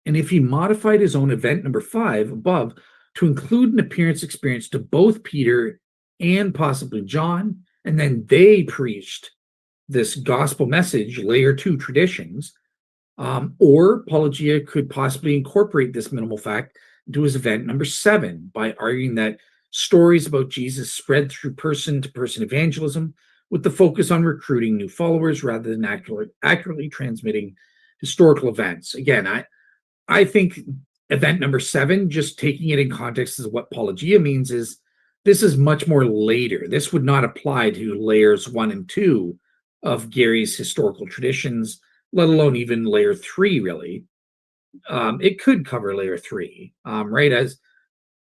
And if he modified his own event number 5 above to include an appearance experience to both Peter and possibly John, and then they preached this gospel message, layer 2 traditions, or Paulogia could possibly incorporate this minimal fact into his event number 7 by arguing that stories about Jesus spread through person-to-person evangelism with the focus on recruiting new followers rather than accurately transmitting historical events. Again, I think event number 7, just taking it in context as what Paulogia means, is this is much more later. This would not apply to layers 1 and 2 of Gary's historical traditions, let alone even layer 3, really. It could cover layer 3, right? As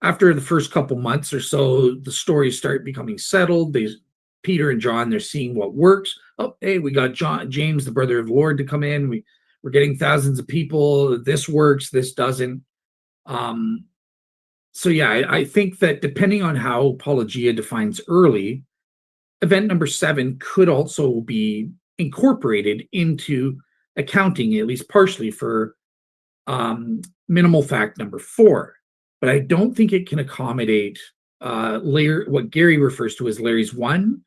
after the first couple months or so, the stories start becoming settled. Peter and John, they're seeing what works. Oh, hey, we got James, the brother of the Lord, to come in. We're getting thousands of people. This works, this doesn't. So yeah, I think that depending on how Paulogia defines early, event number 7 could also be incorporated into accounting, at least partially, for minimal fact number 4. But I don't think it can accommodate what Gary refers to as layers 1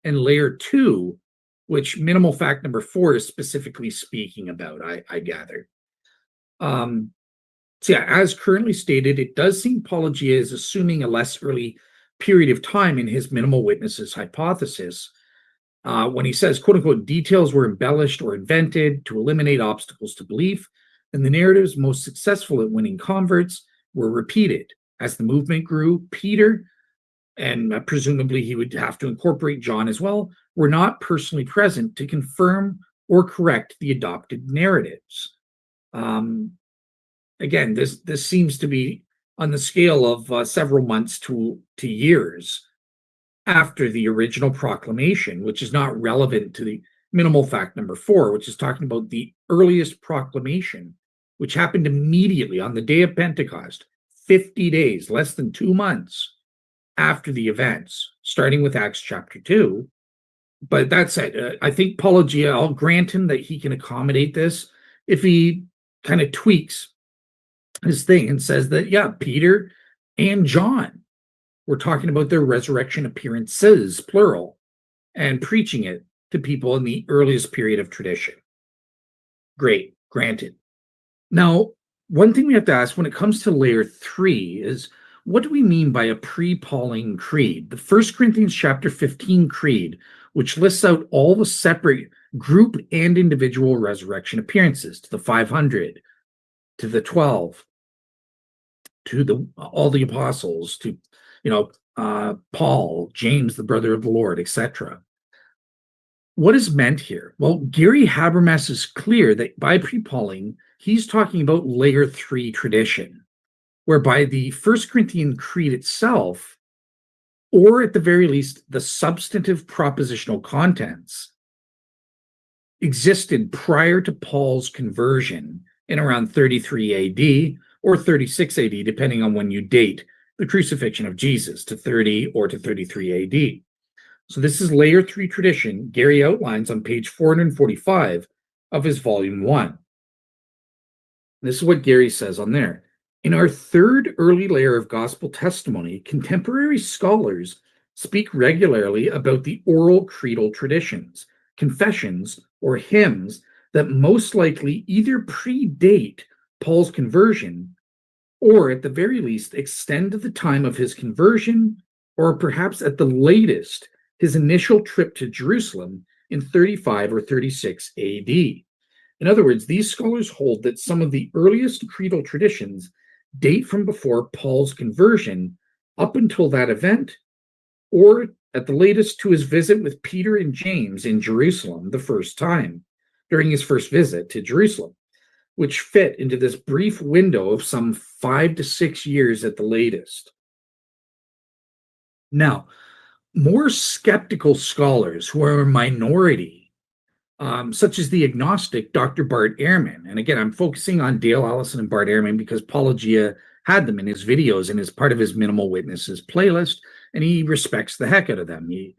and layer 2, which minimal fact number 4 is specifically speaking about, I gather. So yeah, as currently stated, it does seem Paulogia is assuming a less early period of time in his minimal witnesses hypothesis, when he says, quote unquote, details were embellished or invented to eliminate obstacles to belief, and the narratives most successful at winning converts were repeated. As the movement grew, Peter, and presumably he would have to incorporate John as well, were not personally present to confirm or correct the adopted narratives. Again, this seems to be on the scale of several months to years after the original proclamation, which is not relevant to the minimal fact number 4, which is talking about the earliest proclamation, which happened immediately on the day of Pentecost, 50 days, less than 2 months after the events, starting with Acts chapter 2. But that said, I think Paulogia, I'll grant him that he can accommodate this if he kind of tweaks his thing and says that, yeah, Peter and John were talking about their resurrection appearances, plural, and preaching it to people in the earliest period of tradition. Great, granted. Now, one thing we have to ask when it comes to layer 3 is, what do we mean by a pre-Pauline creed? The 1 Corinthians chapter 15 creed, which lists out all the separate group and individual resurrection appearances to the 500, to the 12, to all the apostles, to Paul, James, the brother of the Lord, etc. What is meant here? Well, Gary Habermas is clear that by pre-Pauline, he's talking about layer 3 tradition, whereby the 1 Corinthian creed itself, or at the very least, the substantive propositional contents, existed prior to Paul's conversion in around 33 AD or 36 AD, depending on when you date the crucifixion of Jesus, to 30 or to 33 AD. So this is layer 3 tradition Gary outlines on page 445 of his volume 1. This is what Gary says on there. In our third early layer of gospel testimony, contemporary scholars speak regularly about the oral creedal traditions, confessions, or hymns that most likely either predate Paul's conversion or at the very least extend to the time of his conversion, or perhaps at the latest, his initial trip to Jerusalem in 35 or 36 AD. In other words, these scholars hold that some of the earliest creedal traditions date from before Paul's conversion up until that event, or at the latest to his visit with Peter and James in Jerusalem the first time, during his first visit to Jerusalem, which fit into this brief window of some 5 to 6 years at the latest. Now, more skeptical scholars who are a minority, such as the agnostic Dr. Bart Ehrman, and again, I'm focusing on Dale Allison and Bart Ehrman because Paulogia had them in his videos and is part of his Minimal Witnesses playlist, and he respects the heck out of them. He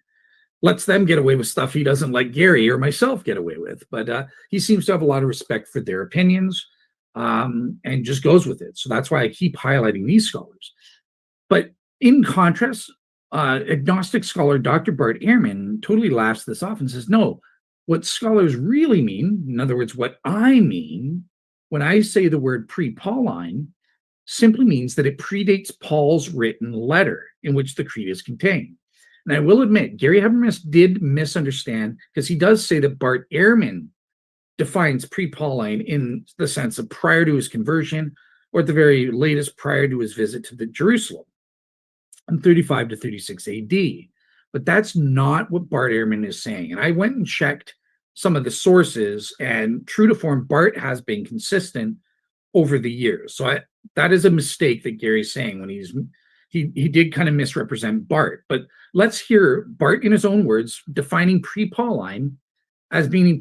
lets them get away with stuff he doesn't let Gary or myself get away with, but he seems to have a lot of respect for their opinions and just goes with it. So that's why I keep highlighting these scholars. But in contrast, agnostic scholar Dr. Bart Ehrman totally laughs this off and says, no, what scholars really mean, in other words, what I mean when I say the word pre-Pauline, simply means that it predates Paul's written letter in which the creed is contained. And I will admit, Gary Habermas did misunderstand, because he does say that Bart Ehrman defines pre-Pauline in the sense of prior to his conversion, or at the very latest prior to his visit to the Jerusalem in 35 to 36 AD. But that's not what Bart Ehrman is saying. And I went and checked some of the sources, and true to form, Bart has been consistent over the years. So that is a mistake that Gary's saying when he did kind of misrepresent Bart. But let's hear Bart in his own words defining pre-Pauline as meaning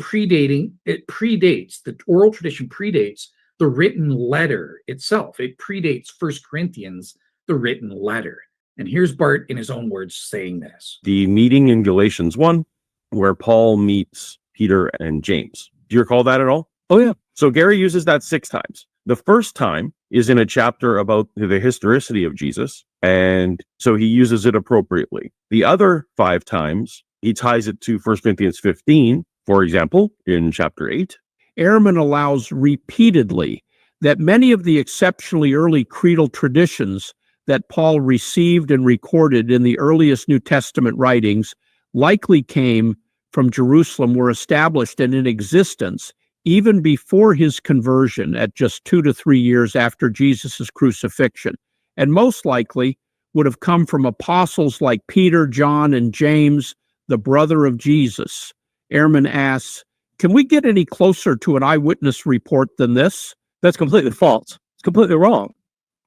it predates, the oral tradition predates the written letter itself. It predates 1 Corinthians, the written letter. And here's Bart in his own words saying this. The meeting in Galatians 1 where Paul meets Peter and James. Do you recall that at all? Oh, yeah. So Gary uses that 6 times. The first time is in a chapter about the historicity of Jesus, and so he uses it appropriately. The other 5 times, he ties it to 1 Corinthians 15, for example, in chapter 8. Ehrman allows repeatedly that many of the exceptionally early creedal traditions that Paul received and recorded in the earliest New Testament writings likely came from Jerusalem, were established and in existence even before his conversion at just 2 to 3 years after Jesus' crucifixion, and most likely would have come from apostles like Peter, John, and James, the brother of Jesus. Airman asks, can we get any closer to an eyewitness report than this? That's completely false. It's completely wrong.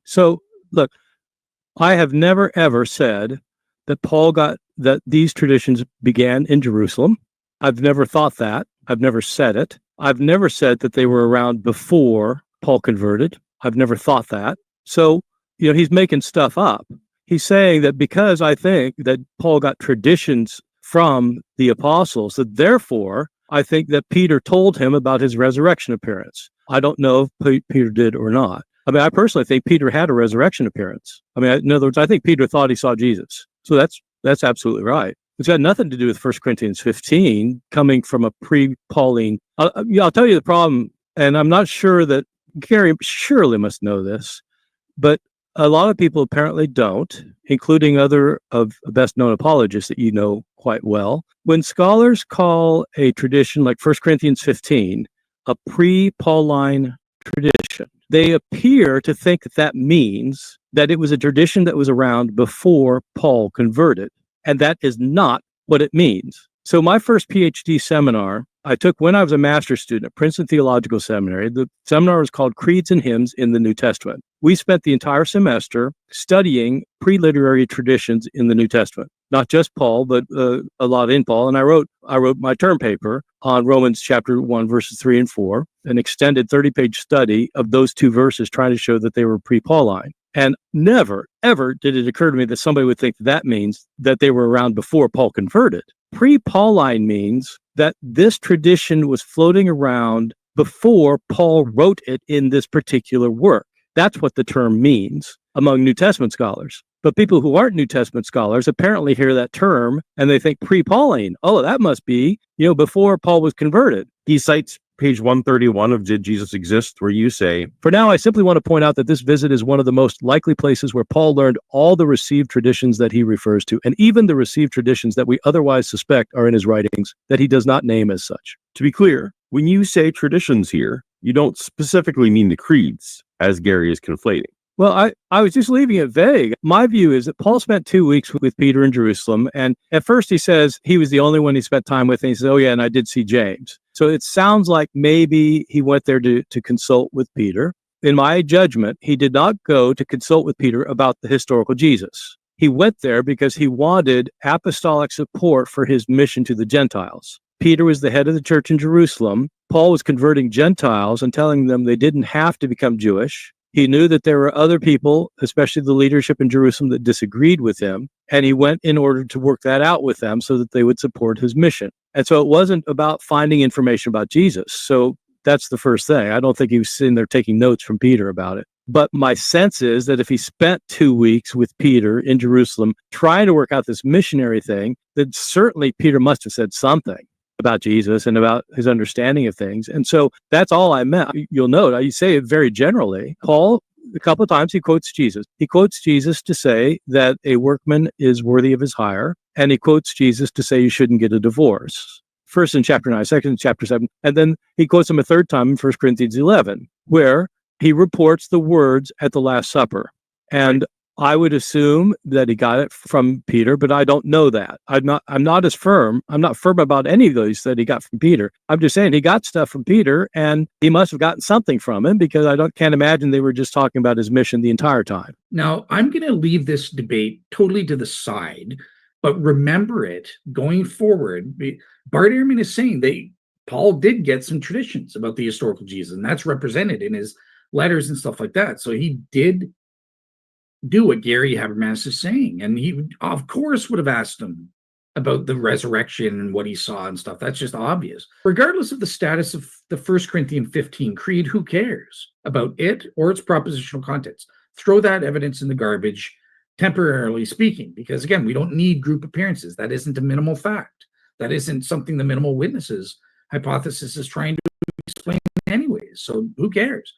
So, look, I have never, ever said that these traditions began in Jerusalem. I've never thought that. I've never said it. I've never said that they were around before Paul converted. I've never thought that. So, he's making stuff up. He's saying that because I think that Paul got traditions from the apostles, that therefore I think that Peter told him about his resurrection appearance. I don't know if Peter did or not. I mean, I personally think Peter had a resurrection appearance. I mean, in other words, I think Peter thought he saw Jesus. So that's absolutely right. It's got nothing to do with 1 Corinthians 15 coming from a pre-Pauline. I'll tell you the problem, and I'm not sure that Gary surely must know this, but a lot of people apparently don't, including other of the best-known apologists that you know quite well. When scholars call a tradition like 1 Corinthians 15 a pre-Pauline tradition, they appear to think that means that it was a tradition that was around before Paul converted. And that is not what it means. So my first PhD seminar I took when I was a master's student at Princeton Theological Seminary. The seminar was called Creeds and Hymns in the New Testament. We spent the entire semester studying pre-literary traditions in the New Testament, not just Paul, but a lot in Paul. And I wrote my term paper on Romans chapter 1, verses 3 and 4, an extended 30-page study of those two verses trying to show that they were pre-Pauline. And never, ever did it occur to me that somebody would think that means that they were around before Paul converted. Pre-Pauline means that this tradition was floating around before Paul wrote it in this particular work. That's what the term means among New Testament scholars. But people who aren't New Testament scholars apparently hear that term and they think pre-Pauline. Oh, that must be, before Paul was converted. He cites page 131 of Did Jesus Exist, where you say, for now, I simply want to point out that this visit is one of the most likely places where Paul learned all the received traditions that he refers to, and even the received traditions that we otherwise suspect are in his writings that he does not name as such. To be clear, when you say traditions here, you don't specifically mean the creeds, as Gary is conflating. Well, I was just leaving it vague. My view is that Paul spent 2 weeks with Peter in Jerusalem, and at first he says he was the only one he spent time with, and he says, oh yeah, and I did see James. So it sounds like maybe he went there to consult with Peter. In my judgment, he did not go to consult with Peter about the historical Jesus. He went there because he wanted apostolic support for his mission to the Gentiles. Peter was the head of the church in Jerusalem. Paul was converting Gentiles and telling them they didn't have to become Jewish. He knew that there were other people, especially the leadership in Jerusalem, that disagreed with him, and he went in order to work that out with them so that they would support his mission. And so it wasn't about finding information about Jesus. So that's the first thing. I don't think he was sitting there taking notes from Peter about it. But my sense is that if he spent 2 weeks with Peter in Jerusalem trying to work out this missionary thing, then certainly Peter must have said something about Jesus and about his understanding of things. And so that's all I meant. You'll note, I say it very generally. Paul, a couple of times, he quotes Jesus. He quotes Jesus to say that a workman is worthy of his hire, and he quotes Jesus to say you shouldn't get a divorce. First in chapter 9, second in chapter 7, and then he quotes him a third time in 1 Corinthians 11, where he reports the words at the Last Supper. And I would assume that he got it from Peter, but I don't know that. I'm not firm about any of those that he got from Peter. I'm just saying he got stuff from Peter, and he must have gotten something from him, because can't imagine they were just talking about his mission the entire time. Now, I'm going to leave this debate totally to the side, but remember it going forward. Bart Ehrman is saying Paul did get some traditions about the historical Jesus, and that's represented in his letters and stuff like that. So he did do what Gary Habermas is saying, and he of course would have asked him about the resurrection and what he saw and stuff. That's just obvious. Regardless of the status of the 1 Corinthians 15 creed, who cares about it or its propositional contents? Throw that evidence in the garbage, temporarily speaking, because again, we don't need group appearances. That isn't a minimal fact. That isn't something the minimal witnesses hypothesis is trying to explain anyways. So who cares?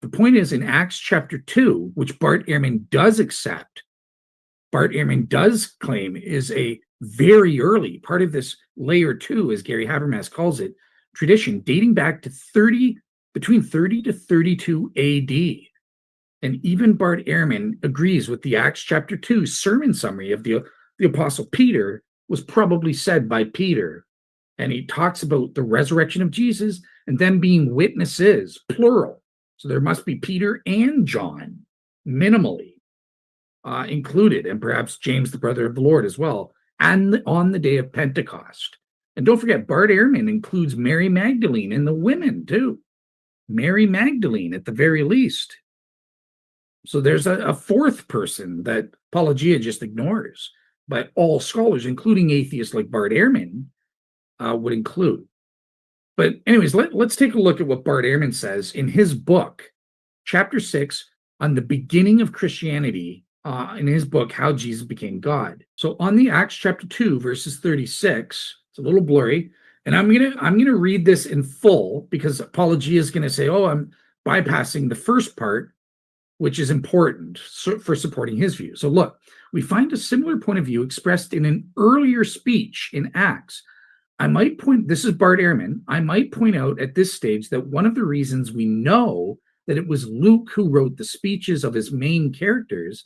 The point is, in Acts chapter 2, which Bart Ehrman does accept, Bart Ehrman does claim is a very early part of this layer 2, as Gary Habermas calls it, tradition dating back to between 30 to 32 AD. And even Bart Ehrman agrees with the Acts chapter 2 sermon summary of the Apostle Peter was probably said by Peter. And he talks about the resurrection of Jesus and them being witnesses, plural. So there must be Peter and John, minimally, included, and perhaps James, the brother of the Lord, as well, and on the day of Pentecost. And don't forget, Bart Ehrman includes Mary Magdalene and the women, too. Mary Magdalene, at the very least. So there's a fourth person that Paulogia just ignores, but all scholars, including atheists like Bart Ehrman, would include. But anyways, let's take a look at what Bart Ehrman says in his book, chapter 6, on the beginning of Christianity, in his book, How Jesus Became God. So on the Acts chapter 2, verses 36, it's a little blurry, and I'm gonna read this in full because Paulogia is gonna say, oh, I'm bypassing the first part, which is important for supporting his view. So look, we find a similar point of view expressed in an earlier speech in Acts. This is Bart Ehrman, I might point out at this stage that one of the reasons we know that it was Luke who wrote the speeches of his main characters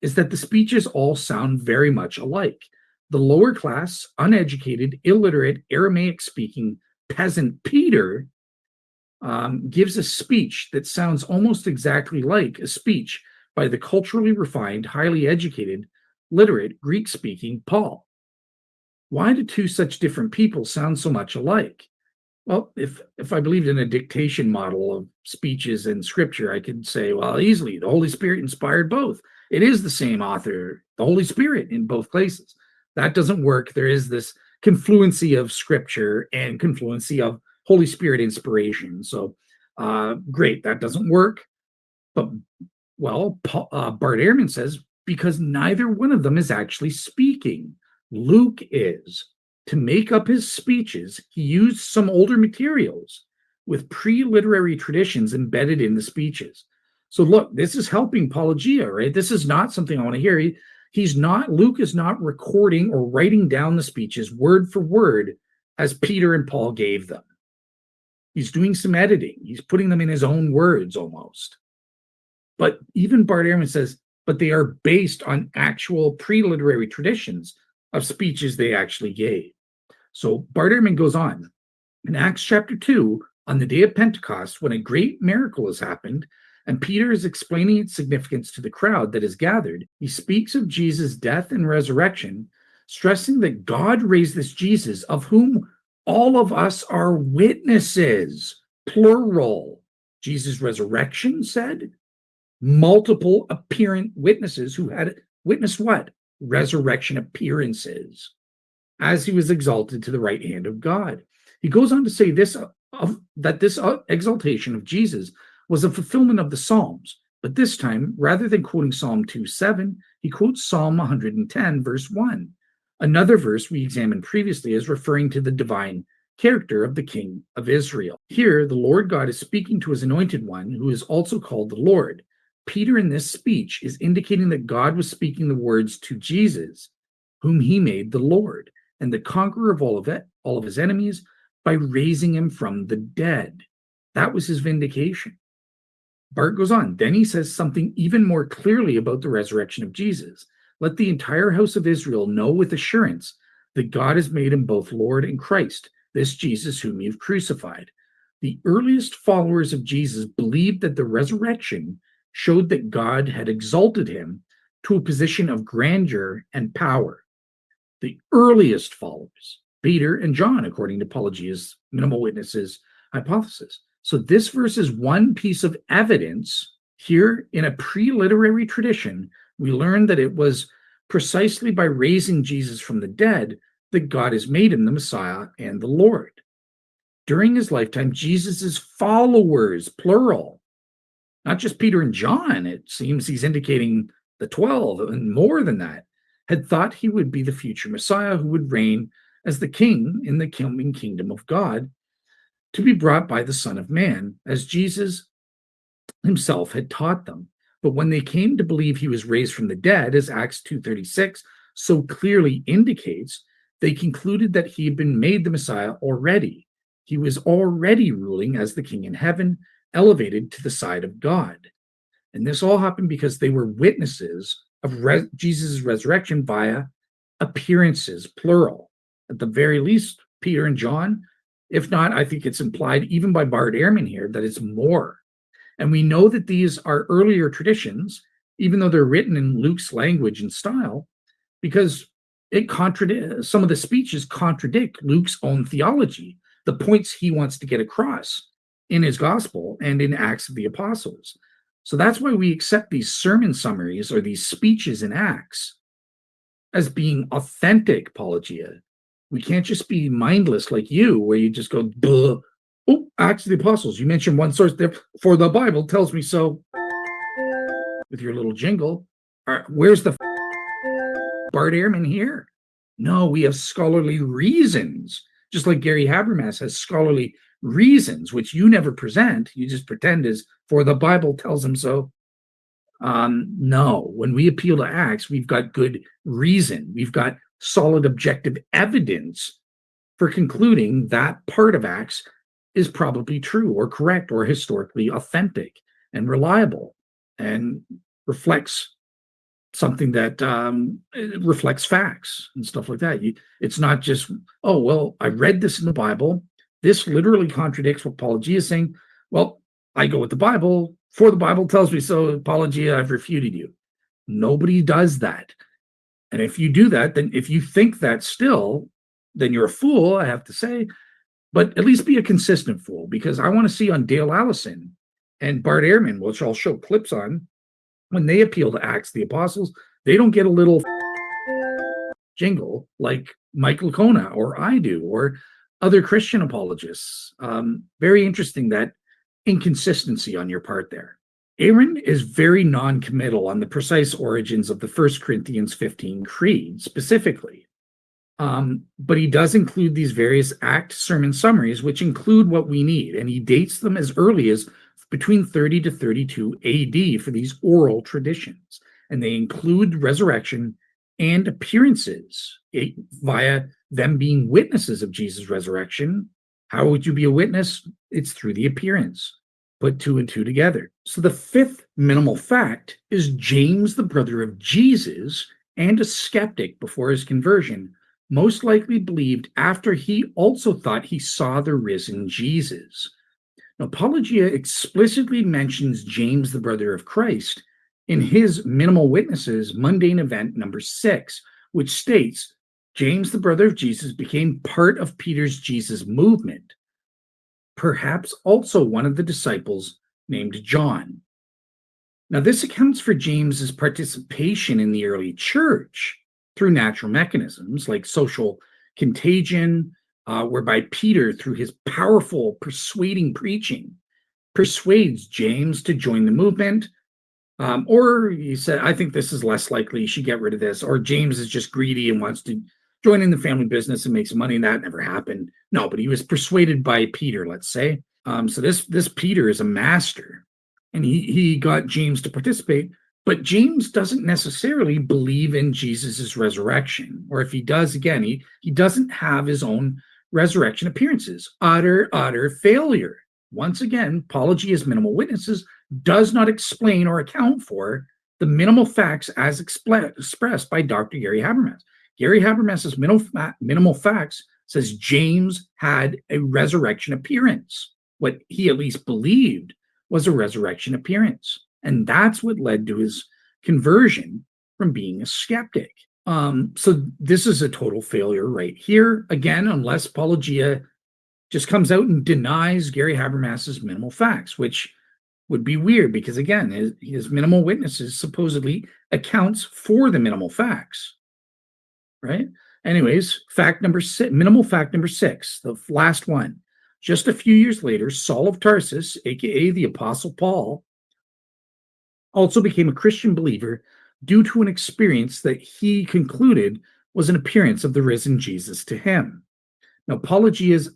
is that the speeches all sound very much alike. The lower class, uneducated, illiterate, Aramaic-speaking peasant Peter gives a speech that sounds almost exactly like a speech by the culturally refined, highly educated, literate, Greek-speaking Paul. Why do two such different people sound so much alike? Well, if I believed in a dictation model of speeches in scripture, I could say, well, easily, the Holy Spirit inspired both. It is the same author, the Holy Spirit, in both places. That doesn't work. There is this confluency of scripture and confluency of Holy Spirit inspiration. So great, that doesn't work. But, well, Bart Ehrman says, because neither one of them is actually speaking. Luke is. To make up his speeches, he used some older materials with pre-literary traditions embedded in the speeches. So look, this is helping Paulogia, right? This is not something I want to hear. Luke is not recording or writing down the speeches word for word as Peter and Paul gave them. He's doing some editing. He's putting them in his own words almost. But even Bart Ehrman says, but they are based on actual pre-literary traditions of speeches they actually gave. So Bart Ehrman goes on. In Acts chapter 2, on the day of Pentecost, when a great miracle has happened, and Peter is explaining its significance to the crowd that is gathered, he speaks of Jesus' death and resurrection, stressing that God raised this Jesus, of whom all of us are witnesses, plural. Jesus' resurrection said, multiple apparent witnesses who had witnessed what? Resurrection appearances, as he was exalted to the right hand of God. He goes on to say that this exaltation of Jesus was a fulfillment of the Psalms, but this time, rather than quoting Psalm 2:7, he quotes Psalm 110, verse 1, another verse we examined previously as referring to the divine character of the King of Israel. Here, the Lord God is speaking to his anointed one, who is also called the Lord. Peter, in this speech, is indicating that God was speaking the words to Jesus, whom he made the Lord, and the conqueror of all of his enemies, by raising him from the dead. That was his vindication. Bart goes on. Then he says something even more clearly about the resurrection of Jesus. Let the entire house of Israel know with assurance that God has made him both Lord and Christ, this Jesus whom you've crucified. The earliest followers of Jesus believed that the resurrection showed that God had exalted him to a position of grandeur and power. The earliest followers, Peter and John, according to Paulogia's minimal witnesses hypothesis. So this verse is one piece of evidence. Here in a pre-literary tradition, we learn that it was precisely by raising Jesus from the dead that God has made him the Messiah and the Lord. During his lifetime, Jesus' followers, plural, not just Peter and John, it seems he's indicating the 12 and more than that, had thought he would be the future Messiah who would reign as the king in the coming kingdom of God, to be brought by the Son of Man, as Jesus himself had taught them. But when they came to believe he was raised from the dead, as Acts 2:36 so clearly indicates, they concluded that he had been made the Messiah already. He was already ruling as the king in heaven, elevated to the side of God. And this all happened because they were witnesses of Jesus' resurrection via appearances, plural. At the very least, Peter and John. If not, I think it's implied even by Bart Ehrman here that it's more. And we know that these are earlier traditions, even though they're written in Luke's language and style, because some of the speeches contradict Luke's own theology, the points he wants to get across in his gospel and in Acts of the Apostles. So that's why we accept these sermon summaries or these speeches in Acts as being authentic Paulogia. We can't just be mindless like you, where you just go, duh. Oh, Acts of the Apostles. You mentioned one source there, for the Bible tells me so, with your little jingle. Where's the Bart Ehrman here? No, we have scholarly reasons, just like Gary Habermas has scholarly reasons, which you never present. You just pretend as for the Bible tells him so. No, when we appeal to Acts, we've got good reason. We've got solid objective evidence for concluding that part of Acts is probably true or correct or historically authentic and reliable and reflects something that reflects facts and stuff like that. It's not just, oh, well, I read this in the Bible. This literally contradicts what Paulogia is saying. Well, I go with the Bible, for the Bible tells me so. Paulogia, I've refuted you. Nobody does that. And if you do that, then if you think that still, then you're a fool, I have to say. But at least be a consistent fool, because I want to see on Dale Allison and Bart Ehrman, which I'll show clips on, when they appeal to Acts the Apostles, they don't get a little jingle like Mike Lacona or I do, or other Christian apologists. Very interesting, that inconsistency on your part there. Aaron is very non-committal on the precise origins of the 1 Corinthians 15 creed specifically. But he does include these various Act sermon summaries, which include what we need, and he dates them as early as between 30 to 32 AD for these oral traditions. And they include resurrection and appearances via them being witnesses of Jesus' resurrection. How would you be a witness? It's through the appearance. Put two and two together. So the fifth minimal fact is James, the brother of Jesus, and a skeptic before his conversion, most likely believed after he also thought he saw the risen Jesus. Now, Paulogia explicitly mentions James, the brother of Christ, in his Minimal Witnesses mundane event number 6, which states James, the brother of Jesus, became part of Peter's Jesus movement, perhaps also one of the disciples named John. Now, this accounts for James's participation in the early church through natural mechanisms like social contagion, whereby Peter, through his powerful persuading preaching, persuades James to join the movement. Or he said, I think this is less likely, you should get rid of this. Or James is just greedy and wants to join in the family business and make some money, and that never happened. No, but he was persuaded by Peter, let's say. So this Peter is a master, and he got James to participate. But James doesn't necessarily believe in Jesus's resurrection. Or if he does, again, he doesn't have his own resurrection appearances. Utter failure. Once again, Paulogia's Minimal Witnesses does not explain or account for the minimal facts as expressed by Dr. Gary Habermas. Gary Habermas's minimal facts says James had a resurrection appearance. What he at least believed was a resurrection appearance. And that's what led to his conversion from being a skeptic. So this is a total failure right here. Again, unless Paulogia just comes out and denies Gary Habermas's minimal facts, which would be weird because, again, his Minimal Witnesses supposedly accounts for the minimal facts, right? Anyways, minimal fact number 6, the last one. Just a few years later, Saul of Tarsus, aka the Apostle Paul, also became a Christian believer due to an experience that he concluded was an appearance of the risen Jesus to him. Now, Paulogia's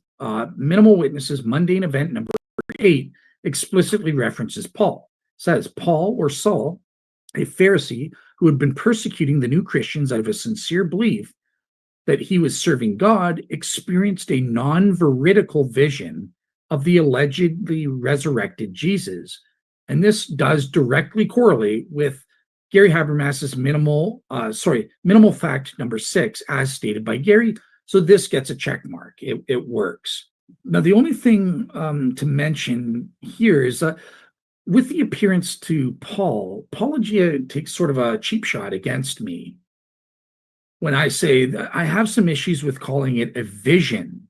Minimal Witnesses mundane event number 8 explicitly references Paul. says Paul or Saul, a Pharisee who had been persecuting the new Christians out of a sincere belief that he was serving God, experienced a non-veridical vision of the allegedly resurrected Jesus. And this does directly correlate with Gary Habermas's minimal fact number 6, as stated by Gary. So this gets a check mark. It works. Now, the only thing to mention here is with the appearance to Paul, Paulogia takes sort of a cheap shot against me when I say that I have some issues with calling it a vision.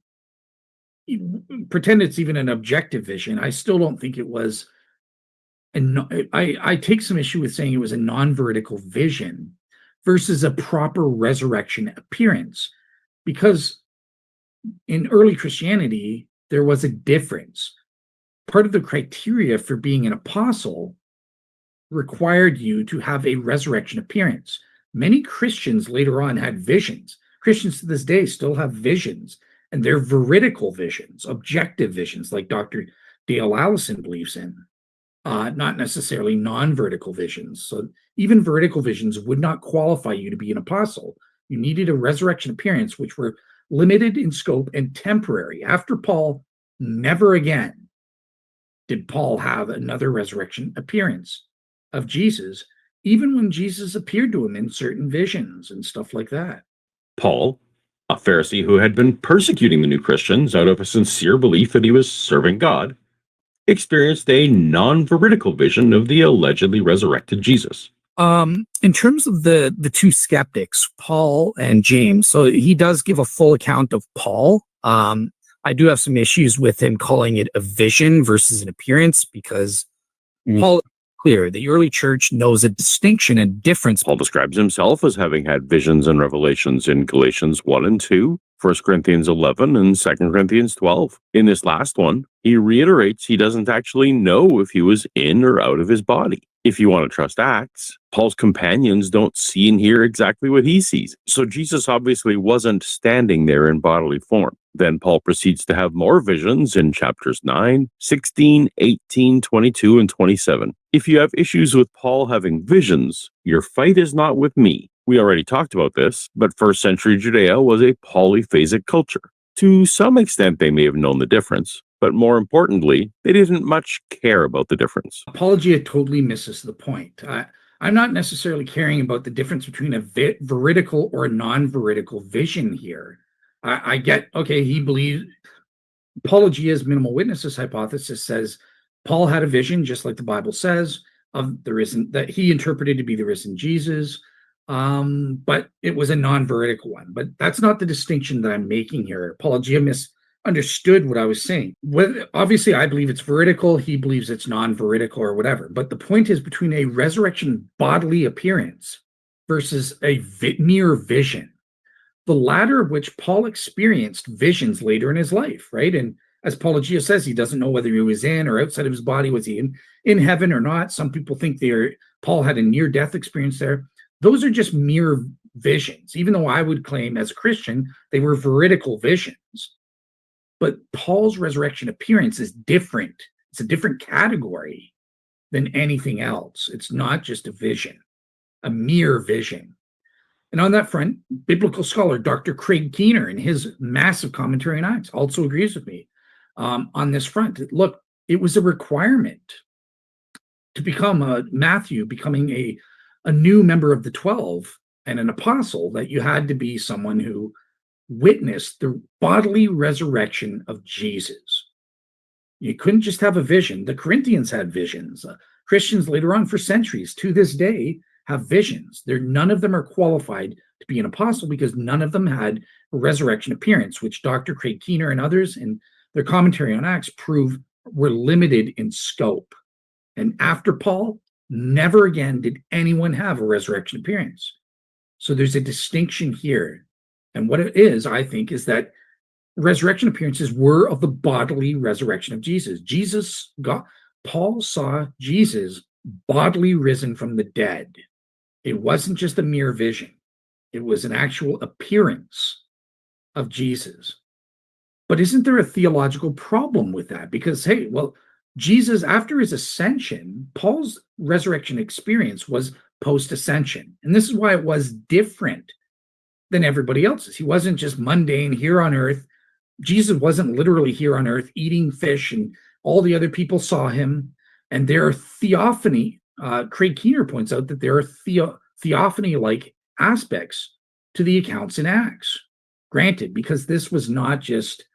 Pretend it's even an objective vision. I still don't think it was. I take some issue with saying it was a non-veridical vision versus a proper resurrection appearance, because in early Christianity, there was a difference. Part of the criteria for being an apostle required you to have a resurrection appearance. Many Christians later on had visions. Christians to this day still have visions, and they're veridical visions, objective visions, like Dr. Dale Allison believes in, not necessarily non-vertical visions. So even vertical visions would not qualify you to be an apostle. You needed a resurrection appearance, which were limited in scope and temporary. After Paul, never again did Paul have another resurrection appearance of Jesus, even when Jesus appeared to him in certain visions and stuff like that. Paul, a Pharisee who had been persecuting the new Christians out of a sincere belief that he was serving God, experienced a non-veridical vision of the allegedly resurrected Jesus. In terms of the two skeptics, Paul and James, so he does give a full account of Paul. I do have some issues with him calling it a vision versus an appearance, because Paul is clear the early church knows a distinction and difference. Paul describes himself as having had visions and revelations in Galatians 1 and 2, 1 Corinthians 11, and 2 Corinthians 12. In this last one, he reiterates he doesn't actually know if he was in or out of his body. If you want to trust Acts, Paul's companions don't see and hear exactly what he sees. So Jesus obviously wasn't standing there in bodily form. Then Paul proceeds to have more visions in chapters 9, 16, 18, 22, and 27. If you have issues with Paul having visions, your fight is not with me. We already talked about this, but first century Judea was a polyphasic culture. To some extent, they may have known the difference, but more importantly, they didn't much care about the difference. Paulogia totally misses the point. I'm not necessarily caring about the difference between a veridical or a non-veridical vision here. I get, okay, he believes, Paulogia's minimal witnesses hypothesis says Paul had a vision, just like the Bible says, of the risen, that he interpreted to be the risen Jesus, but it was a non-veridical one. But that's not the distinction that I'm making here. Paulogia misunderstood what I was saying. Obviously, I believe it's veridical. He believes it's non-veridical or whatever. But the point is between a resurrection bodily appearance versus a mere vision, the latter of which Paul experienced visions later in his life, right? And as Paulogia says, he doesn't know whether he was in or outside of his body. Was he in heaven or not? Some people think Paul had a near-death experience there. Those are just mere visions, even though I would claim as a Christian they were veridical visions. But Paul's resurrection appearance is different. It's a different category than anything else. It's not just a vision, a mere vision. And on that front, biblical scholar Dr. Craig Keener, in his massive commentary on Acts, also agrees with me on this front. Look, it was a requirement to become Matthew, becoming a new member of the 12 and an apostle, that you had to be someone who witnessed the bodily resurrection of Jesus. You couldn't just have a vision. The Corinthians had visions. Christians later on for centuries to this day have visions. None of them are qualified to be an apostle because none of them had a resurrection appearance, which Dr. Craig Keener and others in their commentary on Acts prove were limited in scope. And after Paul, never again did anyone have a resurrection appearance. So there's a distinction here. And what it is, I think, is that resurrection appearances were of the bodily resurrection of Jesus. Paul saw Jesus bodily risen from the dead. It wasn't just a mere vision. It was an actual appearance of Jesus. But isn't there a theological problem with that? Because, hey, well, Jesus, after his ascension, Paul's resurrection experience was post-ascension. And this is why it was different than everybody else's. He wasn't just mundane here on earth. Jesus wasn't literally here on earth eating fish, and all the other people saw him. And there are theophany. Craig Keener points out that there are theophany-like aspects to the accounts in Acts. Granted, because this was not just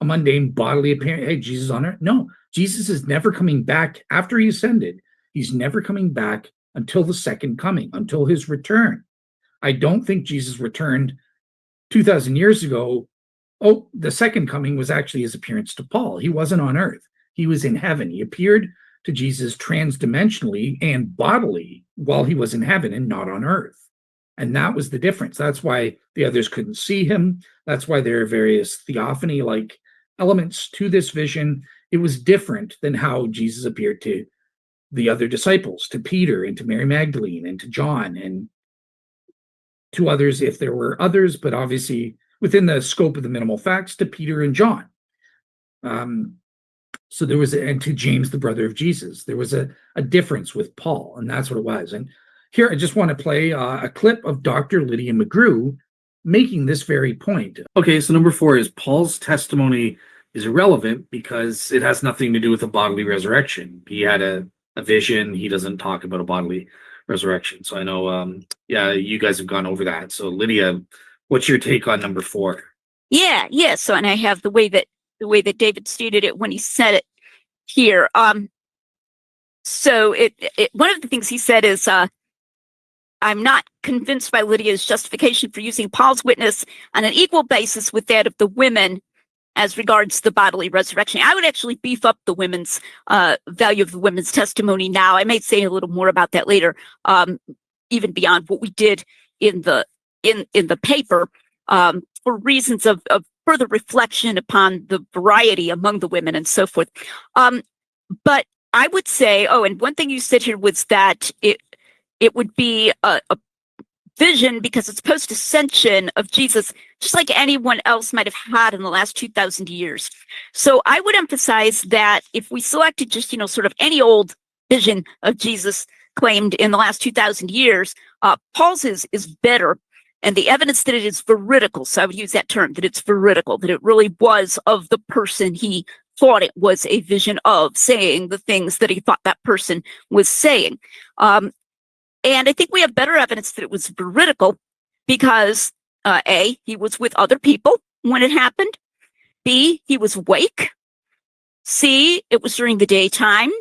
a mundane bodily appearance. Hey, Jesus on earth. No, Jesus is never coming back after he ascended. He's never coming back until the second coming, until his return. I don't think Jesus returned 2,000 years ago. Oh, the second coming was actually his appearance to Paul. He wasn't on earth. He was in heaven. He appeared to Jesus transdimensionally and bodily while he was in heaven and not on earth. And that was the difference. That's why the others couldn't see him. That's why there are various theophany-like elements to this vision. It was different than how Jesus appeared to the other disciples, to Peter and to Mary Magdalene and to John and to others, if there were others, but obviously within the scope of the minimal facts, to Peter and John. So there was, and to James, the brother of Jesus, there was a difference with Paul, and that's what it was. And here, I just want to play a clip of Dr. Lydia McGrew making this very point. Okay, so number 4 is Paul's testimony is irrelevant because it has nothing to do with a bodily resurrection. He had a vision. He doesn't talk about a bodily resurrection. So I know, you guys have gone over that. So Lydia, what's your take on number 4? Yeah. So, and I have the way that David stated it when he said it here. So one of the things he said is, I'm not convinced by Lydia's justification for using Paul's witness on an equal basis with that of the women as regards the bodily resurrection. I would actually beef up the women's value of the women's testimony now. I may say a little more about that later, even beyond what we did in the paper, for reasons of further reflection upon the variety among the women and so forth. But I would say, and one thing you said here was that it would be a vision because it's post-ascension of Jesus, just like anyone else might have had in the last 2,000 years. So I would emphasize that if we selected just, sort of any old vision of Jesus claimed in the last 2,000 years, Paul's is better. And the evidence that it is veridical, so I would use that term, that it's veridical, that it really was of the person he thought it was a vision of, saying the things that he thought that person was saying. And I think we have better evidence that it was veridical because A, he was with other people when it happened. B, he was awake. C, it was during the daytime.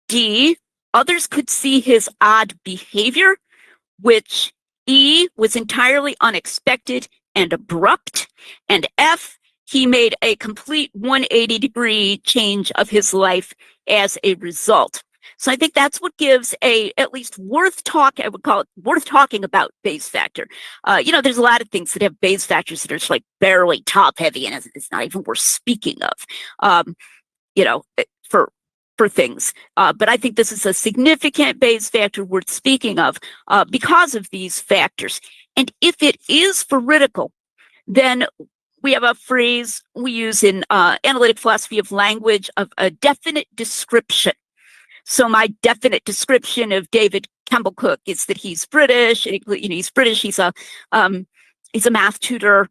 D, others could see his odd behavior, which E, was entirely unexpected and abrupt. And F, he made a complete 180-degree change of his life as a result. So I think that's what gives at least I would call it worth talking about Bayes factor. There's a lot of things that have Bayes factors that are just like barely top heavy and it's not even worth speaking of, for things. But I think this is a significant Bayes factor worth speaking of because of these factors. And if it is veridical, then we have a phrase we use in analytic philosophy of language of a definite description. So my definite description of David Campbell Cook is that he's British. He's British. He's a math tutor,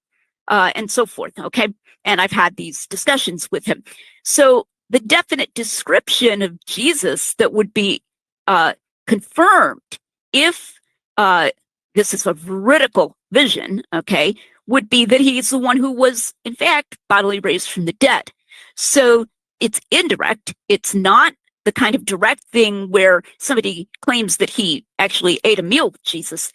and so forth. Okay, and I've had these discussions with him. So the definite description of Jesus that would be confirmed if this is a veridical vision, okay, would be that he's the one who was, in fact, bodily raised from the dead. So it's indirect. It's not the kind of direct thing where somebody claims that he actually ate a meal with Jesus,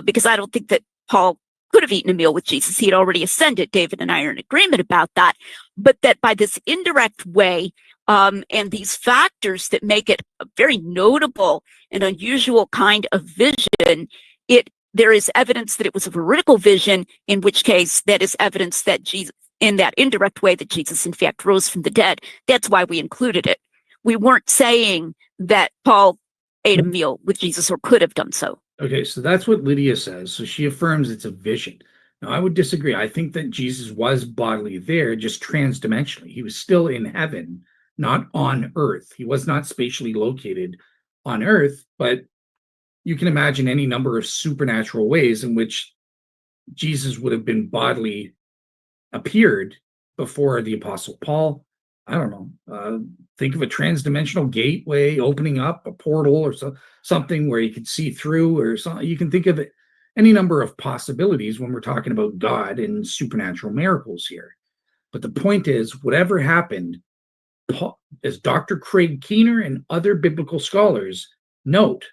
because I don't think that Paul could have eaten a meal with Jesus. He had already ascended. David and I are in agreement about that. But that by this indirect way, and these factors that make it a very notable and unusual kind of vision, there is evidence that it was a veridical vision, in which case that is evidence that Jesus, in that indirect way, that Jesus in fact rose from the dead. That's why we included it. We weren't saying that Paul ate a meal with Jesus or could have done so. Okay, so that's what Lydia says. So she affirms it's a vision. Now, I would disagree. I think that Jesus was bodily there, just transdimensionally. He was still in heaven, not on earth. He was not spatially located on earth, but you can imagine any number of supernatural ways in which Jesus would have been bodily appeared before the Apostle Paul. I don't know. Think of a transdimensional gateway opening up, a portal, or something where you could see through, or something. You can think of it, any number of possibilities when we're talking about God and supernatural miracles here. But the point is, whatever happened, Paul, as Dr. Craig Keener and other biblical scholars note,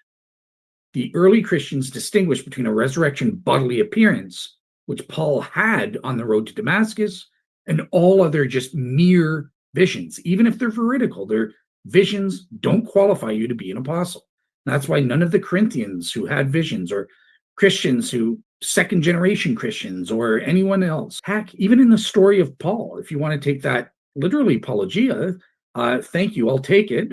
the early Christians distinguished between a resurrection bodily appearance, which Paul had on the road to Damascus, and all other just mere visions. Even if they're veridical, their visions don't qualify you to be an apostle. That's why none of the Corinthians who had visions, or Christians who, second generation Christians, or anyone else, heck, even in the story of Paul, if you want to take that literally, Paulogia, thank you, I'll take it.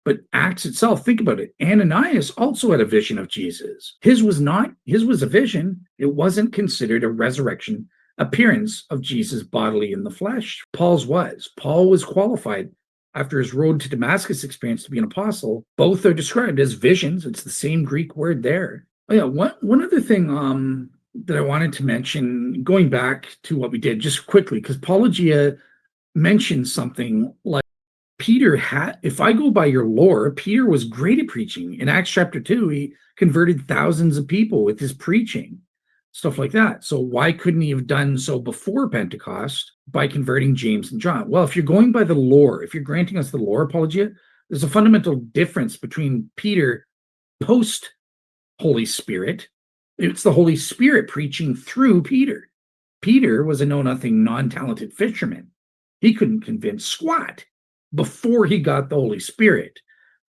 But Acts itself, think about it. Ananias also had a vision of Jesus. His was a vision. It wasn't considered a resurrection appearance of Jesus bodily in the flesh. Paul's was. Paul was qualified after his road to Damascus experience to be an apostle. Both are described as visions. It's the same Greek word there. Oh yeah, one other thing that I wanted to mention, going back to what we did just quickly, because Paulogia mentioned something like Peter had, if I go by your lore, Peter was great at preaching. In Acts chapter 2, he converted thousands of people with his preaching, stuff like that. So why couldn't he have done so before Pentecost by converting James and John? Well, if you're going by the lore, if you're granting us the lore, Paulogia, there's a fundamental difference between Peter post Holy Spirit. It's the Holy Spirit preaching through Peter. Peter was a know-nothing, non-talented fisherman. He couldn't convince squat before he got the Holy Spirit.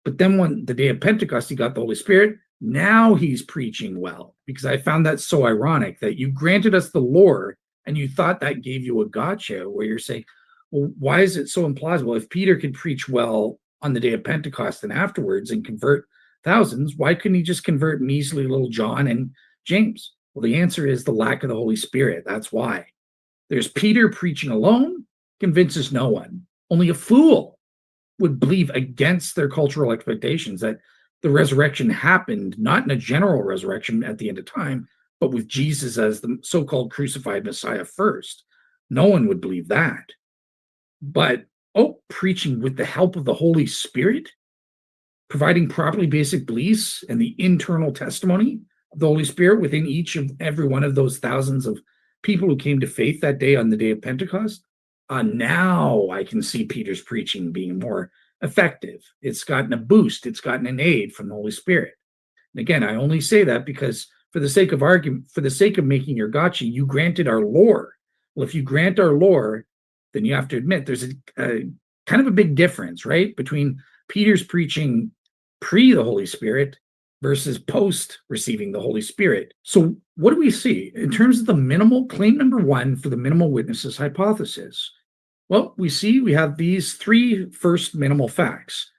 But then when the day of Pentecost, he got the Holy Spirit, now he's preaching well. Because I found that so ironic that you granted us the lore and you thought that gave you a gotcha, where you're saying, well, why is it so implausible? If Peter could preach well on the day of Pentecost and afterwards and convert thousands, why couldn't he just convert measly little John and James? Well, the answer is the lack of the Holy Spirit. That's why. There's Peter preaching alone, convinces no one. Only a fool would believe against their cultural expectations that the resurrection happened, not in a general resurrection at the end of time, but with Jesus as the so-called crucified Messiah first. No one would believe that. But, preaching with the help of the Holy Spirit, providing properly basic beliefs and the internal testimony of the Holy Spirit within each of every one of those thousands of people who came to faith that day on the day of Pentecost, now I can see Peter's preaching being more effective. It's gotten a boost. It's gotten an aid from the Holy Spirit. And again, I only say that because for the sake of argument, for the sake of making your gotcha, you granted our lore. Well, if you grant our lore, then you have to admit there's a kind of a big difference, right? Between Peter's preaching pre the Holy Spirit versus post receiving the Holy Spirit. So what do we see in terms of the minimal claim number one for the minimal witnesses hypothesis? Well, we have these three first minimal facts.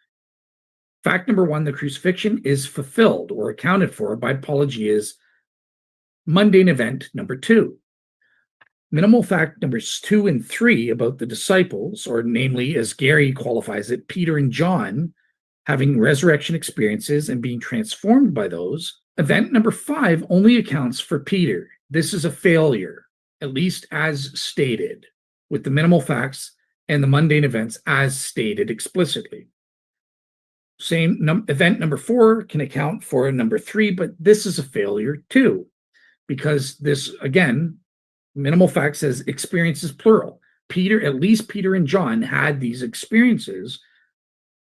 Fact number one, the crucifixion is fulfilled or accounted for by Paulogia's mundane event number two. Minimal fact numbers 2 and 3 about the disciples, or namely, as Gary qualifies it, Peter and John, having resurrection experiences and being transformed by those. Event number 5 only accounts for Peter. This is a failure, at least as stated, with the minimal facts and the mundane events as stated explicitly. Event number 4 can account for number 3, but this is a failure too, because this, again, minimal fact says experiences plural. At least Peter and John had these experiences,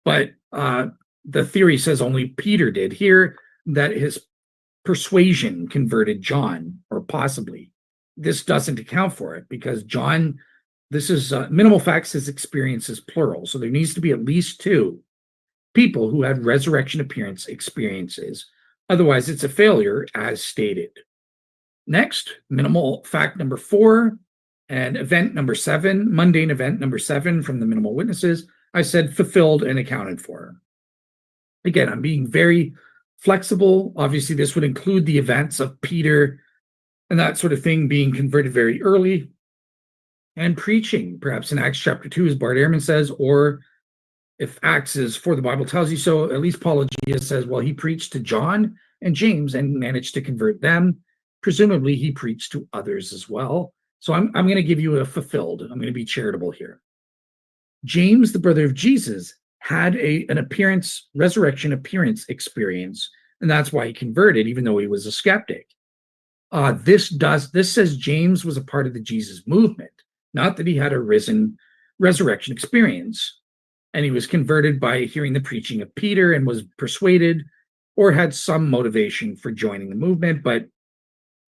but the theory says only Peter did. Here, that his persuasion converted John, or possibly. This doesn't account for it because John, this is minimal fact says experiences plural. So there needs to be at least 2 people who had resurrection appearance experiences. Otherwise, it's a failure as stated. Next, minimal fact number 4 and event number 7, mundane event number 7 from the minimal witnesses, I said fulfilled and accounted for. Again, I'm being very flexible. Obviously, this would include the events of Peter and that sort of thing being converted very early and preaching, perhaps in Acts chapter 2, as Bart Ehrman says, or If Acts is for the Bible tells you so, at least Paulogia says, well, he preached to John and James and managed to convert them. Presumably, he preached to others as well. So I'm going to give you a fulfilled. I'm going to be charitable here. James, the brother of Jesus, had an resurrection appearance experience, and that's why he converted, even though he was a skeptic. This says James was a part of the Jesus movement, not that he had a resurrection experience. And he was converted by hearing the preaching of Peter and was persuaded or had some motivation for joining the movement, but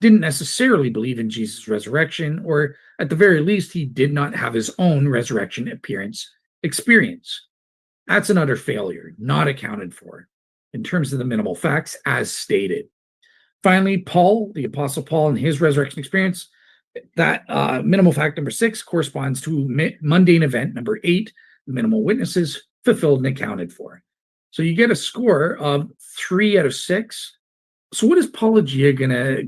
didn't necessarily believe in Jesus' resurrection, or at the very least, he did not have his own resurrection appearance experience. That's an utter failure, not accounted for in terms of the minimal facts as stated. Finally, Paul, the Apostle Paul, and his resurrection experience, that minimal fact number 6 corresponds to mundane event number 8, minimal witnesses fulfilled and accounted for. So you get a score of 3 out of 6. So what is Paulogia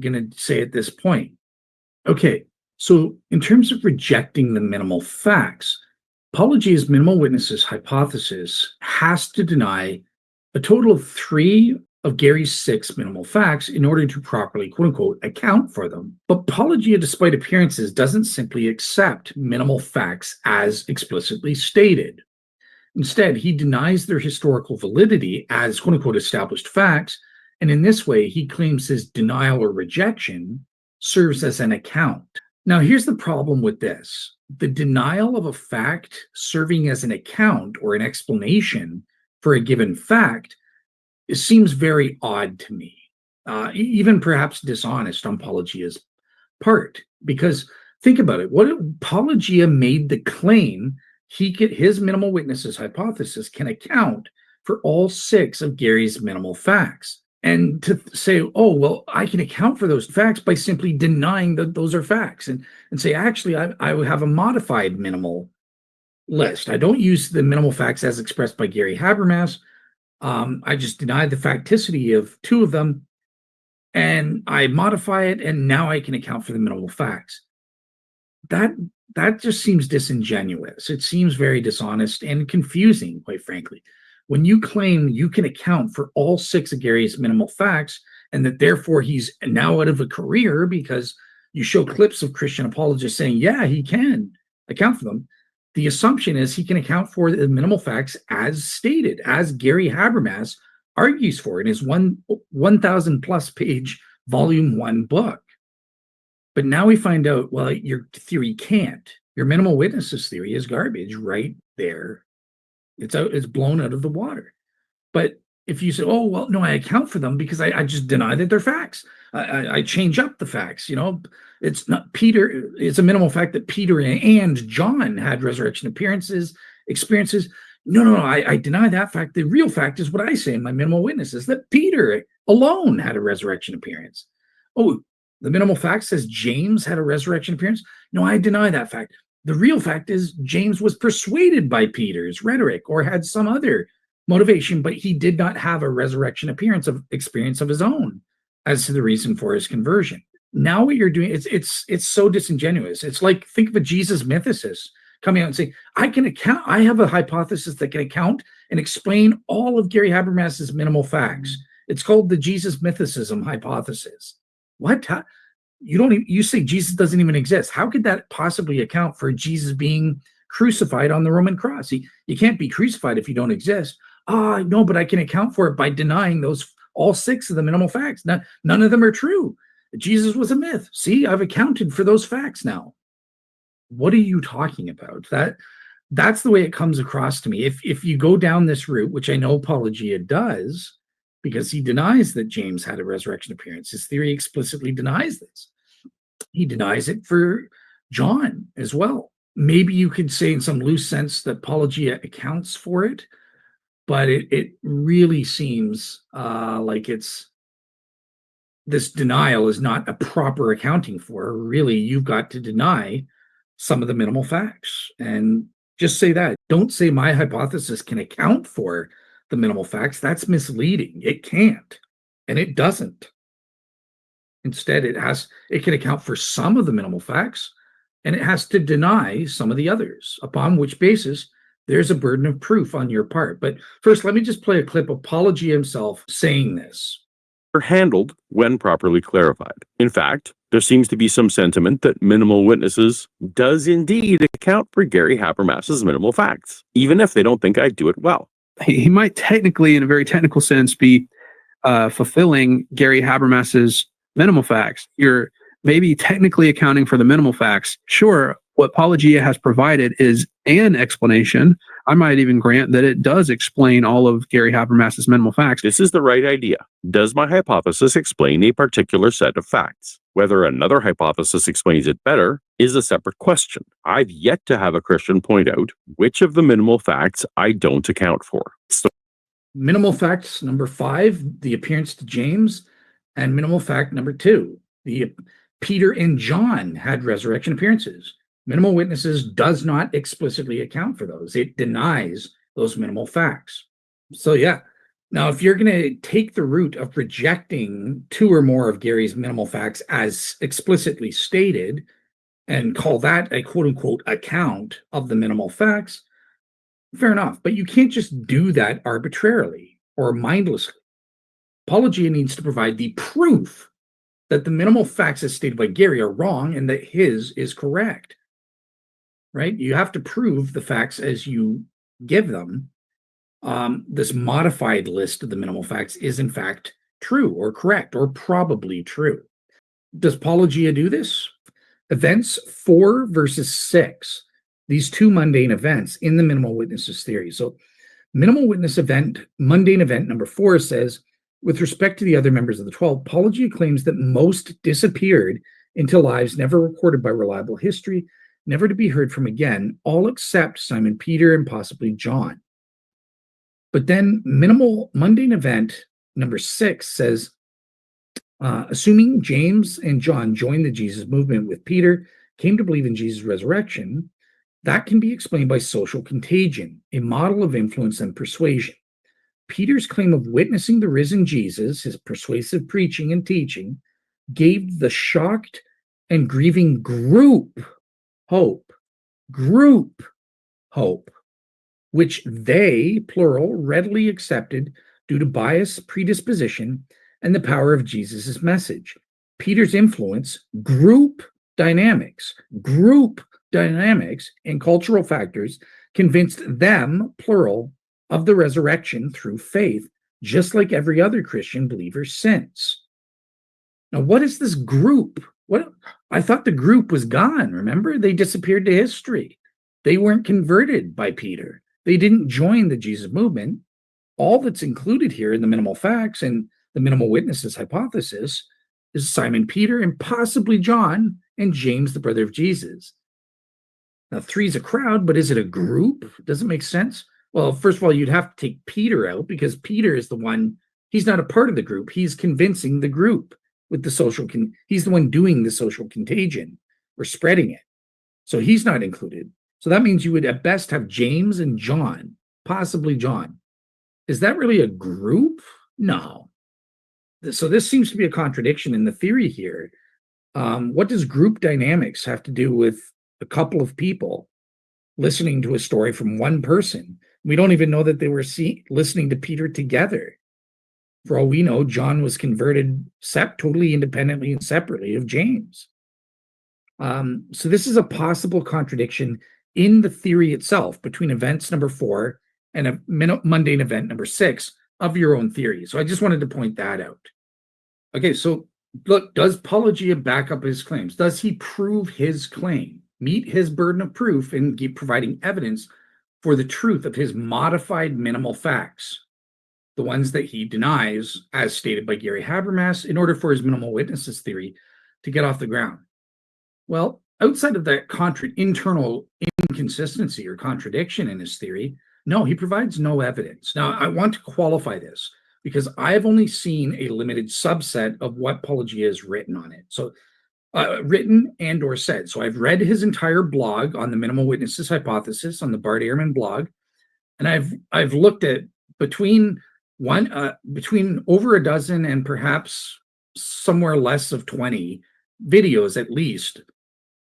gonna say at this point? Okay, so in terms of rejecting the minimal facts, Paulogia's minimal witnesses hypothesis has to deny a total of 3 of Gary's 6 minimal facts in order to properly, quote unquote, account for them. But Paulogia, despite appearances, doesn't simply accept minimal facts as explicitly stated. Instead, he denies their historical validity as, quote unquote, established facts. And in this way, he claims his denial or rejection serves as an account. Now, here's the problem with this. The denial of a fact serving as an account or an explanation for a given fact, it seems very odd to me, even perhaps dishonest on Paulogia's part. Because think about it. What Paulogia made the claim his minimal witnesses hypothesis can account for all 6 of Gary's minimal facts. And to say, oh, well, I can account for those facts by simply denying that those are facts and say, actually, I would have a modified minimal list. I don't use the minimal facts as expressed by Gary Habermas. I just deny the facticity of 2 of them and I modify it, and now I can account for the minimal facts. That just seems disingenuous. It seems very dishonest and confusing, quite frankly. When you claim you can account for all 6 of Gary's minimal facts and that therefore he's now out of a career because you show clips of Christian apologists saying, yeah, he can account for them, the assumption is he can account for the minimal facts as stated, as Gary Habermas argues for in his 1,000 plus page volume 1 book. But now we find out, well, your theory can't. Your minimal witnesses theory is garbage right there. It's blown out of the water. But if you say, oh, well, no, I account for them because I just deny that they're facts. I change up the facts. It's not Peter. It's a minimal fact that Peter and John had resurrection experiences. No, I deny that fact. The real fact is what I say in my minimal witnesses, that Peter alone had a resurrection appearance. Oh, the minimal fact says James had a resurrection appearance. No, I deny that fact. The real fact is James was persuaded by Peter's rhetoric or had some other motivation, but he did not have a resurrection experience of his own as to the reason for his conversion. Now what you're doing, it's so disingenuous. It's like, think of a Jesus mythicist coming out and saying, I have a hypothesis that can account and explain all of Gary Habermas's minimal facts. It's called the Jesus mythicism hypothesis. What? You say Jesus doesn't even exist. How could that possibly account for Jesus being crucified on the Roman cross? You can't be crucified if you don't exist. No, but I can account for it by denying all 6 of the minimal facts. None of them are true. Jesus was a myth. See, I've accounted for those facts now. What are you talking about? That's the way it comes across to me. If you go down this route, which I know Paulogia does, because he denies that James had a resurrection appearance. His theory explicitly denies this. He denies it for John as well. Maybe you could say in some loose sense that Paulogia accounts for it, but it really seems like this denial is not a proper accounting for. Really, you've got to deny some of the minimal facts and just say that. Don't say my hypothesis can account for the minimal facts. That's misleading. It can't, and it doesn't. Instead, it can account for some of the minimal facts, and it has to deny some of the others, upon which basis there's a burden of proof on your part. But first, let me just play a clip of Paulogia himself saying this. Are handled when properly clarified. In fact, there seems to be some sentiment that minimal witnesses does indeed account for Gary Habermas's minimal facts, even if they don't think I do it well. He might technically, in a very technical sense, be fulfilling Gary Habermas's minimal facts. You're maybe technically accounting for the minimal facts. Sure, what Paulogia has provided is an explanation. I might even grant that it does explain all of Gary Habermas's minimal facts. This is the right idea. Does my hypothesis explain a particular set of facts? Whether another hypothesis explains it better is a separate question. I've yet to have a Christian point out which of the minimal facts I don't account for. So, minimal facts number 5, the appearance to James, and minimal fact number 2, the Peter and John had resurrection appearances. Minimal witnesses does not explicitly account for those. It denies those minimal facts. So yeah, now if you're going to take the route of rejecting 2 or more of Gary's minimal facts as explicitly stated and call that a quote unquote account of the minimal facts, fair enough. But you can't just do that arbitrarily or mindlessly. Paulogia needs to provide the proof that the minimal facts as stated by Gary are wrong and that his is correct. Right? You have to prove the facts as you give them. This modified list of the minimal facts is in fact true or correct or probably true. Does Paulogia do this? Events 4 versus 6, these 2 mundane events in the minimal witnesses theory. So minimal witness event, mundane event number 4 says, with respect to the other members of the 12, Paulogia claims that most disappeared into lives never recorded by reliable history, never to be heard from again, all except Simon Peter and possibly John. But then minimal mundane event number 6 says, assuming James and John joined the Jesus movement with Peter, came to believe in Jesus' resurrection, that can be explained by social contagion, a model of influence and persuasion. Peter's claim of witnessing the risen Jesus, his persuasive preaching and teaching, gave the shocked and grieving group hope, which they, plural, readily accepted due to bias, predisposition, and the power of Jesus' message. Peter's influence, group dynamics, and cultural factors convinced them, plural, of the resurrection through faith, just like every other Christian believer since. Now, what is this group? What I thought the group was gone. Remember, they disappeared to history. They weren't converted by Peter. They didn't join the Jesus movement. All that's included here in the minimal facts and the minimal witnesses hypothesis is Simon Peter and possibly John and James, the brother of Jesus. Now, 3 is a crowd, but is it a group? Does it make sense? Well, first of all, you'd have to take Peter out because Peter is the one, he's not a part of the group. He's convincing the group with the social, he's the one doing the social contagion or spreading it. So he's not included. So that means you would at best have James and John, possibly John. Is that really a group? No. So this seems to be a contradiction in the theory here. What does group dynamics have to do with a couple of people listening to a story from one person? We don't even know that they were listening to Peter together. For all we know, John was converted totally independently and separately of James. So this is a possible contradiction in the theory itself between events number 4 and a mundane event number 6 of your own theory. So I just wanted to point that out. Okay, so look, does Paulogia back up his claims? Does he prove his claim, meet his burden of proof in providing evidence for the truth of his modified minimal facts, the ones that he denies, as stated by Gary Habermas, in order for his minimal witnesses theory to get off the ground? Well, outside of that internal inconsistency or contradiction in his theory, no, he provides no evidence. Now, I want to qualify this because I've only seen a limited subset of what Paulogia has written on it. So written and or said. So I've read his entire blog on the minimal witnesses hypothesis on the Bart Ehrman blog. And I've looked at between over a dozen and perhaps somewhere less of 20 videos at least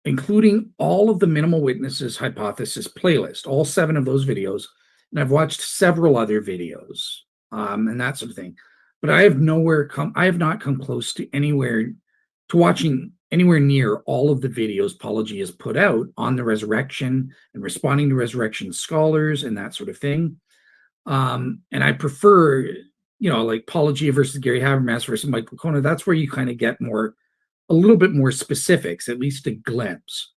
including all of the minimal witnesses hypothesis playlist, all 7 of those videos. And I've watched several other videos and that sort of thing. But I have not come close to watching anywhere near all of the videos Paulogia has put out on the resurrection and responding to resurrection scholars and that sort of thing. And I prefer, like Paulogia versus Gary Habermas versus Mike Licona. That's where you kind of get a little bit more specifics, at least a glimpse.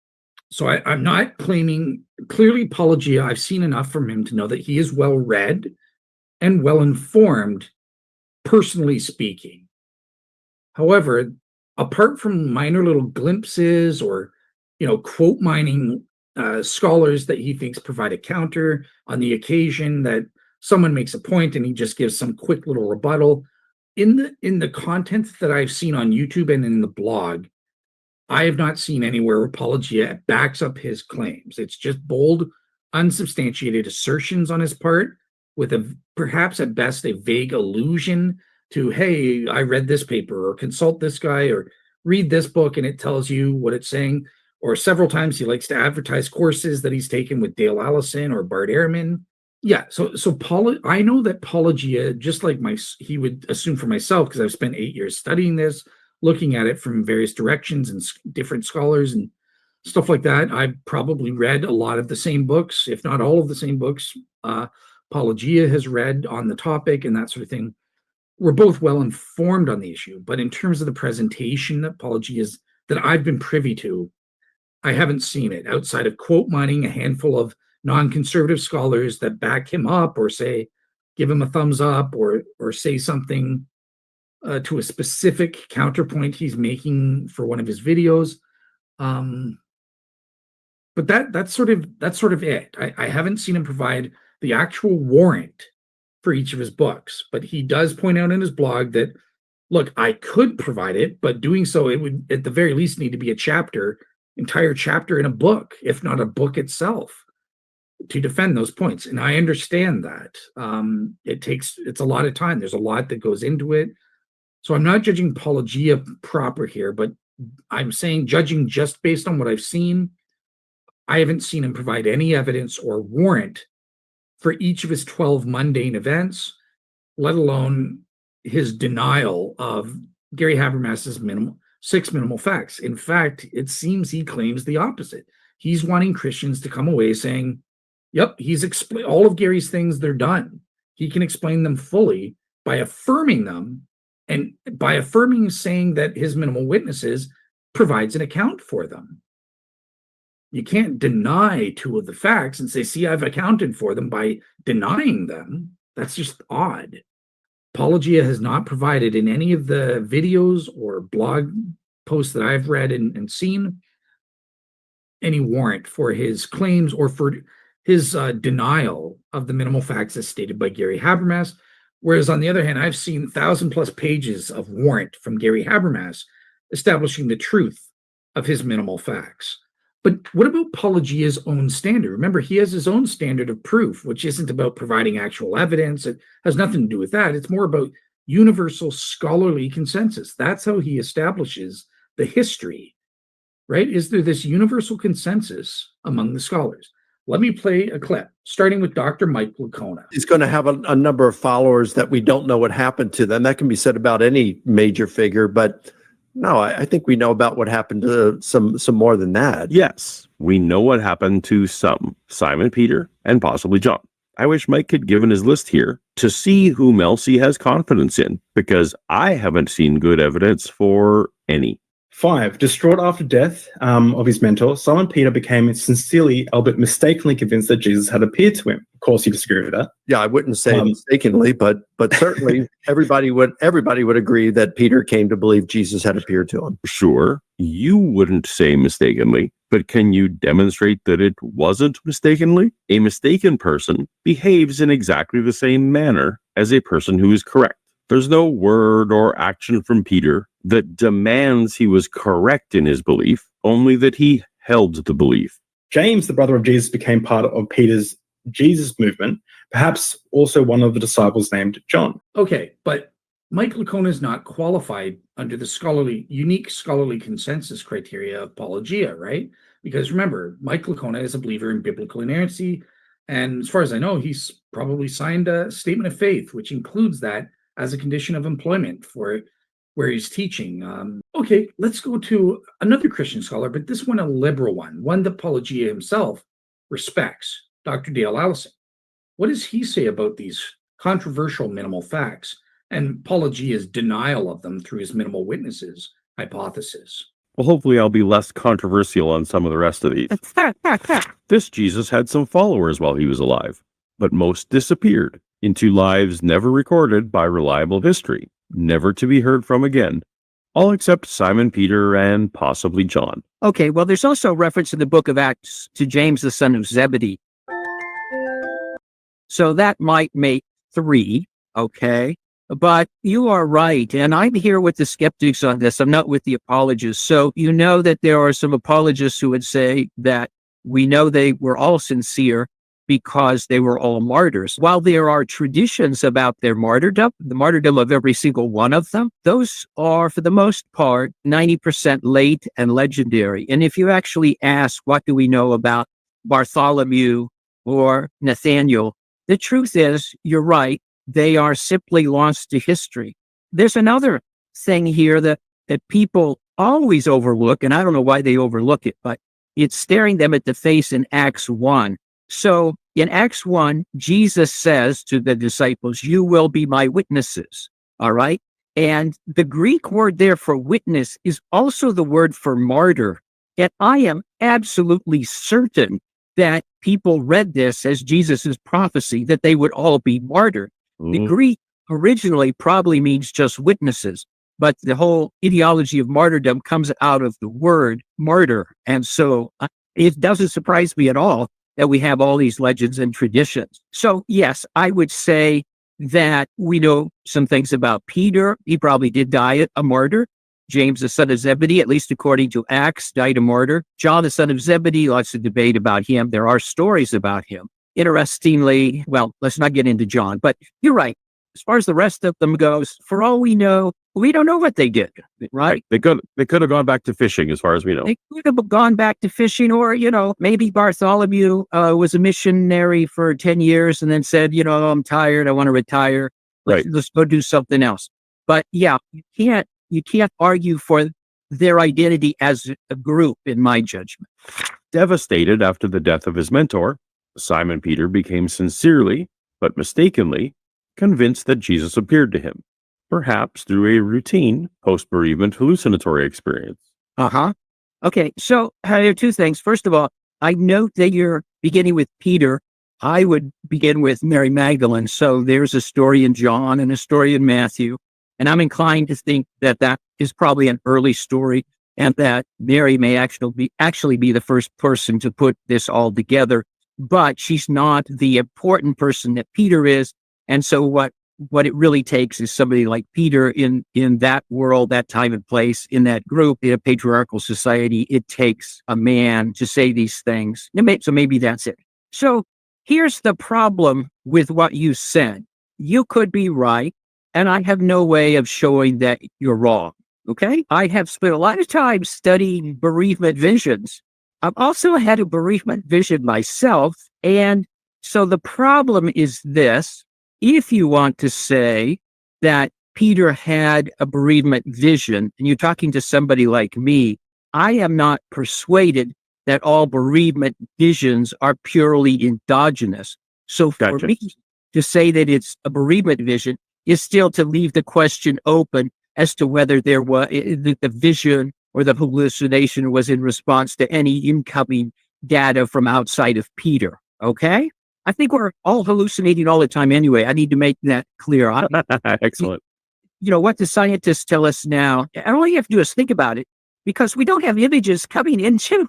So I'm not claiming, clearly Paulogia, I've seen enough from him to know that he is well read and well informed, personally speaking. However, apart from minor little glimpses or, quote mining scholars that he thinks provide a counter on the occasion that someone makes a point and he just gives some quick little rebuttal, in the content that I've seen on YouTube and in the blog, I have not seen anywhere where Paulogia backs up his claims. It's just bold, unsubstantiated assertions on his part with perhaps at best a vague allusion to, hey, I read this paper, or consult this guy, or read this book and it tells you what it's saying. Or several times he likes to advertise courses that he's taken with Dale Allison or Bart Ehrman. Yeah, so I know that Paulogia, just like he would assume for myself, because I've spent 8 years studying this, looking at it from various directions and different scholars and stuff like that. I've probably read a lot of the same books, if not all of the same books Paulogia has read on the topic and that sort of thing. We're both well informed on the issue, but in terms of the presentation that I've been privy to, I haven't seen it outside of quote mining a handful of non-conservative scholars that back him up or give him a thumbs up or say something to a specific counterpoint he's making for one of his videos. But that's sort of it. I haven't seen him provide the actual warrant for each of his books, but he does point out in his blog that, look, I could provide it, but doing so, it would at the very least need to be entire chapter in a book, if not a book itself, to defend those points. And I understand that. It's a lot of time. There's a lot that goes into it. So I'm not judging Paulogia proper here, but I'm saying, judging just based on what I've seen, I haven't seen him provide any evidence or warrant for each of his 12 mundane events, let alone his denial of Gary Habermas's 6 minimal facts. In fact, it seems he claims the opposite. He's wanting Christians to come away saying, yep, he's explained all of Gary's things, they're done. He can explain them fully by affirming them, and by affirming, saying that his minimal witnesses provides an account for them. You can't deny 2 of the facts and say, see, I've accounted for them by denying them. That's just odd. Paulogia has not provided in any of the videos or blog posts that I've read and seen any warrant for his claims or for his denial of the minimal facts as stated by Gary Habermas. Whereas on the other hand, I've seen 1,000+ pages of warrant from Gary Habermas establishing the truth of his minimal facts. But what about Paulogia's own standard? Remember, he has his own standard of proof, which isn't about providing actual evidence. It has nothing to do with that. It's more about universal scholarly consensus. That's how he establishes the history, right? Is there this universal consensus among the scholars? Let me play a clip, starting with Dr. Mike Licona. He's going to have a number of followers that we don't know what happened to them. That can be said about any major figure, but no, I think we know about what happened to some more than that. Yes, we know what happened to some, Simon Peter, and possibly John. I wish Mike could given his list here to see whom else he has confidence in, because I haven't seen good evidence for any. 5. Distraught after death of his mentor, Simon Peter became sincerely, albeit mistakenly, convinced that Jesus had appeared to him. Of course, you disagree with that. Yeah, I wouldn't say mistakenly, but certainly everybody would agree that Peter came to believe Jesus had appeared to him. Sure, you wouldn't say mistakenly, but can you demonstrate that it wasn't mistakenly? A mistaken person behaves in exactly the same manner as a person who is correct. There's no word or action from Peter that demands he was correct in his belief, only that he held the belief. James, the brother of Jesus, became part of Peter's Jesus movement, perhaps also one of the disciples named John. Okay, but Mike Licona is not qualified under the unique scholarly consensus criteria of Paulogia, right? Because remember, Mike Licona is a believer in biblical inerrancy, and as far as I know, he's probably signed a statement of faith, which includes that as a condition of employment for where he's teaching. Okay, let's go to another Christian scholar, but this one a liberal one that Paulogia himself respects, Dr. Dale Allison. What does he say about these controversial minimal facts and Paulogia's denial of them through his minimal witnesses hypothesis? Well, hopefully I'll be less controversial on some of the rest of these. This Jesus had some followers while he was alive, but most disappeared into lives never recorded by reliable history, never to be heard from again, all except Simon Peter and possibly John. Okay, well, there's also a reference in the book of Acts to James, the son of Zebedee. So that might make 3, okay? But you are right, and I'm here with the skeptics on this. I'm not with the apologists. So you know that there are some apologists who would say that we know they were all sincere because they were all martyrs. While there are traditions about their martyrdom, the martyrdom of every single one of them, those are, for the most part, 90% late and legendary. And if you actually ask, what do we know about Bartholomew or Nathaniel, the truth is, you're right, they are simply lost to history. There's another thing here that people always overlook, and I don't know why they overlook it, but it's staring them at the face in Acts 1. So in Acts 1, Jesus says to the disciples, you will be my witnesses, all right? And the Greek word there for witness is also the word for martyr. And I am absolutely certain that people read this as Jesus's prophecy, that they would all be martyred. The Greek originally probably means just witnesses, but the whole ideology of martyrdom comes out of the word martyr. And so it doesn't surprise me at all that we have all these legends and traditions. So yes, I would say that we know some things about Peter. He probably did die a martyr. James, the son of Zebedee, at least according to Acts, died a martyr. John, the son of Zebedee, lots of debate about him. There are stories about him. Interestingly, well, let's not get into John, but you're right. As far as the rest of them goes, for all we know, we don't know what they did, right? They could have gone back to fishing, as far as we know. They could have gone back to fishing, or, maybe Bartholomew was a missionary for 10 years and then said, I'm tired, I want to retire. Let's go do something else. But yeah, you can't argue for their identity as a group, in my judgment. Devastated after the death of his mentor, Simon Peter became sincerely, but mistakenly, convinced that Jesus appeared to him, perhaps through a routine post-bereavement hallucinatory experience. Okay, so there are 2 things. First of all, I note that you're beginning with Peter. I would begin with Mary Magdalene. So there's a story in John and a story in Matthew. And I'm inclined to think that is probably an early story, and that Mary may actually be the first person to put this all together. But she's not the important person that Peter is. And so what it really takes is somebody like Peter in that world, that time and place, in that group, in a patriarchal society. It takes a man to say these things. So maybe that's it. So here's the problem with what you said. You could be right, and I have no way of showing that you're wrong. Okay? I have spent a lot of time studying bereavement visions. I've also had a bereavement vision myself. And so the problem is this. If you want to say that Peter had a bereavement vision, and you're talking to somebody like me, I am not persuaded that all bereavement visions are purely endogenous. So for me to say that it's a bereavement vision is still to leave the question open as to whether there was the vision or the hallucination was in response to any incoming data from outside of Peter. Okay? I think we're all hallucinating all the time anyway. I need to make that clear. Excellent. What the scientists tell us now, and all you have to do is think about it, because we don't have images going into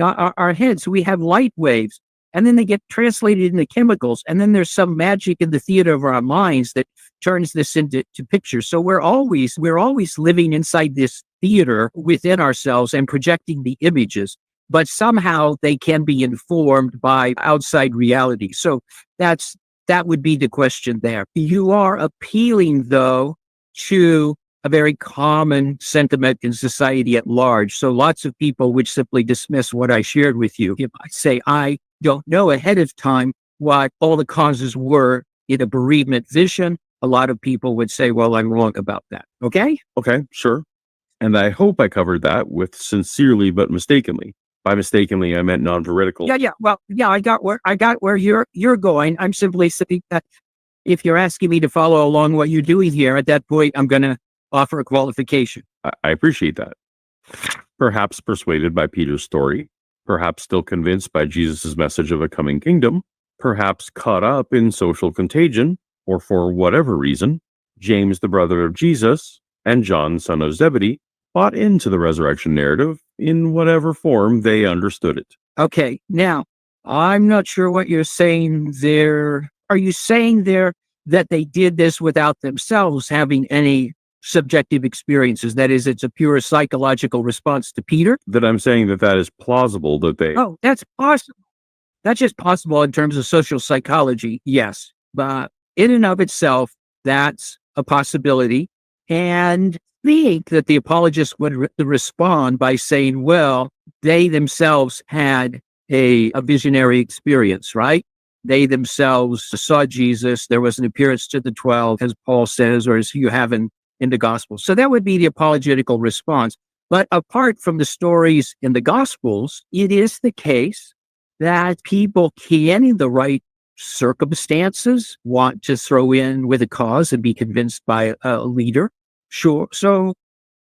our heads. We have light waves, and then they get translated into chemicals, and then there's some magic in the theater of our minds that turns this into pictures. So we're always living inside this theater within ourselves and projecting the images, but somehow they can be informed by outside reality. So that's that would be the question there. You are appealing, though, to a very common sentiment in society at large. So lots of people would simply dismiss what I shared with you. If I say I don't know ahead of time what all the causes were in a bereavement vision, a lot of people would say, well, I'm wrong about that. Okay? Okay, sure. And I hope I covered that with sincerely but mistakenly. By mistakenly, I meant non-veridical. Yeah. Well, yeah, I got where you're going. I'm simply saying that if you're asking me to follow along what you're doing here, at that point, I'm going to offer a qualification. I appreciate that. Perhaps persuaded by Peter's story, perhaps still convinced by Jesus' message of a coming kingdom, perhaps caught up in social contagion, or for whatever reason, James, the brother of Jesus, and John, son of Zebedee, bought into the resurrection narrative in whatever form they understood it. Okay, now, I'm not sure what you're saying there. Are you saying there that they did this without themselves having any subjective experiences? That is, it's a pure psychological response to Peter? That I'm saying that is plausible that they... Oh, that's possible. That's just possible in terms of social psychology, yes. But in and of itself, that's a possibility. And think that the apologists would respond by saying, well, they themselves had a visionary experience, right? They themselves saw Jesus. There was an appearance to the 12, as Paul says, or as you have in the Gospels. So that would be the apologetical response. But apart from the stories in the Gospels, it is the case that people can, in the right circumstances, want to throw in with a cause and be convinced by a leader. Sure. So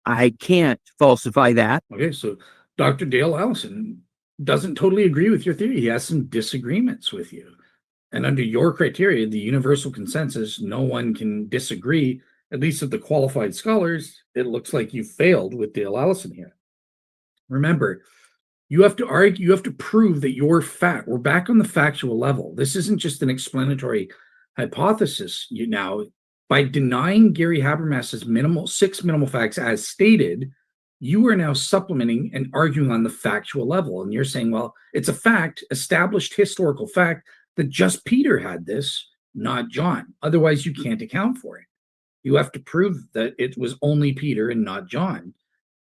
I can't falsify that. Okay, so Dr. Dale Allison doesn't totally agree with your theory. He has some disagreements with you. And under your criteria, the universal consensus, no one can disagree, at least of the qualified scholars. It looks like you failed with Dale Allison here. Remember, you have to argue, you have to prove that your fact, we're back on the factual level. This isn't just an explanatory hypothesis. You now, by denying Gary Habermas's six minimal facts as stated, you are now supplementing and arguing on the factual level. And you're saying, well, it's a fact, established historical fact, that just Peter had this, not John. Otherwise, you can't account for it. You have to prove that it was only Peter and not John.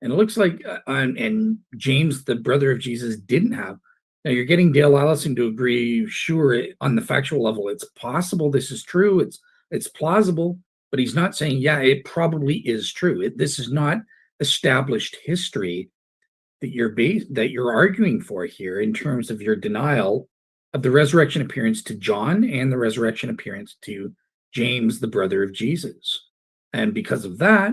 And it looks like, and James, the brother of Jesus, didn't have. Now you're getting Dale Allison to agree, sure, on the factual level, it's possible this is true, it's plausible, but he's not saying, yeah, it probably is true. This is not established history that you're arguing for here in terms of your denial of the resurrection appearance to John and the resurrection appearance to James, the brother of Jesus. And because of that,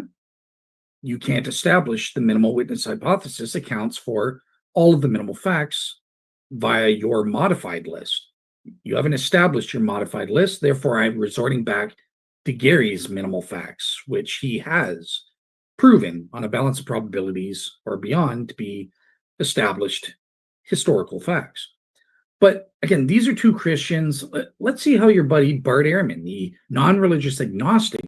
you can't establish the minimal witness hypothesis accounts for all of the minimal facts via your modified list. You haven't established your modified list, therefore I'm resorting back to Gary's minimal facts, which he has proven on a balance of probabilities or beyond to be established historical facts. But again, these are two Christians. Let's see how your buddy Bart Ehrman, the non-religious agnostic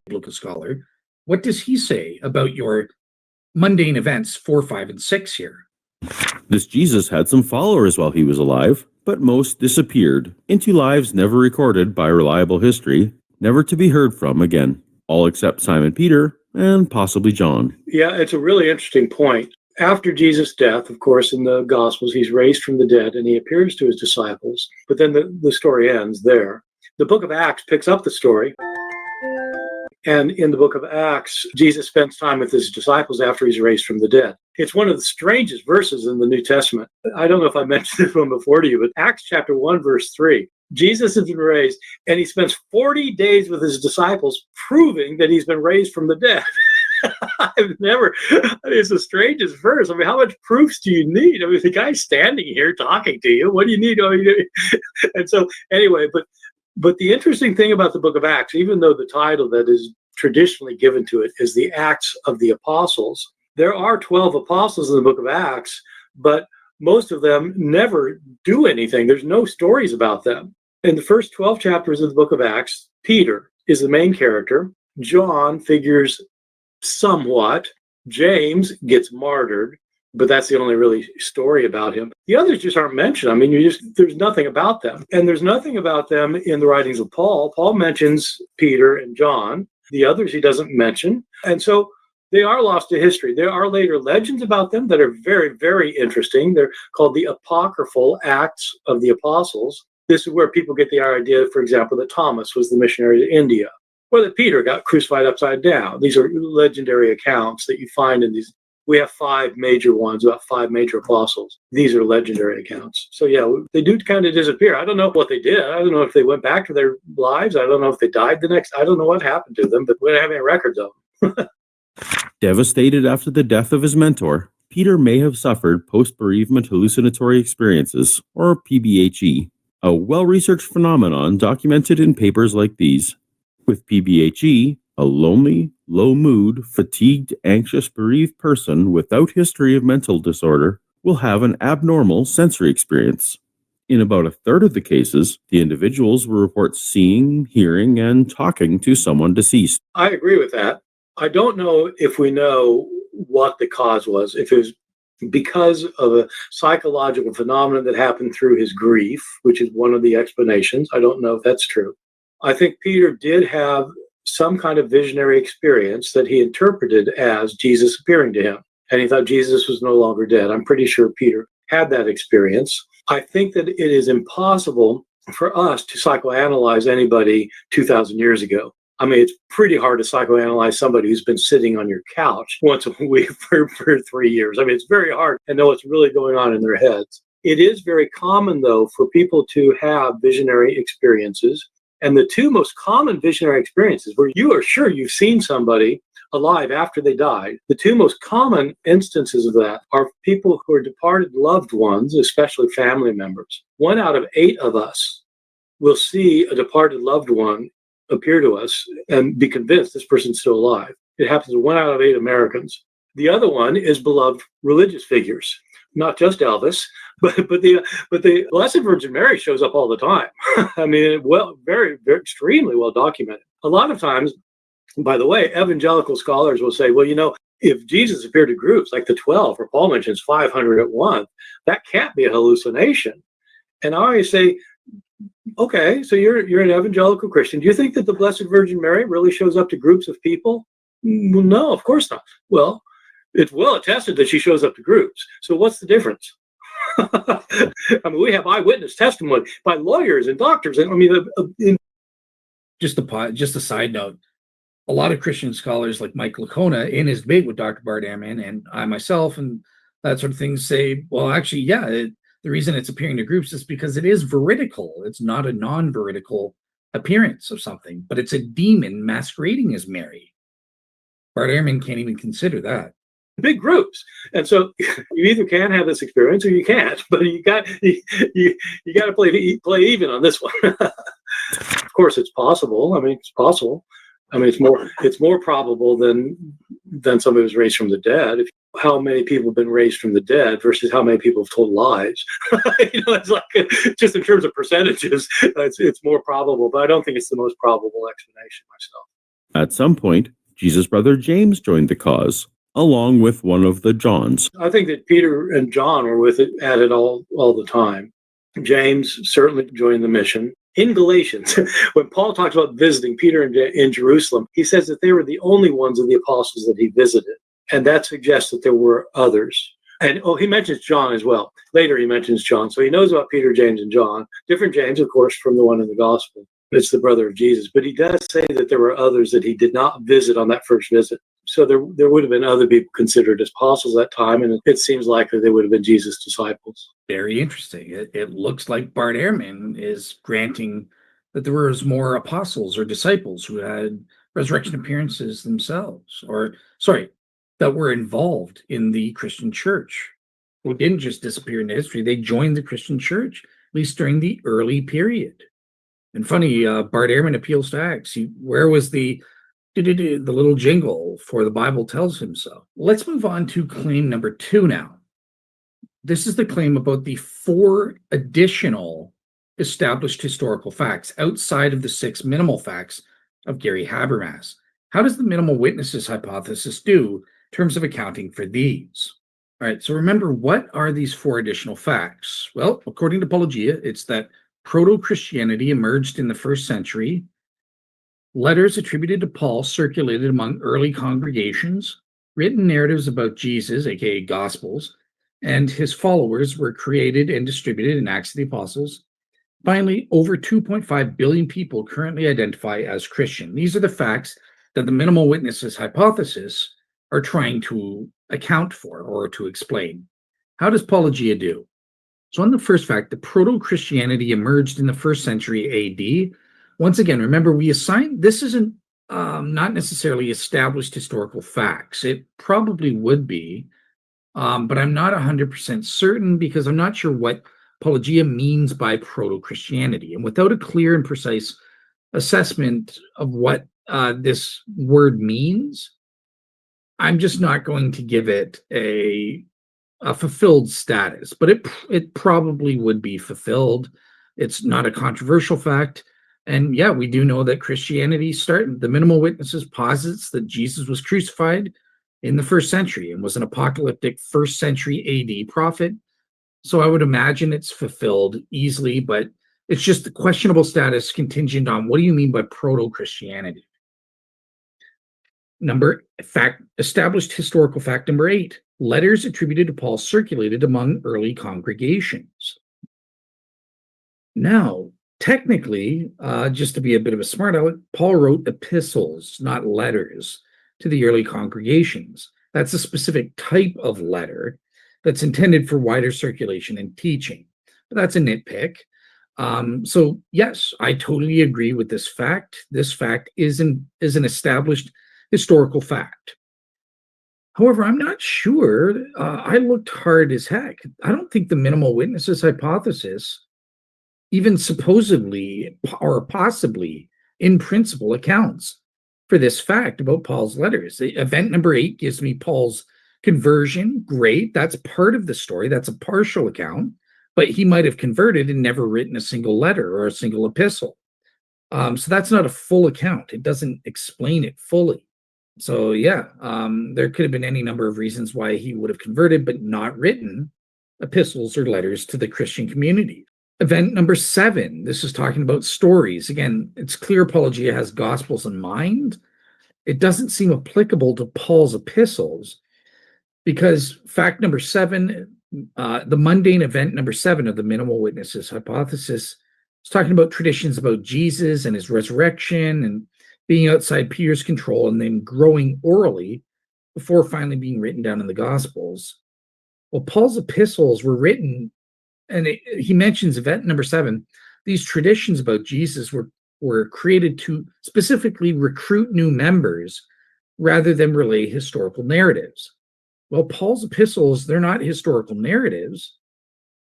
biblical scholar, what does he say about your mundane events 4, 5, and 6 here? This Jesus had some followers while he was alive, but most disappeared into lives never recorded by reliable history, never to be heard from again, all except Simon Peter and possibly John. Yeah, it's a really interesting point. After Jesus' death, of course, in the Gospels, he's raised from the dead and he appears to his disciples, but then the story ends there. The book of Acts picks up the story. And in the book of Acts, Jesus spends time with his disciples after he's raised from the dead. It's one of the strangest verses in the New Testament. I don't know if I mentioned this one before to you, but Acts chapter 1, verse 3. Jesus has been raised, and he spends 40 days with his disciples proving that he's been raised from the dead. It's the strangest verse. I mean, how much proofs do you need? I mean, the guy's standing here talking to you. What do you need? And so, anyway, but the interesting thing about the book of Acts, even though the title that is traditionally given to it is the Acts of the Apostles, there are 12 apostles in the book of Acts, but most of them never do anything. There's no stories about them. In the first 12 chapters of the book of Acts, Peter is the main character. John figures somewhat. James gets martyred. but that's the only really story about him. The others just aren't mentioned. I mean, there's nothing about them. And there's nothing about them in the writings of Paul. Paul mentions Peter and John. The others he doesn't mention. And so they are lost to history. There are later legends about them that are very, very interesting. They're called the apocryphal Acts of the Apostles. This is where people get the idea, for example, that Thomas was the missionary to India, or that Peter got crucified upside down. These are legendary accounts that you find in these. We have 5 major ones, about 5 major apostles. These are legendary accounts. So yeah, they do kind of disappear. I don't know what they did. I don't know if they went back to their lives. I don't know if they died I don't know what happened to them, but we don't have any records of them. Devastated after the death of his mentor, Peter may have suffered post-bereavement hallucinatory experiences, or PBHE, a well-researched phenomenon documented in papers like these. With PBHE, a lonely, low-mood, fatigued, anxious, bereaved person without history of mental disorder will have an abnormal sensory experience. In about a third of the cases, the individuals will report seeing, hearing, and talking to someone deceased. I agree with that. I don't know if we know what the cause was, if it was because of a psychological phenomenon that happened through his grief, which is one of the explanations. I don't know if that's true. I think Peter did have some kind of visionary experience that he interpreted as Jesus appearing to him, and he thought Jesus was no longer dead. I'm pretty sure Peter had that experience. I think that it is impossible for us to psychoanalyze anybody 2,000 years ago. I mean, it's pretty hard to psychoanalyze somebody who's been sitting on your couch once a week for 3 years. I mean, it's very hard to know what's really going on in their heads. It is very common, though, for people to have visionary experiences. And the 2 most common visionary experiences where you are sure you've seen somebody alive after they died, the 2 most common instances of that are people who are departed loved ones, especially family members. 1 out of 8 of us will see a departed loved one appear to us and be convinced this person's still alive. It happens to 1 out of 8 Americans. The other one is beloved religious figures, not just Elvis, but the Blessed Virgin Mary shows up all the time. I mean, very, very extremely well documented. A lot of times, by the way, evangelical scholars will say, well, if Jesus appeared to groups like the 12, or Paul mentions 500 at once, that can't be a hallucination. And I always say, okay, so you're an evangelical Christian. Do you think that the Blessed Virgin Mary really shows up to groups of people? Well, no, of course not. Well, it's well attested that she shows up to groups. So what's the difference? I mean, we have eyewitness testimony by lawyers and doctors. And I mean, just a side note, a lot of Christian scholars like Mike Licona in his debate with Dr. Bart Ehrman and I myself and that sort of thing say, well, actually, yeah, the reason it's appearing to groups is because it is veridical. It's not a non-veridical appearance of something, but it's a demon masquerading as Mary. Bart Ehrman can't even consider that. Big groups, and so you either can have this experience or you can't. But you got to play even on this one. Of course, it's possible. I mean, it's possible. I mean, it's more probable than somebody was raised from the dead. How many people have been raised from the dead versus how many people have told lies? It's like just in terms of percentages, it's more probable. But I don't think it's the most probable explanation myself. At some point, Jesus' brother James joined the cause, along with one of the Johns. I think that Peter and John were at it all the time. James certainly joined the mission. In Galatians, when Paul talks about visiting Peter in Jerusalem, he says that they were the only ones of the apostles that he visited. And that suggests that there were others. And he mentions John as well. Later he mentions John. So he knows about Peter, James, and John. Different James, of course, from the one in the gospel. It's the brother of Jesus. But he does say that there were others that he did not visit on that first visit. So there would have been other people considered as apostles at that time, and it seems likely they would have been Jesus' disciples. Very interesting. It looks like Bart Ehrman is granting that there was more apostles or disciples who had resurrection appearances themselves, that were involved in the Christian church, who didn't just disappear into history. They joined the Christian church, at least during the early period. And funny, Bart Ehrman appeals to Acts. Where was the little jingle for the Bible tells him so? Let's move on to claim number 2 now. This is the claim about the 4 additional established historical facts outside of the 6 minimal facts of Gary Habermas. How does the minimal witnesses hypothesis do in terms of accounting for these? All right, so remember, what are these four additional facts? Well, according to Paulogia, it's that proto-Christianity emerged in the first century. Letters attributed to Paul circulated among early congregations. Written narratives about Jesus, aka Gospels, and his followers were created and distributed in Acts of the Apostles. Finally, over 2.5 billion people currently identify as Christian. These are the facts that the minimal witnesses hypothesis are trying to account for or to explain. How does Paulogia do? So, on the first fact, the proto-Christianity emerged in the first century AD. Once again, remember, we assign this isn't not necessarily established historical facts. It probably would be, but I'm not 100% certain because I'm not sure what Paulogia means by proto-Christianity. And without a clear and precise assessment of what this word means, I'm just not going to give it a fulfilled status, but it probably would be fulfilled. It's not a controversial fact. And yeah, we do know that Christianity started, the minimal witnesses posits that Jesus was crucified in the first century and was an apocalyptic first century AD prophet. So I would imagine it's fulfilled easily, but it's just the questionable status contingent on what do you mean by proto-Christianity? Established historical fact number 8. Letters attributed to Paul circulated among early congregations. Now, technically, just to be a bit of a smart aleck, Paul wrote epistles, not letters, to the early congregations. That's a specific type of letter that's intended for wider circulation and teaching. But that's a nitpick. So yes, I totally agree with this fact. This fact is an established historical fact. However, I'm not sure. I looked hard as heck. I don't think the minimal witnesses hypothesis even supposedly or possibly in principle accounts for this fact about Paul's letters. Event number 8 gives me Paul's conversion. Great. That's part of the story. That's a partial account, but he might have converted and never written a single letter or a single epistle. So that's not a full account. It doesn't explain it fully. So yeah, there could have been any number of reasons why he would have converted, but not written epistles or letters to the Christian community. Event number 7, this is talking about stories. Again, it's clear Paulogia has Gospels in mind. It doesn't seem applicable to Paul's epistles because fact number 7, the mundane event number 7 of the minimal witnesses hypothesis is talking about traditions about Jesus and his resurrection and being outside Peter's control and then growing orally before finally being written down in the Gospels. Well, Paul's epistles were written, and he mentions event number 7, these traditions about Jesus were created to specifically recruit new members rather than relay historical narratives. Well, Paul's epistles, they're not historical narratives,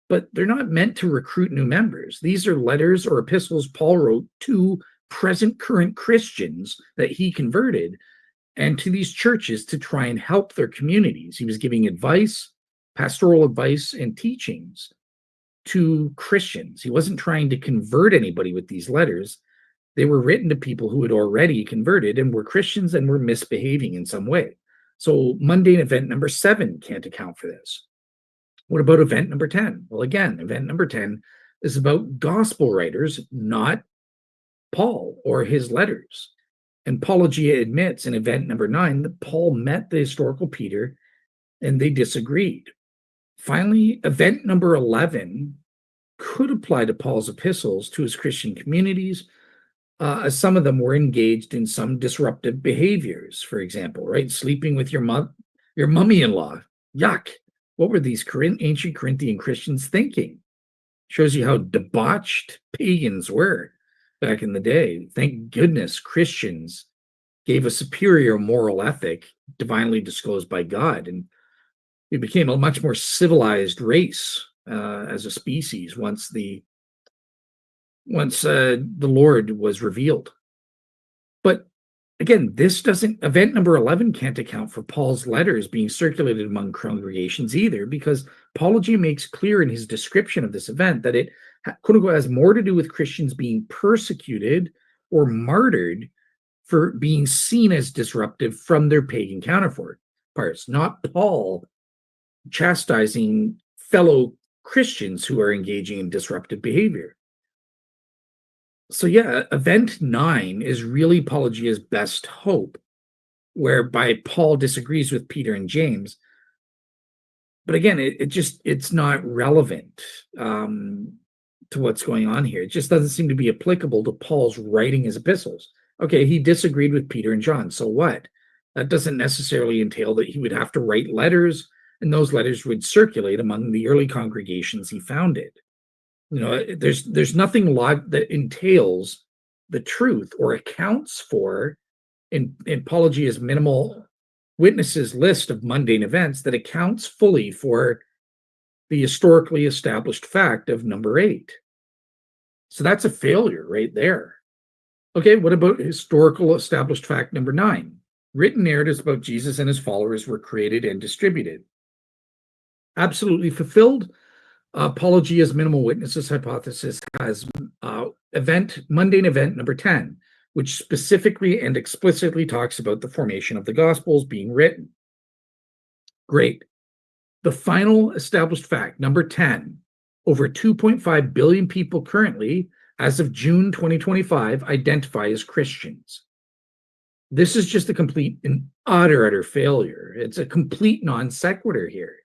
but they're not meant to recruit new members. These are letters or epistles Paul wrote to present current Christians that he converted and to these churches to try and help their communities. He was giving advice, pastoral advice, and teachings to Christians. He wasn't trying to convert anybody with these letters. They were written to people who had already converted and were Christians and were misbehaving in some way. So mundane event number 7 can't account for this. What about event number 10? Well, again, event number 10 is about gospel writers, not Paul or his letters. And Paulogia admits in event number 9 that Paul met the historical Peter and they disagreed. Finally, event number 11 could apply to Paul's epistles to his Christian communities, as some of them were engaged in some disruptive behaviors, for example, right? Sleeping with your mummy-in-law. Yuck. What were these ancient Corinthian Christians thinking? Shows you how debauched pagans were back in the day. Thank goodness Christians gave a superior moral ethic divinely disclosed by God, and we became a much more civilized race as a species once the Lord was revealed. But again, event number 11 can't account for Paul's letters being circulated among congregations either, because Paulogia makes clear in his description of this event that it quote unquote has more to do with Christians being persecuted or martyred for being seen as disruptive from their pagan counterparts, not Paul chastising fellow Christians who are engaging in disruptive behavior. So yeah, event 9 is really Paulogia's best hope, whereby Paul disagrees with Peter and James. But again, it's not relevant to what's going on here. It just doesn't seem to be applicable to Paul's writing his epistles. Okay, he disagreed with Peter and John, so what? That doesn't necessarily entail that he would have to write letters, and those letters would circulate among the early congregations he founded. You know, there's nothing that entails the truth or accounts for in Paulogia's minimal witnesses list of mundane events that accounts fully for the historically established fact of number 8. So that's a failure right there. Okay, what about historical established fact number 9? Written narratives about Jesus and his followers were created and distributed. Absolutely fulfilled. Paulogia's minimal witnesses hypothesis has mundane event number 10, which specifically and explicitly talks about the formation of the Gospels being written. Great. The final established fact, number 10, over 2.5 billion people currently, as of June 2025, identify as Christians. This is just a complete and utter failure. It's a complete non sequitur here.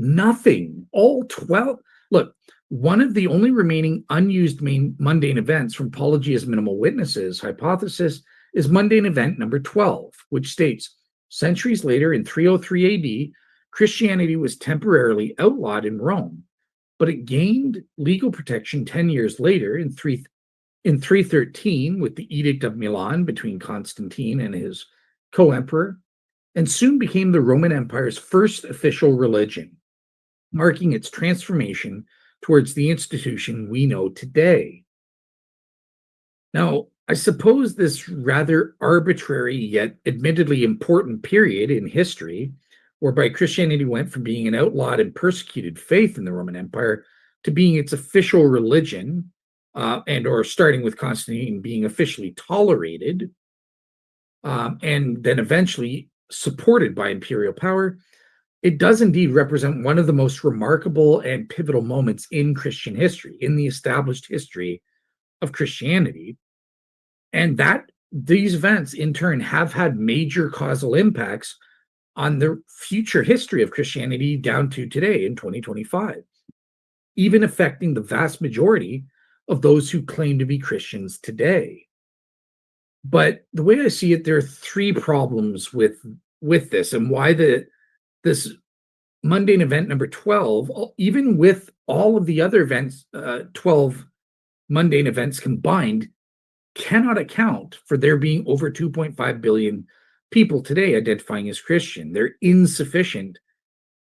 Nothing. All 12. Look, one of the only remaining unused mundane events from Paulogia's minimal witnesses hypothesis is mundane event number 12, which states, centuries later in 303 AD, Christianity was temporarily outlawed in Rome, but it gained legal protection 10 years later in 313 with the Edict of Milan between Constantine and his co-emperor, and soon became the Roman Empire's first official religion, marking its transformation towards the institution we know today. Now, I suppose this rather arbitrary yet admittedly important period in history, whereby Christianity went from being an outlawed and persecuted faith in the Roman Empire to being its official religion, and or starting with Constantine being officially tolerated, and then eventually supported by imperial power, it does indeed represent one of the most remarkable and pivotal moments in Christian history, in the established history of Christianity. And that these events, in turn, have had major causal impacts on the future history of Christianity down to today in 2025, even affecting the vast majority of those who claim to be Christians today. But the way I see it, there are 3 problems with this, and why this mundane event number 12, even with all of the other events, 12 mundane events combined, cannot account for there being over 2.5 billion people today identifying as Christian. They're insufficient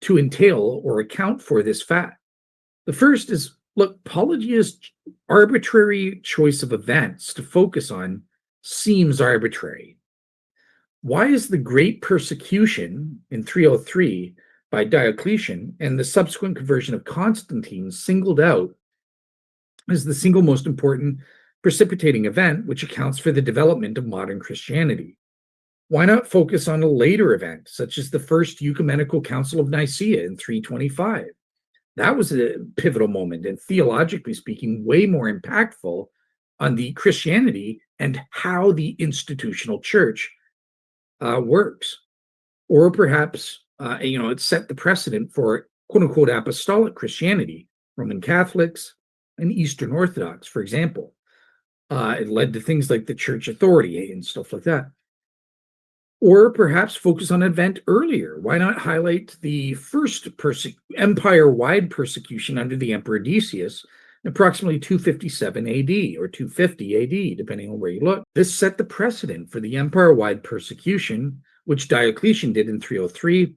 to entail or account for this fact. The first is, look, Paulogia's arbitrary choice of events to focus on seems arbitrary. Why is the Great Persecution in 303 by Diocletian and the subsequent conversion of Constantine singled out as the single most important precipitating event which accounts for the development of modern Christianity? Why not focus on a later event, such as the First Ecumenical Council of Nicaea in 325? That was a pivotal moment, and theologically speaking, way more impactful on the Christianity and how the institutional church works. Or perhaps, it set the precedent for quote-unquote apostolic Christianity, Roman Catholics and Eastern Orthodox, for example. It led to things like the church authority and stuff like that. Or perhaps focus on an event earlier. Why not highlight the first empire-wide persecution under the Emperor Decius in approximately 257 AD or 250 AD, depending on where you look? This set the precedent for the empire-wide persecution, which Diocletian did in 303,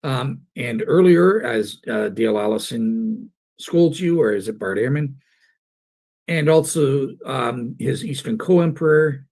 and earlier, as Dale Allison scolds you, or is it Bart Ehrman? And also his Eastern co-emperor,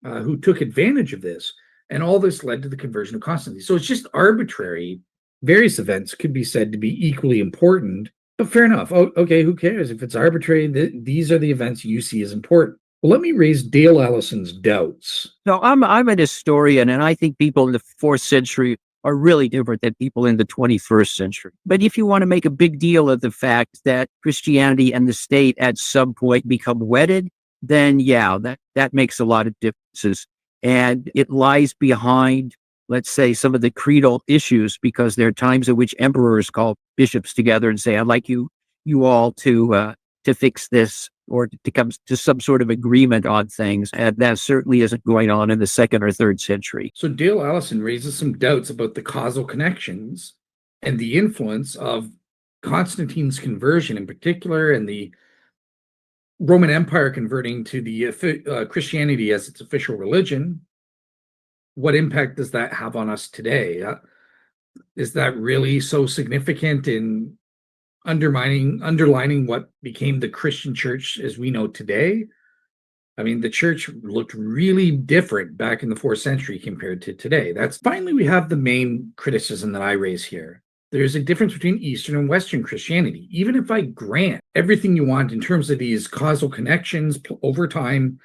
who took advantage of this. And all this led to the conversion of Constantine. So it's just arbitrary. Various events could be said to be equally important, but fair enough. Oh, okay, who cares? If it's arbitrary, these are the events you see as important. Well, let me raise Dale Allison's doubts. No, I'm an historian, and I think people in the 4th century are really different than people in the 21st century. But if you want to make a big deal of the fact that Christianity and the state at some point become wedded, then yeah, that makes a lot of differences. And it lies behind, let's say, some of the creedal issues, because there are times at which emperors call bishops together and say, I'd like you all to fix this, or to come to some sort of agreement on things. And that certainly isn't going on in the 2nd or 3rd century. So Dale Allison raises some doubts about the causal connections and the influence of Constantine's conversion in particular, and the Roman Empire converting to the Christianity as its official religion. What impact does that have on us today? Is that really so significant in underlining what became the Christian church as we know today? I mean, the church looked really different back in the 4th century compared to today. Finally, we have the main criticism that I raise here. There's a difference between Eastern and Western Christianity. Even if I grant everything you want in terms of these causal connections over time,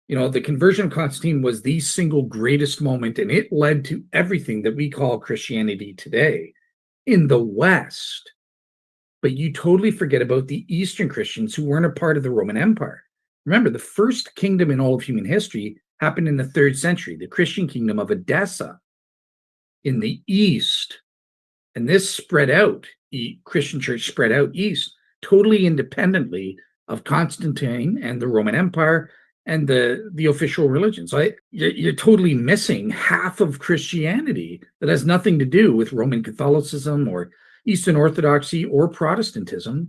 the conversion of Constantine was the single greatest moment, and it led to everything that we call Christianity today in the West. But you totally forget about the Eastern Christians who weren't a part of the Roman Empire. Remember, the first kingdom in all of human history happened in the 3rd century, the Christian kingdom of Edessa in the East. And this spread out, Christian church spread out east, totally independently of Constantine and the Roman Empire and the official religion. So you're totally missing half of Christianity that has nothing to do with Roman Catholicism or Eastern Orthodoxy or Protestantism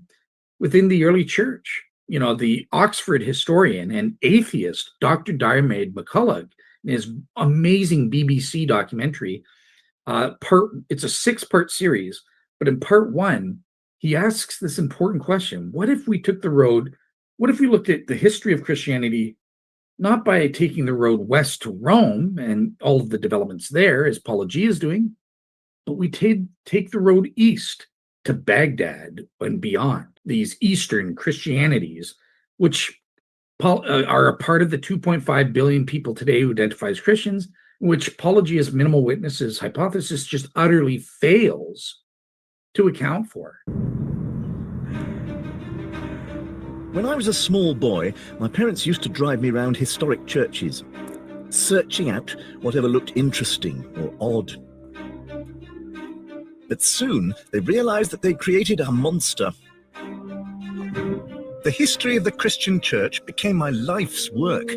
within the early church. The Oxford historian and atheist Dr. Diarmaid MacCulloch, in his amazing BBC documentary, it's a 6-part series, but in part 1, he asks this important question: what if we looked at the history of Christianity not by taking the road west to Rome and all of the developments there, as Paulogia is doing, but we take the road east to Baghdad and beyond, these Eastern Christianities, which are a part of the 2.5 billion people today who identify as Christians, which Paulogia's minimal witnesses hypothesis just utterly fails to account for. When I was a small boy, my parents used to drive me around historic churches, searching out whatever looked interesting or odd. But soon they realized that they'd created a monster. The history of the Christian church became my life's work.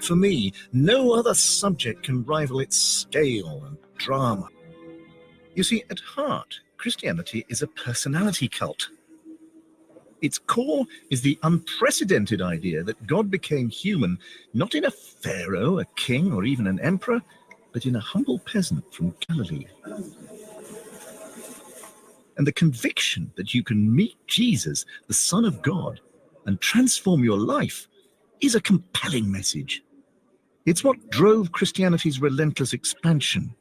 For me, no other subject can rival its scale and drama. You see, at heart, Christianity is a personality cult. Its core is the unprecedented idea that God became human, not in a pharaoh, a king, or even an emperor, but in a humble peasant from Galilee. And the conviction that you can meet Jesus, the Son of God, and transform your life is a compelling message. It's what drove Christianity's relentless expansion.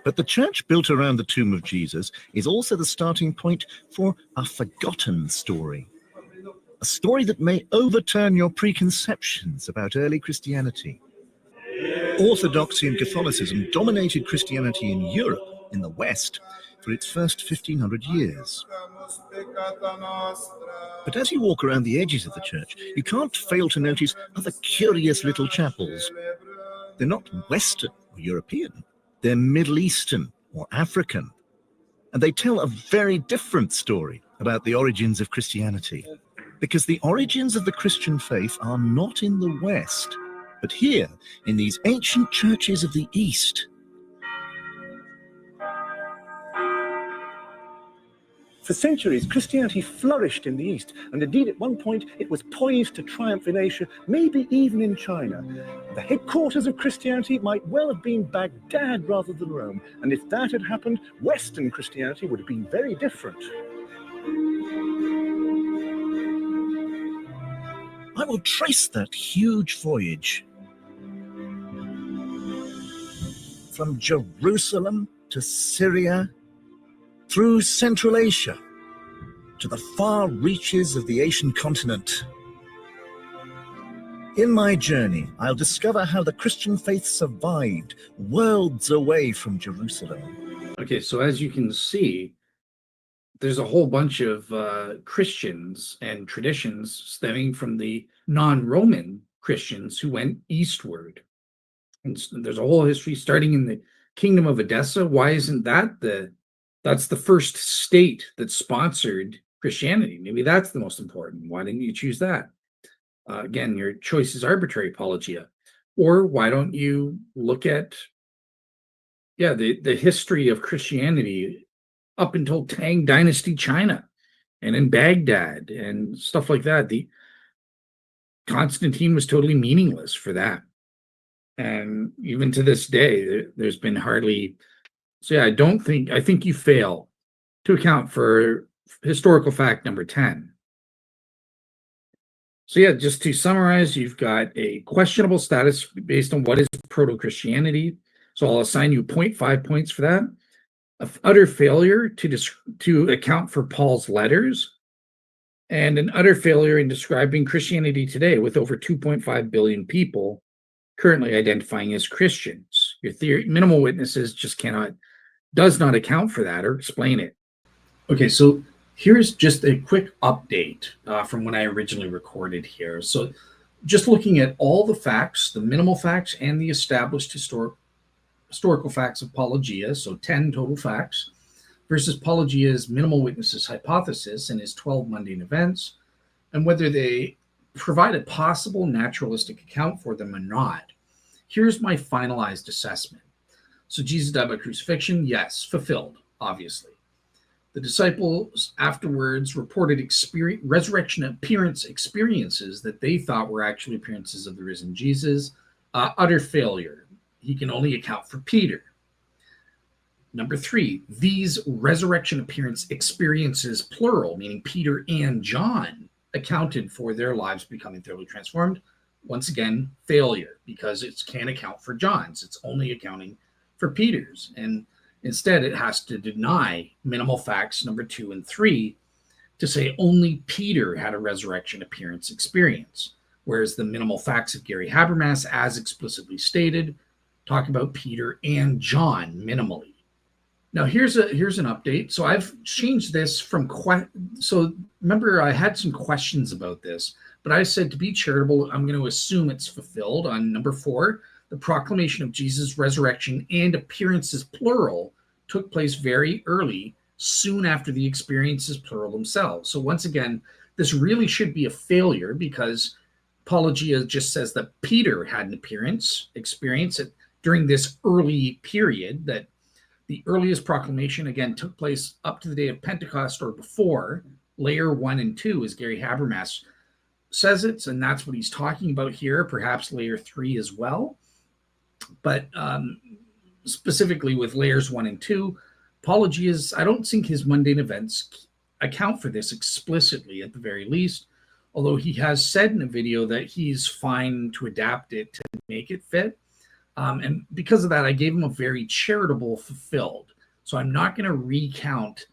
But the church built around the tomb of Jesus is also the starting point for a forgotten story. A story that may overturn your preconceptions about early Christianity. Orthodoxy and Catholicism dominated Christianity in Europe, in the West, for its first 1500 years. But as you walk around the edges of the church, you can't fail to notice other curious little chapels. They're not Western or European. They're Middle Eastern or African. And they tell a very different story about the origins of Christianity. Because the origins of the Christian faith are not in the West, but here, in these ancient churches of the East. For centuries, Christianity flourished in the East, and indeed at one point it was poised to triumph in Asia, maybe even in China. The headquarters of Christianity might well have been Baghdad rather than Rome, and if that had happened, Western Christianity would have been very different. I will trace that huge voyage from Jerusalem to Syria, through Central Asia, to the far reaches of the Asian continent. In my journey, I'll discover how the Christian faith survived worlds away from Jerusalem. Okay, so as you can see, there's a whole bunch of Christians and traditions stemming from the non-Roman Christians who went eastward. And there's a whole history starting in the Kingdom of Edessa. Why isn't that's the first state that sponsored Christianity? Maybe that's the most important. Why didn't you choose that? Again, your choice is arbitrary, Paulogia. Or why don't you look at, the history of Christianity up until Tang Dynasty China and in Baghdad and stuff like that? The Constantine was totally meaningless for that. And even to this day, there's been hardly. So yeah, I think you fail to account for historical fact number 10. So yeah, just to summarize, you've got a questionable status based on what is proto-Christianity. So I'll assign you 0.5 points for that. An utter failure to account for Paul's letters, and an utter failure in describing Christianity today with over 2.5 billion people currently identifying as Christians. Your theory, minimal witnesses, does not account for that or explain it. Okay, so here's just a quick update from when I originally recorded here. So just looking at all the facts, the minimal facts and the established historical facts of Paulogia, so 10 total facts, versus Paulogia's minimal witnesses hypothesis and his 12 mundane events, and whether they provide a possible naturalistic account for them or not. Here's my finalized assessment. So Jesus died by crucifixion, yes, fulfilled, obviously. The disciples afterwards reported resurrection appearance experiences that they thought were actually appearances of the risen Jesus. Utter failure. He can only account for Peter. Number 3, these resurrection appearance experiences, plural, meaning Peter and John, accounted for their lives becoming thoroughly transformed. Once again, failure, because it can't account for John's. It's only accounting for Peter's. And instead, it has to deny minimal facts number 2 and 3 to say only Peter had a resurrection appearance experience, whereas the minimal facts of Gary Habermas, as explicitly stated, talk about Peter and John minimally. Now, here's an update. So I've changed this from so remember, I had some questions about this, but I said to be charitable, I'm going to assume it's fulfilled on number 4. The proclamation of Jesus' resurrection and appearances, plural, took place very early, soon after the experiences, plural, themselves. So once again, this really should be a failure because Paulogia just says that Peter had an experience during this early period, that the earliest proclamation, again, took place up to the day of Pentecost or before. Layer 1 and 2, as Gary Habermas says it, and that's what he's talking about here, perhaps layer 3 as well. But specifically with layers 1 and 2, Paulogia's, I don't think his mundane events account for this explicitly at the very least, although he has said in a video that he's fine to adapt it to make it fit. And because of that, I gave him a very charitable fulfilled. So I'm not going to recount.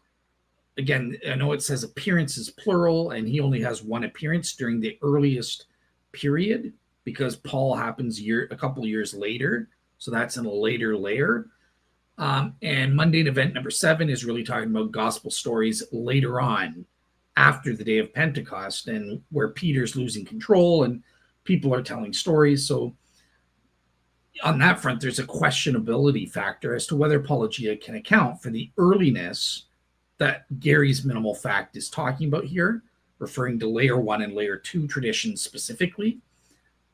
Again, I know it says appearances plural, and he only has one appearance during the earliest period because Paul happens a couple years later. So that's in a later layer. And mundane event number 7 is really talking about gospel stories later on after the day of Pentecost, and where Peter's losing control and people are telling stories. So on that front, there's a questionability factor as to whether Paulogia can account for the earliness that Gary's minimal fact is talking about here, referring to layer 1 and layer 2 traditions specifically,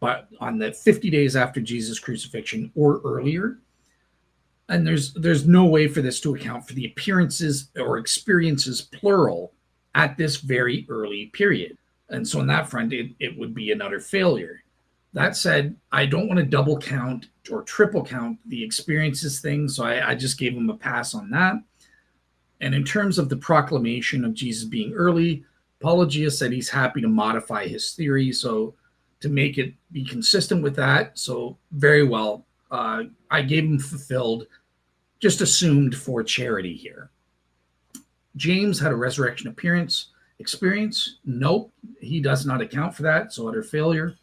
but on the 50 days after Jesus' crucifixion or earlier. And there's no way for this to account for the appearances or experiences, plural, at this very early period. And so on that front, it would be an utter failure. That said, I don't want to double count or triple count the experiences thing, so I just gave him a pass on that. And in terms of the proclamation of Jesus being early, Paulogia said he's happy to modify his theory so to make it be consistent with that. So very well, I gave him fulfilled, just assumed for charity here. James had a resurrection experience. Nope, he does not account for that, so utter failure.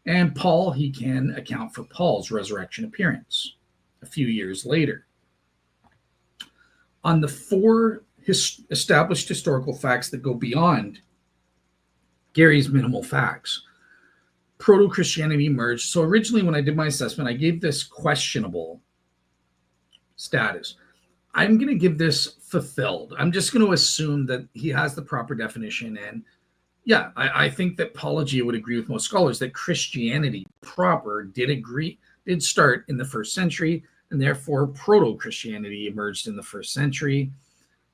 And Paul, he can account for Paul's resurrection appearance a few years later. On the four established historical facts that go beyond Gary's minimal facts, proto-Christianity emerged. So originally when I did my assessment, I gave this questionable status. I'm going to give this fulfilled. I'm just going to assume that he has the proper definition. And yeah, I think that Paulogia would agree with most scholars that Christianity proper did start in the first century, and therefore proto-Christianity emerged in the first century.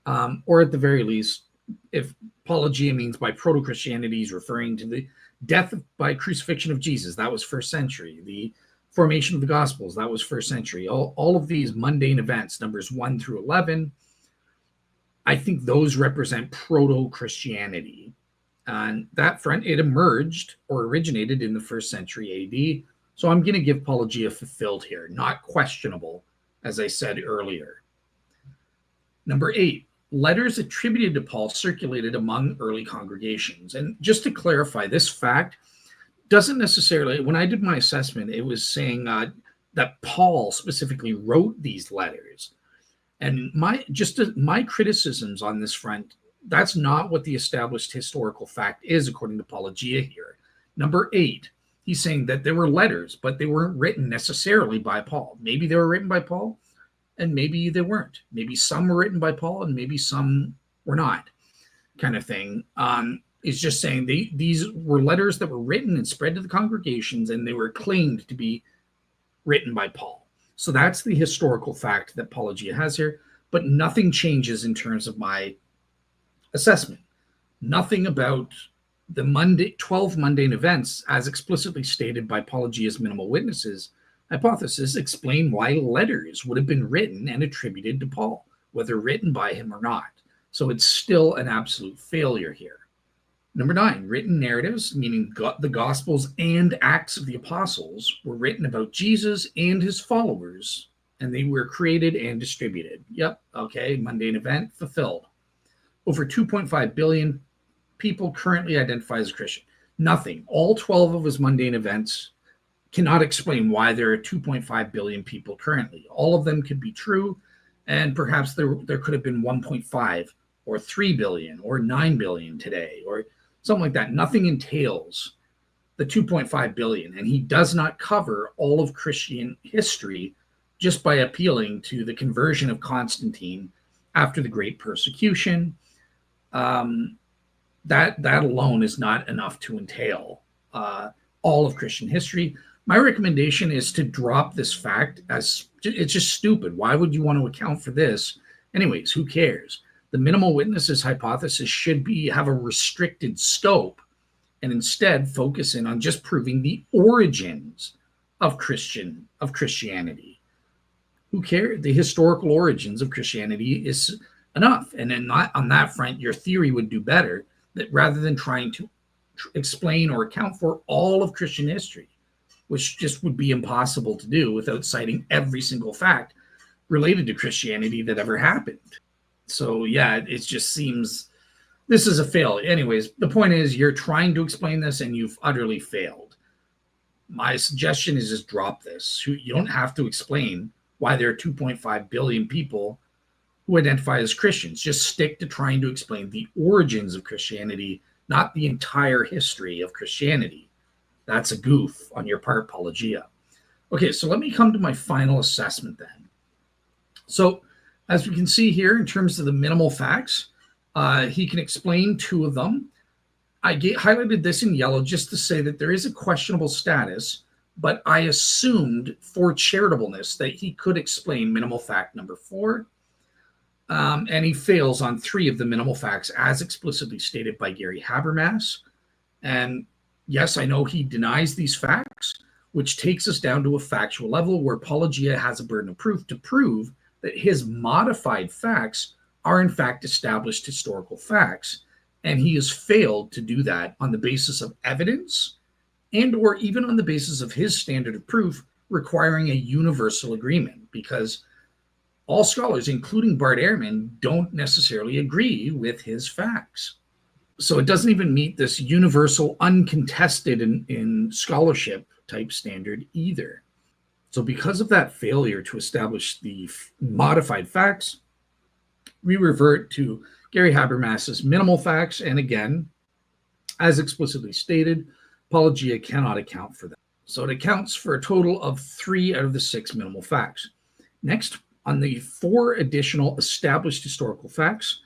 Or at the very least, if Paulogia means by proto-Christianity, he's referring to the death by crucifixion of Jesus. That was first century. The formation of the Gospels, that was first century. All of these mundane events, numbers 1 through 11, I think those represent proto-Christianity. On that front, it emerged or originated in the first century AD. So I'm going to give Paulogia fulfilled here, not questionable, as I said earlier. Number 8, letters attributed to Paul circulated among early congregations. And just to clarify, this fact doesn't necessarily, when I did my assessment, it was saying that Paul specifically wrote these letters. And my criticisms on this front, that's not what the established historical fact is, according to Paulogia here. Number 8, he's saying that there were letters, but they weren't written necessarily by Paul. Maybe they were written by Paul, and maybe they weren't. Maybe some were written by Paul, and maybe some were not, kind of thing. Is just saying these were letters that were written and spread to the congregations, and they were claimed to be written by Paul. So that's the historical fact that Paulogia has here, but nothing changes in terms of my assessment. Nothing about the 12 mundane events, as explicitly stated by Paulogia's minimal witnesses hypothesis, explain why letters would have been written and attributed to Paul, whether written by him or not. So it's still an absolute failure here. Number 9, written narratives, meaning the Gospels and Acts of the Apostles, were written about Jesus and his followers, and they were created and distributed. Yep, okay, mundane event fulfilled. Over 2.5 billion people currently identify as Christian. Nothing. All 12 of his mundane events cannot explain why there are 2.5 billion people currently. All of them could be true, and perhaps there could have been 1.5 or 3 billion or 9 billion today, or something like that. Nothing entails the 2.5 billion, and he does not cover all of Christian history just by appealing to the conversion of Constantine after the Great Persecution. That alone is not enough to entail all of Christian history. My recommendation is to drop this fact, as it's just stupid. Why would you want to account for this? Anyways, who cares? The minimal witnesses hypothesis should have a restricted scope, and instead focus in on just proving the origins of Christianity. Who cares? The historical origins of Christianity is enough. And then on that front, your theory would do better, that rather than trying to explain or account for all of Christian history, which just would be impossible to do without citing every single fact related to Christianity that ever happened. So yeah, it just seems this is a fail. Anyways, the point is you're trying to explain this and you've utterly failed. My suggestion is just drop this. You don't have to explain why there are 2.5 billion people who identify as Christians. Just stick to trying to explain the origins of Christianity, not the entire history of Christianity. That's a goof on your part, Paulogia. Okay, so let me come to my final assessment then. So as we can see here, in terms of the minimal facts, he can explain 2 of them. I highlighted this in yellow just to say that there is a questionable status, but I assumed for charitableness that he could explain minimal fact number 4. And he fails on 3 of the minimal facts as explicitly stated by Gary Habermas. And yes, I know he denies these facts, which takes us down to a factual level where Paulogia has a burden of proof to prove that his modified facts are in fact established historical facts. And he has failed to do that on the basis of evidence and or even on the basis of his standard of proof requiring a universal agreement, because all scholars, including Bart Ehrman, don't necessarily agree with his facts. So it doesn't even meet this universal, uncontested in scholarship type standard either. So because of that failure to establish the modified facts, we revert to Gary Habermas's minimal facts. And again, as explicitly stated, Paulogia cannot account for them. So it accounts for a total of 3 out of the 6 minimal facts. Next, on the 4 additional established historical facts,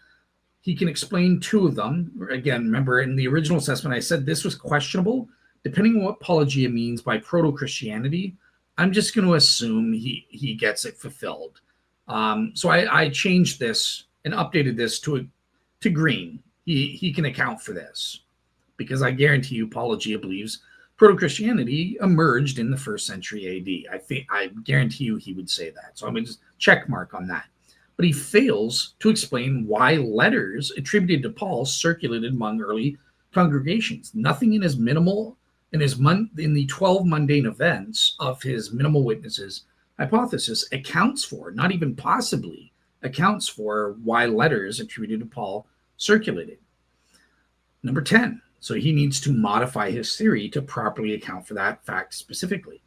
he can explain 2 of them. Again, remember in the original assessment, I said this was questionable. Depending on what Paulogia means by proto-Christianity, I'm just going to assume he gets it fulfilled. So I changed this and updated this to green. He can account for this, because I guarantee you Paulogia believes proto-Christianity emerged in the 1st century AD. I guarantee you he would say that. So I'm going to just check mark on that. But he fails to explain why letters attributed to Paul circulated among early congregations. Nothing in his in the 12 mundane events of his minimal witnesses hypothesis accounts for, not even possibly accounts for, why letters attributed to Paul circulated. Number 10. So he needs to modify his theory to properly account for that fact specifically.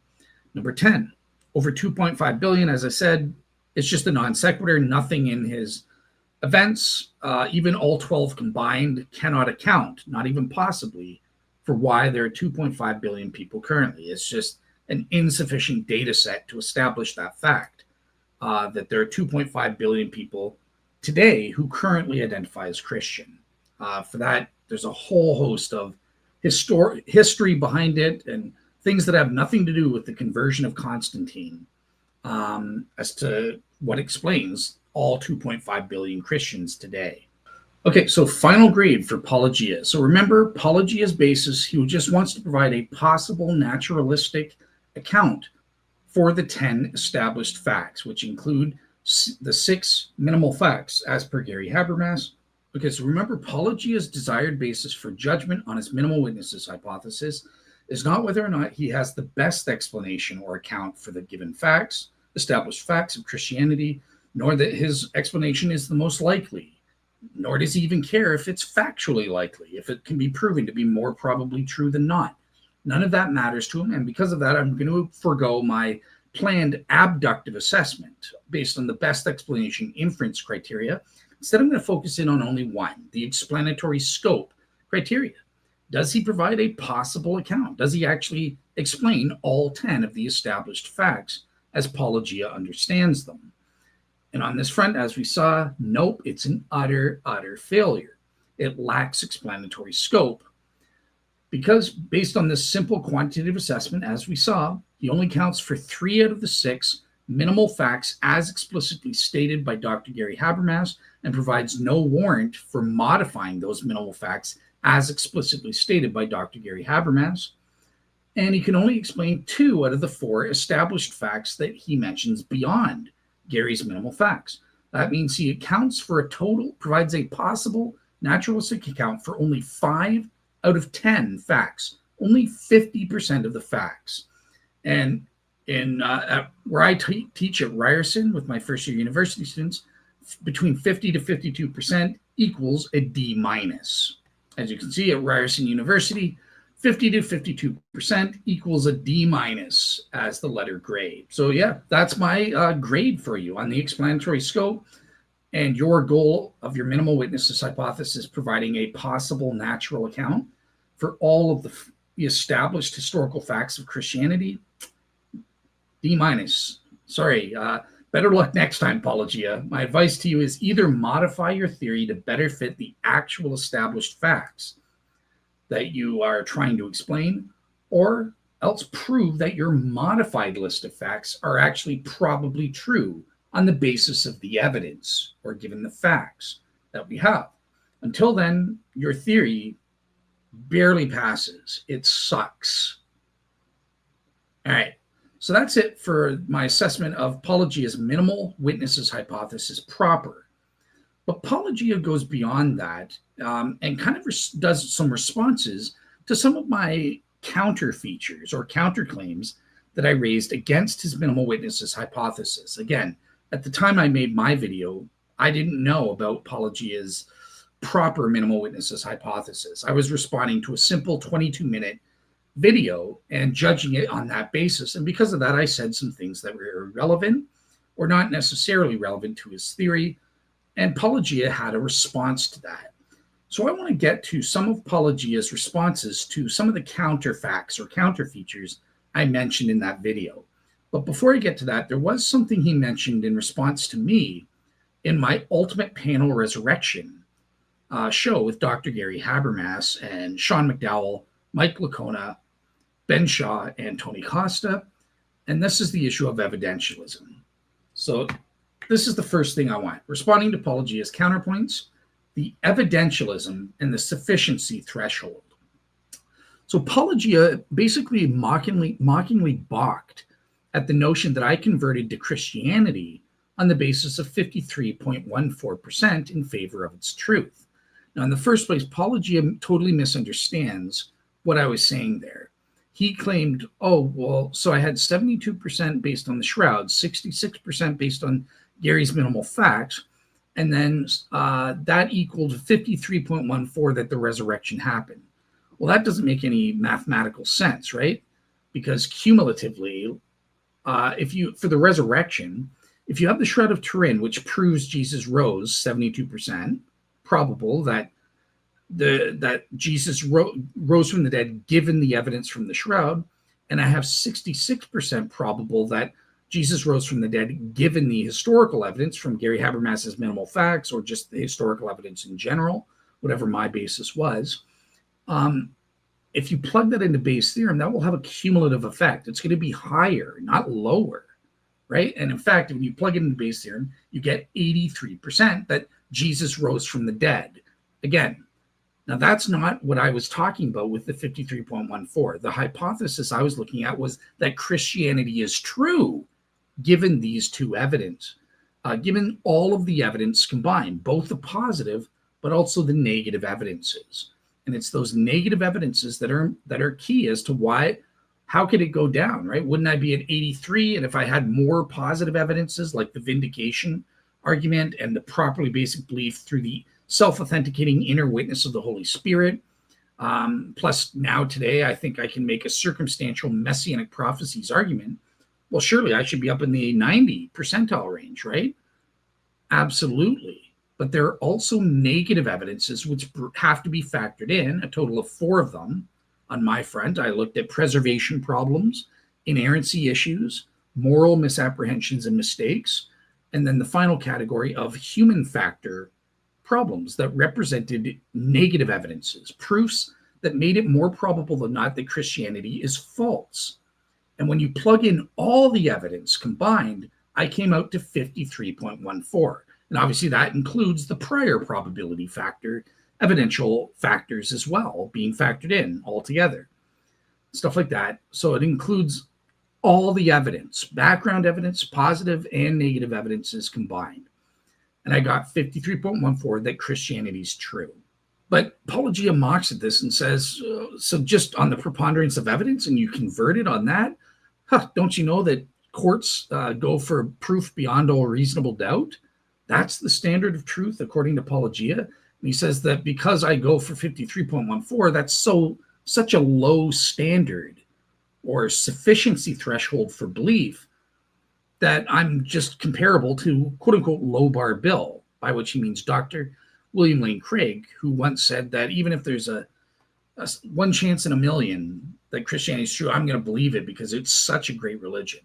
Number 10, over 2.5 billion, as I said, it's just a non sequitur. Nothing in his events, even all 12 combined, cannot account, not even possibly, for why there are 2.5 billion people currently. It's just an insufficient data set to establish that fact, that there are 2.5 billion people today who currently identify as Christian. For that, there's a whole host of history behind it and things that have nothing to do with the conversion of Constantine, as to what explains all 2.5 billion Christians today. Okay, so final grade for Paulogia. So remember, Paulogia's basis, he just wants to provide a possible naturalistic account for the 10 established facts, which include the 6 minimal facts as per Gary Habermas. Okay, so remember, Paulogia's desired basis for judgment on his minimal witnesses hypothesis is not whether or not he has the best explanation or account for the given facts, established facts of Christianity, nor that his explanation is the most likely, nor does he even care if it's factually likely, if it can be proven to be more probably true than not. None of that matters to him, and because of that, I'm going to forego my planned abductive assessment based on the best explanation inference criteria. Instead, I'm going to focus in on only one, the explanatory scope criteria. Does he provide a possible account? Does he actually explain all 10 of the established facts as Paulogia understands them? And on this front, as we saw, nope, it's an utter failure. It lacks explanatory scope, because based on this simple quantitative assessment, as we saw, he only counts for 3 out of the 6 minimal facts as explicitly stated by Dr. Gary Habermas, and provides no warrant for modifying those minimal facts as explicitly stated by Dr. Gary Habermas. And he can only explain 2 out of the 4 established facts that he mentions beyond Gary's minimal facts. That means he accounts for a total, provides a possible naturalistic account for only 5 out of 10 facts, only 50% of the facts. And in where I teach at Ryerson with my first year university students, between 50 to 52% equals a D minus. As you can see at Ryerson University, 50 to 52% equals a D minus as the letter grade. So yeah, that's my grade for you on the explanatory scope and your goal of your minimal witnesses hypothesis, providing a possible natural account for all of the established historical facts of Christianity. D minus. Sorry, better luck next time, Paulogia. My advice to you is either modify your theory to better fit the actual established facts that you are trying to explain, or else prove that your modified list of facts are actually probably true on the basis of the evidence or given the facts that we have. Until then, your theory barely passes. It sucks. All right. So that's it for my assessment of Paulogia's minimal witnesses hypothesis proper. But Paulogia goes beyond that and kind of does some responses to some of my counter features or counterclaims that I raised against his minimal witnesses hypothesis. Again, at the time I made my video, I didn't know about Paulogia's proper minimal witnesses hypothesis. I was responding to a simple 22-minute video and judging it on that basis. And because of that, I said some things that were irrelevant or not necessarily relevant to his theory. And Paulogia had a response to that. So I want to get to some of Paulogia's responses to some of the counterfacts or counter features I mentioned in that video. But before I get to that, there was something he mentioned in response to me in my Ultimate Panel Resurrection show with Dr. Gary Habermas and Sean McDowell, Mike Lacona, Ben Shaw, and Tony Costa. And this is the issue of evidentialism. So this is the first thing I want. Responding to Paulogia's counterpoints, the evidentialism and the sufficiency threshold. So Paulogia basically mockingly balked at the notion that I converted to Christianity on the basis of 53.14% in favor of its truth. Now, in the first place, Paulogia totally misunderstands what I was saying there. He claimed, oh, well, so I had 72% based on the shroud, 66% based on Gary's minimal facts, and then that equaled 53.14 that the resurrection happened. Well, that doesn't make any mathematical sense, right? Because cumulatively, for the resurrection, if you have the Shroud of Turin, which proves Jesus rose 72%, probable that Jesus rose from the dead, given the evidence from the shroud, and I have 66% probable that Jesus rose from the dead, given the historical evidence from Gary Habermas's minimal facts, or just the historical evidence in general, whatever my basis was. If you plug that into Bayes' theorem, that will have a cumulative effect. It's going to be higher, not lower, right? And in fact, when you plug it into Bayes' theorem, you get 83% that Jesus rose from the dead. Again, now that's not what I was talking about with the 53.14. The hypothesis I was looking at was that Christianity is true, given these two evidence, given all of the evidence combined, both the positive but also the negative evidences. And it's those negative evidences that are key as to why, how could it go down, right? Wouldn't I be at 83? And if I had more positive evidences like the vindication argument and the properly basic belief through the self-authenticating inner witness of the Holy Spirit, plus now today, I think I can make a circumstantial messianic prophecies argument. Well, surely I should be up in the 90 percentile range, right? Absolutely. But there are also negative evidences which have to be factored in, a total of 4 of them. On my front, I looked at preservation problems, inerrancy issues, moral misapprehensions and mistakes, and then the final category of human factor problems that represented negative evidences, proofs that made it more probable than not that Christianity is false. And when you plug in all the evidence combined, I came out to 53.14. And obviously that includes the prior probability factor, evidential factors as well, being factored in altogether, stuff like that. So it includes all the evidence, background evidence, positive and negative evidences combined. And I got 53.14 that Christianity is true. But Paulogia mocks at this and says, so just on the preponderance of evidence and you convert it on that? Don't you know that courts go for proof beyond all reasonable doubt? That's the standard of truth, according to Paulogia. And he says that because I go for 53.14, that's such a low standard or sufficiency threshold for belief that I'm just comparable to quote unquote low bar Bill, by which he means Dr. William Lane Craig, who once said that even if there's a one chance in a million that Christianity is true, I'm going to believe it because it's such a great religion.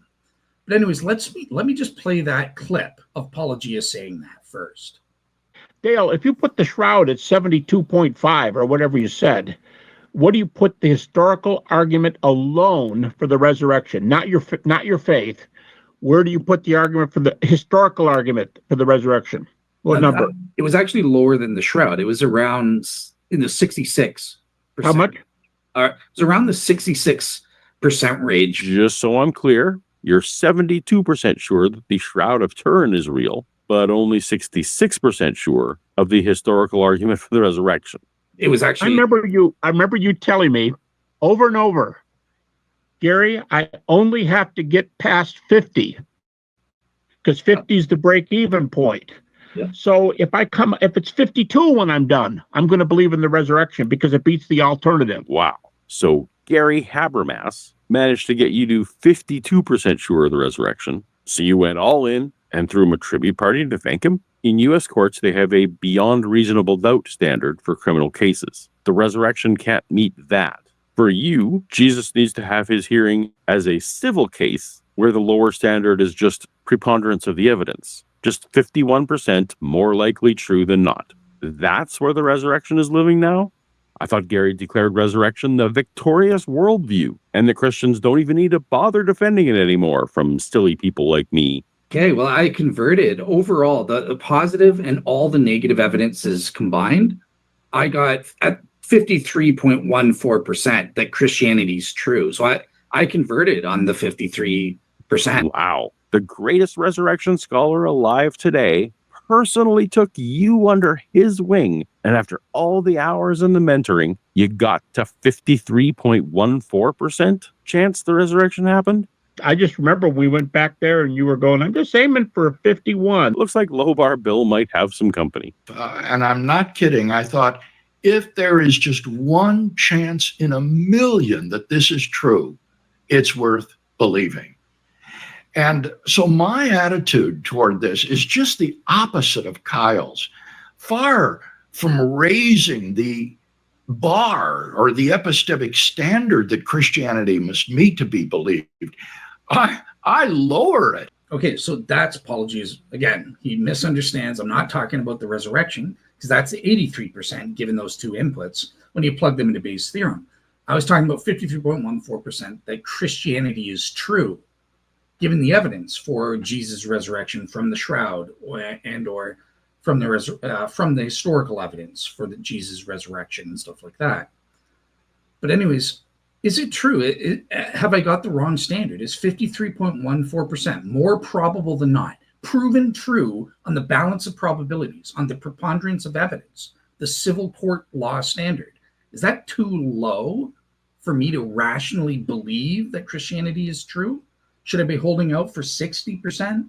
But anyways, let me just play that clip of Paulogia saying that first. Dale, if you put the shroud at 72.5 or whatever you said, what do you put the historical argument alone for the resurrection? Not your faith. Where do you put the argument for the historical argument for the resurrection? What number? It was actually lower than the shroud. It was around in the 66%. How much? It was around the 66% range. Just so I'm clear, you're 72% sure that the Shroud of Turin is real, but only 66% sure of the historical argument for the resurrection. It was actually. I remember you telling me over and over, Gary, I only have to get past 50 because 50 is the break-even point. So if it's 52 when I'm done, I'm going to believe in the resurrection because it beats the alternative. Wow. So Gary Habermas managed to get you to 52% sure of the resurrection. So you went all in and threw him a tribute party to thank him. In U.S. courts, they have a beyond reasonable doubt standard for criminal cases. The resurrection can't meet that. For you, Jesus needs to have his hearing as a civil case where the lower standard is just preponderance of the evidence. Just 51% more likely true than not. That's where the resurrection is living now? I thought Gary declared resurrection the victorious worldview, and the Christians don't even need to bother defending it anymore from silly people like me. Okay, well, I converted overall the positive and all the negative evidences combined. I got at 53.14% that Christianity is true. So I converted on the 53%. Wow. The greatest resurrection scholar alive today personally took you under his wing. And after all the hours and the mentoring, you got to 53.14% chance the resurrection happened? I just remember we went back there and you were going, I'm just aiming for 51. Looks like Low Bar Bill might have some company. And I'm not kidding. I thought, if there is just one chance in a million that this is true, it's worth believing. And so my attitude toward this is just the opposite of Kyle's. Far from raising the bar or the epistemic standard that Christianity must meet to be believed, I lower it. Okay, so that's apologies. Again, he misunderstands. I'm not talking about the resurrection because that's 83% given those two inputs when you plug them into Bayes' theorem. I was talking about 53.14% that Christianity is true given the evidence for Jesus' resurrection from the shroud or from the historical evidence for the Jesus' resurrection and stuff like that. But anyways, is it true? Have I got the wrong standard? Is 53.14% more probable than not? Proven true on the balance of probabilities, on the preponderance of evidence, the civil court law standard. Is that too low for me to rationally believe that Christianity is true? Should I be holding out for 60%,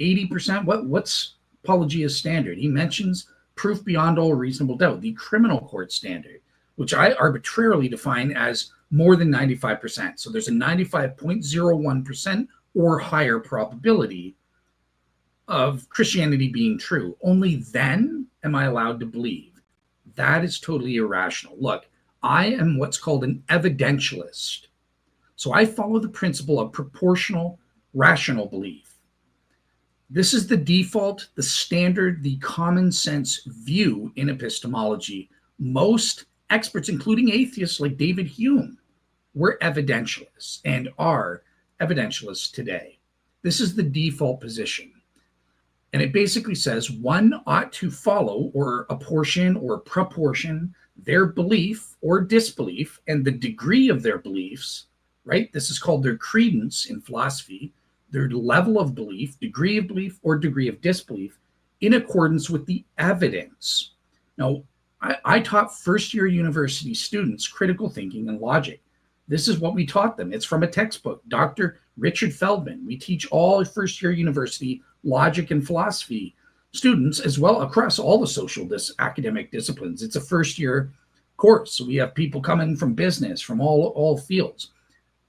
80%? What's Paulogia's standard? He mentions proof beyond all reasonable doubt, the criminal court standard, which I arbitrarily define as more than 95%. So there's a 95.01% or higher probability of Christianity being true. Only then am I allowed to believe. That is totally irrational. Look, I am what's called an evidentialist. So I follow the principle of proportional, rational belief. This is the default, the standard, the common sense view in epistemology. Most experts, including atheists like David Hume, were evidentialists and are evidentialists today. This is the default position. And it basically says one ought to follow or apportion or proportion their belief or disbelief and the degree of their beliefs, right? This is called their credence in philosophy, their level of belief, degree of belief, or degree of disbelief in accordance with the evidence. Now, I taught first-year university students critical thinking and logic. This is what we taught them. It's from a textbook, Dr. Richard Feldman. We teach all first-year university logic and philosophy students as well across all the social academic disciplines. It's a first-year course. So we have people coming from business, from all fields.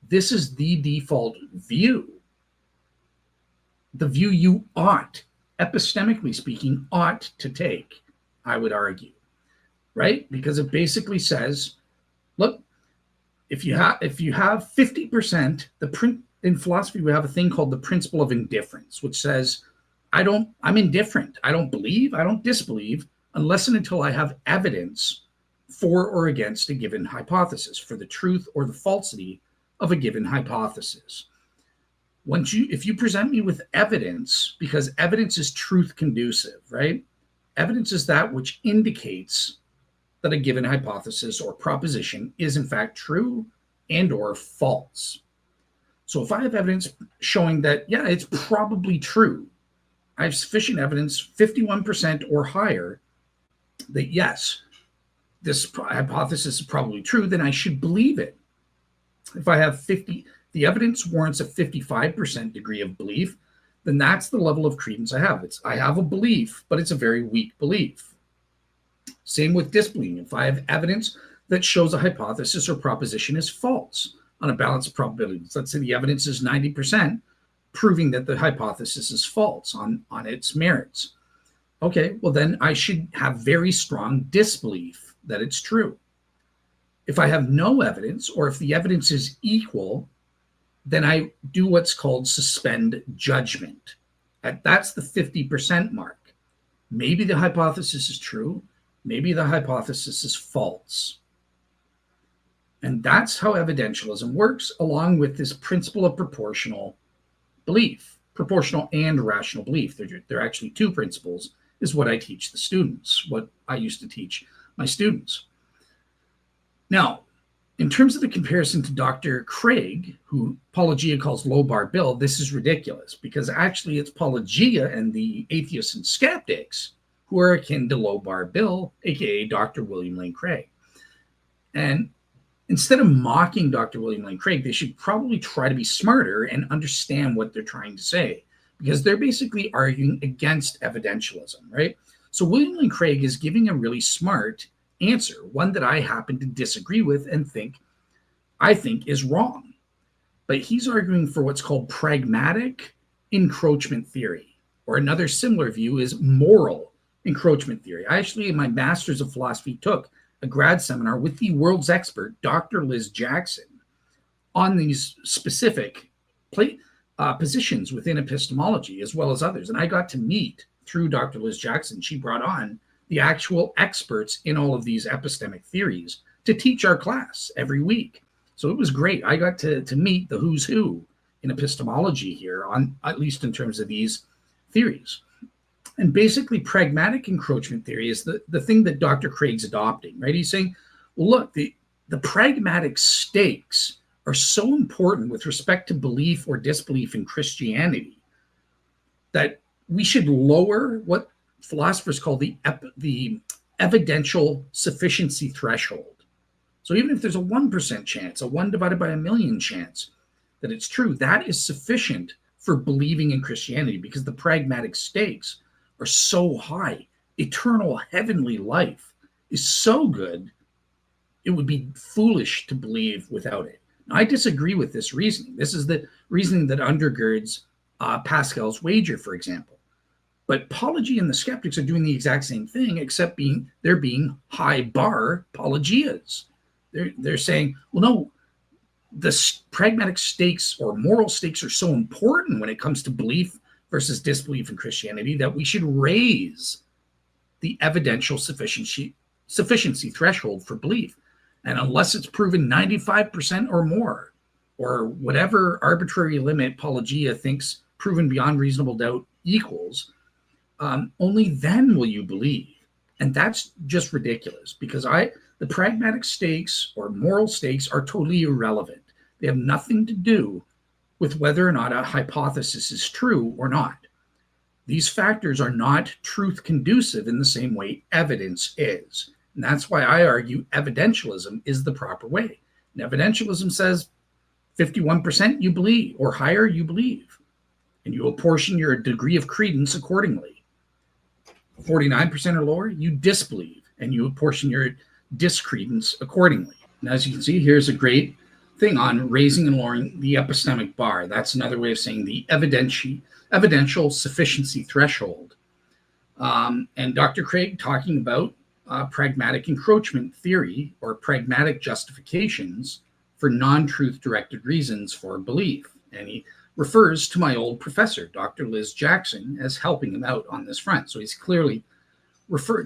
This is the default view. The view you ought, epistemically speaking, ought to take, I would argue, right? Because it basically says, look, if you have 50%, in philosophy, we have a thing called the principle of indifference, which says, I'm indifferent. I don't believe, I don't disbelieve, unless and until I have evidence for or against a given hypothesis, for the truth or the falsity of a given hypothesis. If you present me with evidence, because evidence is truth conducive, right? Evidence is that which indicates that a given hypothesis or proposition is in fact true and or false. So if I have evidence showing that, yeah, it's probably true, I have sufficient evidence, 51% or higher, that yes, this hypothesis is probably true, then I should believe it. If I have the evidence warrants a 55% degree of belief, then that's the level of credence I have. I have a belief, but it's a very weak belief. Same with disbelieving. If I have evidence that shows a hypothesis or proposition is false on a balance of probabilities, let's say the evidence is 90%, proving that the hypothesis is false on its merits. Okay, well then I should have very strong disbelief that it's true. If I have no evidence, or if the evidence is equal, then I do what's called suspend judgment. That's the 50% mark. Maybe the hypothesis is true, maybe the hypothesis is false. And that's how evidentialism works, along with this principle of proportional belief, proportional and rational belief. They're actually two principles, is what I teach the students, what I used to teach my students. Now, in terms of the comparison to Dr. Craig, who Paulogia calls low bar Bill, this is ridiculous because actually it's Paulogia and the atheists and skeptics who are akin to low bar Bill, aka Dr. William Lane Craig. And instead of mocking Dr. William Lane Craig, they should probably try to be smarter and understand what they're trying to say, because they're basically arguing against evidentialism, right? So William Lane Craig is giving a really smart answer, one that I happen to disagree with and I think is wrong. But he's arguing for what's called pragmatic encroachment theory, or another similar view is moral encroachment theory. I actually, in my Master's of Philosophy, took a grad seminar with the world's expert, Dr. Liz Jackson, on these specific positions within epistemology as well as others. And I got to meet, through Dr. Liz Jackson, she brought on the actual experts in all of these epistemic theories to teach our class every week. So it was great. I got to meet the who's who in epistemology here, on at least in terms of these theories. And basically, pragmatic encroachment theory is the thing that Dr. Craig's adopting, right? He's saying, well, look, the pragmatic stakes are so important with respect to belief or disbelief in Christianity that we should lower what philosophers call the evidential sufficiency threshold. So even if there's a 1% chance, a 1 divided by a million chance that it's true, that is sufficient for believing in Christianity, because the pragmatic stakes are so high. Eternal heavenly life is so good, it would be foolish to believe without it. Now, I disagree with this reasoning. This is the reasoning that undergirds Pascal's wager, for example. But Paulogia and the skeptics are doing the exact same thing, except they're being high bar Paulogias. They're saying, well, no, the pragmatic stakes or moral stakes are so important when it comes to belief versus disbelief in Christianity that we should raise the evidential sufficiency threshold for belief. And unless it's proven 95% or more, or whatever arbitrary limit Paulogia thinks proven beyond reasonable doubt equals, only then will you believe. And that's just ridiculous, because the pragmatic stakes or moral stakes are totally irrelevant. They have nothing to do with whether or not a hypothesis is true or not. These factors are not truth conducive in the same way evidence is. And that's why I argue evidentialism is the proper way. And evidentialism says 51% you believe, or higher you believe, and you apportion your degree of credence accordingly. 49% or lower, you disbelieve, and you apportion your discredence accordingly. And as you can see, here's a great thing on raising and lowering the epistemic bar. That's another way of saying the evidential sufficiency threshold. And Dr. Craig talking about pragmatic encroachment theory, or pragmatic justifications for non-truth directed reasons for belief. And he refers to my old professor, Dr. Liz Jackson, as helping him out on this front. So he's clearly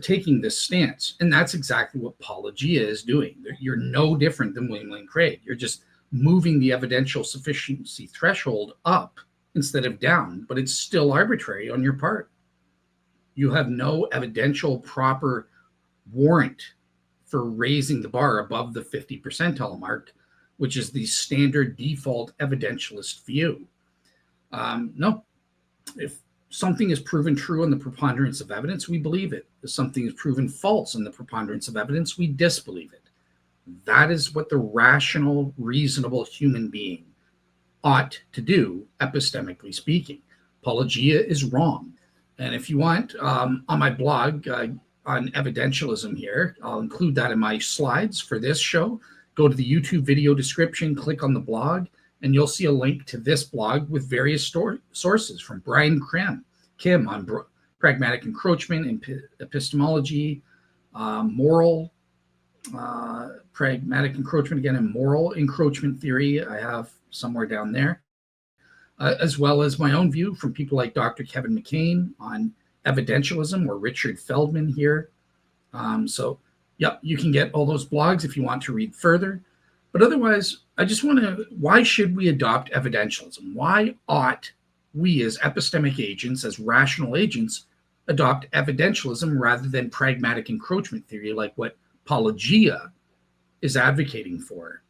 taking this stance. And that's exactly what Paulogia is doing. You're no different than William Lane Craig. You're just moving the evidential sufficiency threshold up instead of down, but it's still arbitrary on your part. You have no evidential proper warrant for raising the bar above the 50 percentile mark, which is the standard default evidentialist view. No, if something is proven true on the preponderance of evidence, we believe it. If something is proven false on the preponderance of evidence, we disbelieve it. That is what the rational, reasonable human being ought to do, epistemically speaking. Paulogia is wrong. And if you want, on my blog on evidentialism here, I'll include that in my slides for this show. Go to the YouTube video description, click on the blog, and you'll see a link to this blog with various sources from Brian Kim on pragmatic encroachment and epistemology, moral pragmatic encroachment again, and moral encroachment theory. I have somewhere down there, as well as my own view from people like Dr. Kevin McCain on evidentialism, or Richard Feldman here. So, yep, you can get all those blogs if you want to read further. But otherwise, I just want to, why should we adopt evidentialism? Why ought we as epistemic agents, as rational agents, adopt evidentialism rather than pragmatic encroachment theory like what Paulogia is advocating for?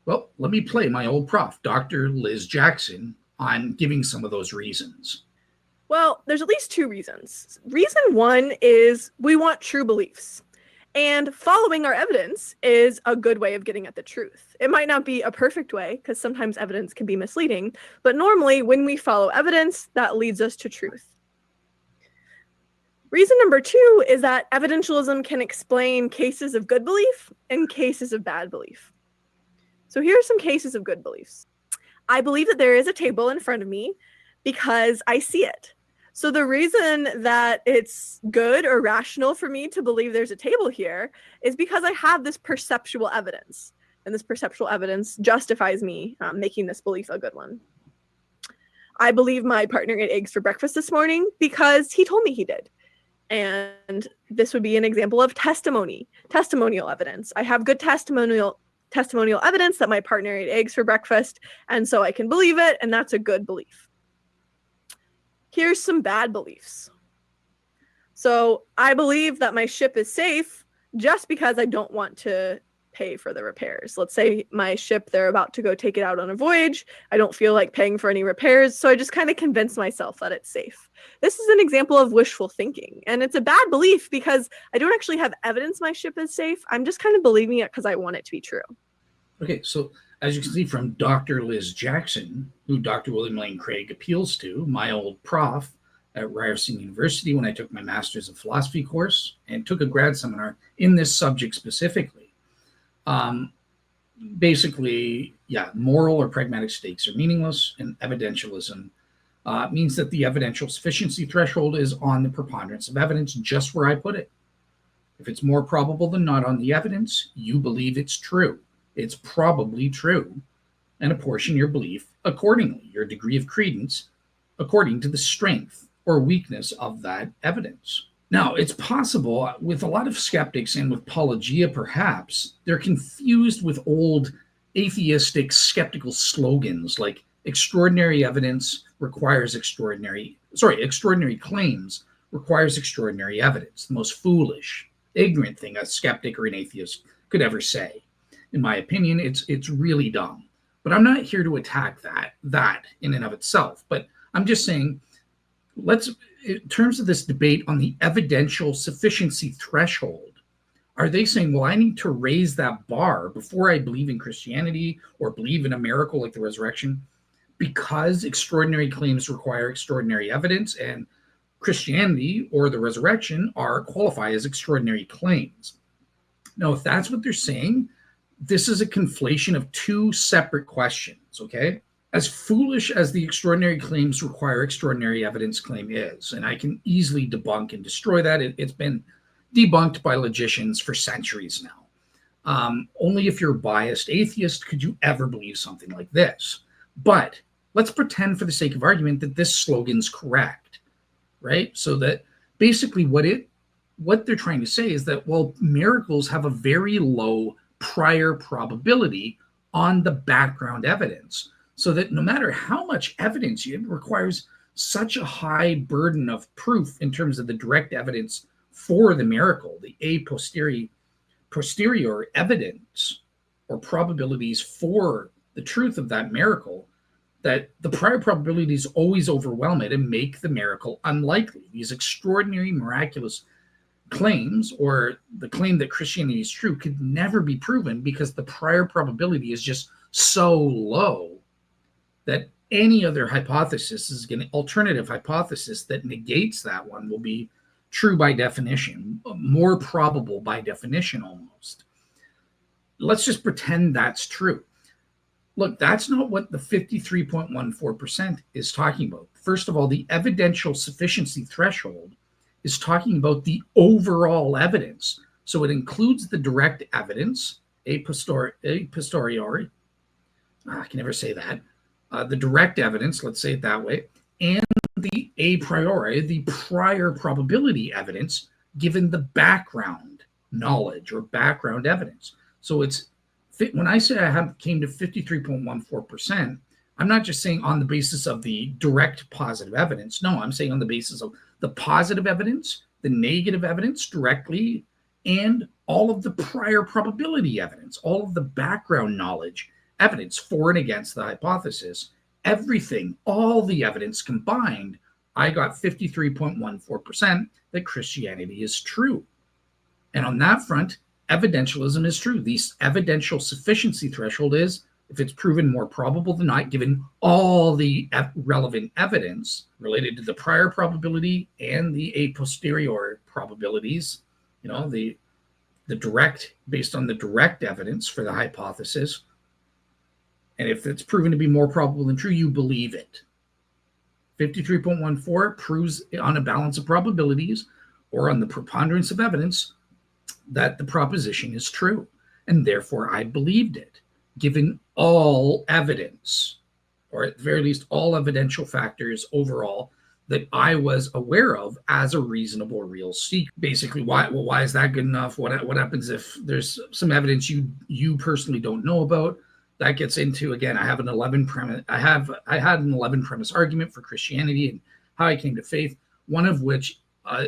Well, let me play my old prof, Dr. Liz Jackson, on giving some of those reasons. Well, there's at least two reasons. Reason one is we want true beliefs. And following our evidence is a good way of getting at the truth. It might not be a perfect way, because sometimes evidence can be misleading, but normally when we follow evidence, that leads us to truth. Reason number two is that evidentialism can explain cases of good belief and cases of bad belief. So here are some cases of good beliefs. I believe that there is a table in front of me because I see it. So the reason that it's good or rational for me to believe there's a table here is because I have this perceptual evidence, and this perceptual evidence justifies me making this belief a good one. I believe my partner ate eggs for breakfast this morning because he told me he did. And this would be an example of testimonial evidence. I have good testimonial evidence that my partner ate eggs for breakfast, and so I can believe it, and that's a good belief. Here's some bad beliefs. So I believe that my ship is safe just because I don't want to pay for the repairs. Let's say my ship, they're about to go take it out on a voyage. I don't feel like paying for any repairs, so I just kind of convince myself that it's safe. This is an example of wishful thinking, and it's a bad belief because I don't actually have evidence my ship is safe. I'm just kind of believing it because I want it to be true. Okay, so as you can see from Dr. Liz Jackson, who Dr. William Lane Craig appeals to, my old prof at Ryerson University when I took my Master's of Philosophy course and took a grad seminar in this subject specifically. Basically, yeah, moral or pragmatic stakes are meaningless, and evidentialism means that the evidential sufficiency threshold is on the preponderance of evidence, just where I put it. If it's more probable than not on the evidence, you believe it's true. It's probably true, and apportion your belief accordingly, your degree of credence, according to the strength or weakness of that evidence. Now, it's possible with a lot of skeptics, and with Paulogia perhaps, they're confused with old atheistic skeptical slogans like extraordinary claims requires extraordinary evidence, the most foolish, ignorant thing a skeptic or an atheist could ever say. In my opinion, it's really dumb. But I'm not here to attack that in and of itself. But I'm just saying, in terms of this debate on the evidential sufficiency threshold, are they saying, well, I need to raise that bar before I believe in Christianity or believe in a miracle like the resurrection because extraordinary claims require extraordinary evidence, and Christianity or the resurrection qualify as extraordinary claims? Now, if that's what they're saying, this is a conflation of two separate questions, okay? As foolish as the extraordinary claims require extraordinary evidence claim is, and I can easily debunk and destroy that. It's been debunked by logicians for centuries now. Only if you're a biased atheist could you ever believe something like this. But let's pretend for the sake of argument that this slogan's correct, right? So that basically what they're trying to say is that, well, miracles have a very low prior probability on the background evidence, so that no matter how much evidence it requires such a high burden of proof in terms of the direct evidence for the miracle, the a posterior evidence or probabilities for the truth of that miracle, that the prior probabilities always overwhelm it and make the miracle unlikely. These extraordinary miraculous claims, or the claim that Christianity is true, could never be proven because the prior probability is just so low that any other hypothesis is going to, alternative hypothesis that negates that one will be true by definition, more probable by definition almost. Let's just pretend that's true. Look, that's not what the 53.14% is talking about. First of all, the evidential sufficiency threshold is talking about the overall evidence. So it includes the direct evidence, a posteriori, I can never say that, the direct evidence, let's say it that way, and the a priori, the prior probability evidence, given the background knowledge or background evidence. So it's, when I say came to 53.14%, I'm not just saying on the basis of the direct positive evidence. No, I'm saying on the basis of the positive evidence, the negative evidence directly, and all of the prior probability evidence, all of the background knowledge evidence for and against the hypothesis, everything, all the evidence combined, I got 53.14% that Christianity is true. And on that front, evidentialism is true. The evidential sufficiency threshold is if it's proven more probable than not, given all the relevant evidence related to the prior probability and the a posteriori probabilities, you know, the direct, based on the direct evidence for the hypothesis. And if it's proven to be more probable than true, you believe it. 53.14 proves on a balance of probabilities or on the preponderance of evidence that the proposition is true. And therefore, I believed it, given all evidence, or at the very least, all evidential factors overall that I was aware of as a reasonable real seeker. Basically, why is that good enough? What happens if there's some evidence you personally don't know about? That gets into, again, I had an 11 premise argument for Christianity and how I came to faith, one of which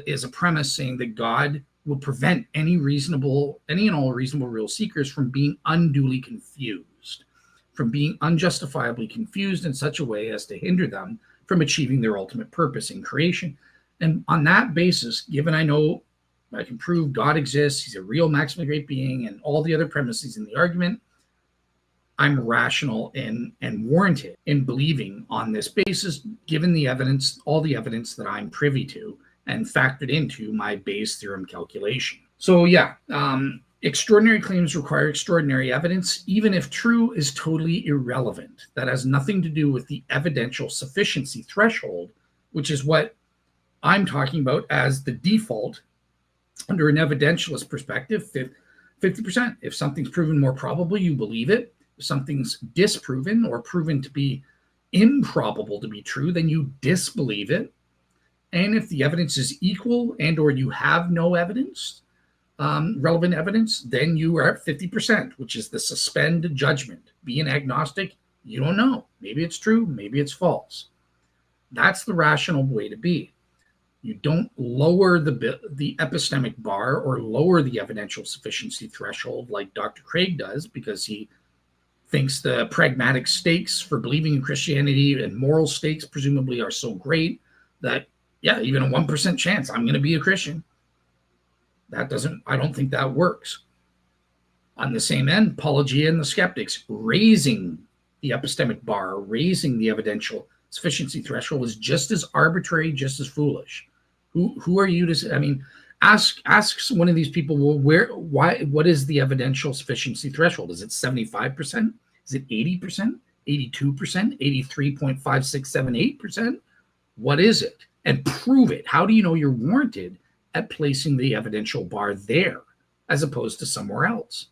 is a premise saying that God will prevent any and all reasonable real seekers from being unduly confused, from being unjustifiably confused in such a way as to hinder them from achieving their ultimate purpose in creation. And on that basis, given I know I can prove God exists, he's a real maximally great being, and all the other premises in the argument, I'm rational and warranted in believing on this basis, given the evidence, all the evidence that I'm privy to and factored into my Bayes theorem calculation. So yeah, extraordinary claims require extraordinary evidence, even if true is totally irrelevant. That has nothing to do with the evidential sufficiency threshold, which is what I'm talking about as the default under an evidentialist perspective, 50%. If something's proven more probable, you believe it. If something's disproven or proven to be improbable to be true, then you disbelieve it. And if the evidence is equal and or you have no evidence, relevant evidence, then you are at 50%, which is the suspend judgment. Be an agnostic, you don't know. Maybe it's true, maybe it's false. That's the rational way to be. You don't lower the epistemic bar or lower the evidential sufficiency threshold like Dr. Craig does, because he thinks the pragmatic stakes for believing in Christianity and moral stakes presumably are so great that, yeah, even a 1% chance I'm going to be a Christian. I don't think that works. On the same end, Paulogia and the skeptics, raising the epistemic bar, raising the evidential sufficiency threshold is just as arbitrary, just as foolish. Who are you to say? I mean, ask one of these people, well, what is the evidential sufficiency threshold? Is it 75%? Is it 80%? 82%? 83.5678%? What is it? And prove it. How do you know you're warranted at placing the evidential bar there as opposed to somewhere else?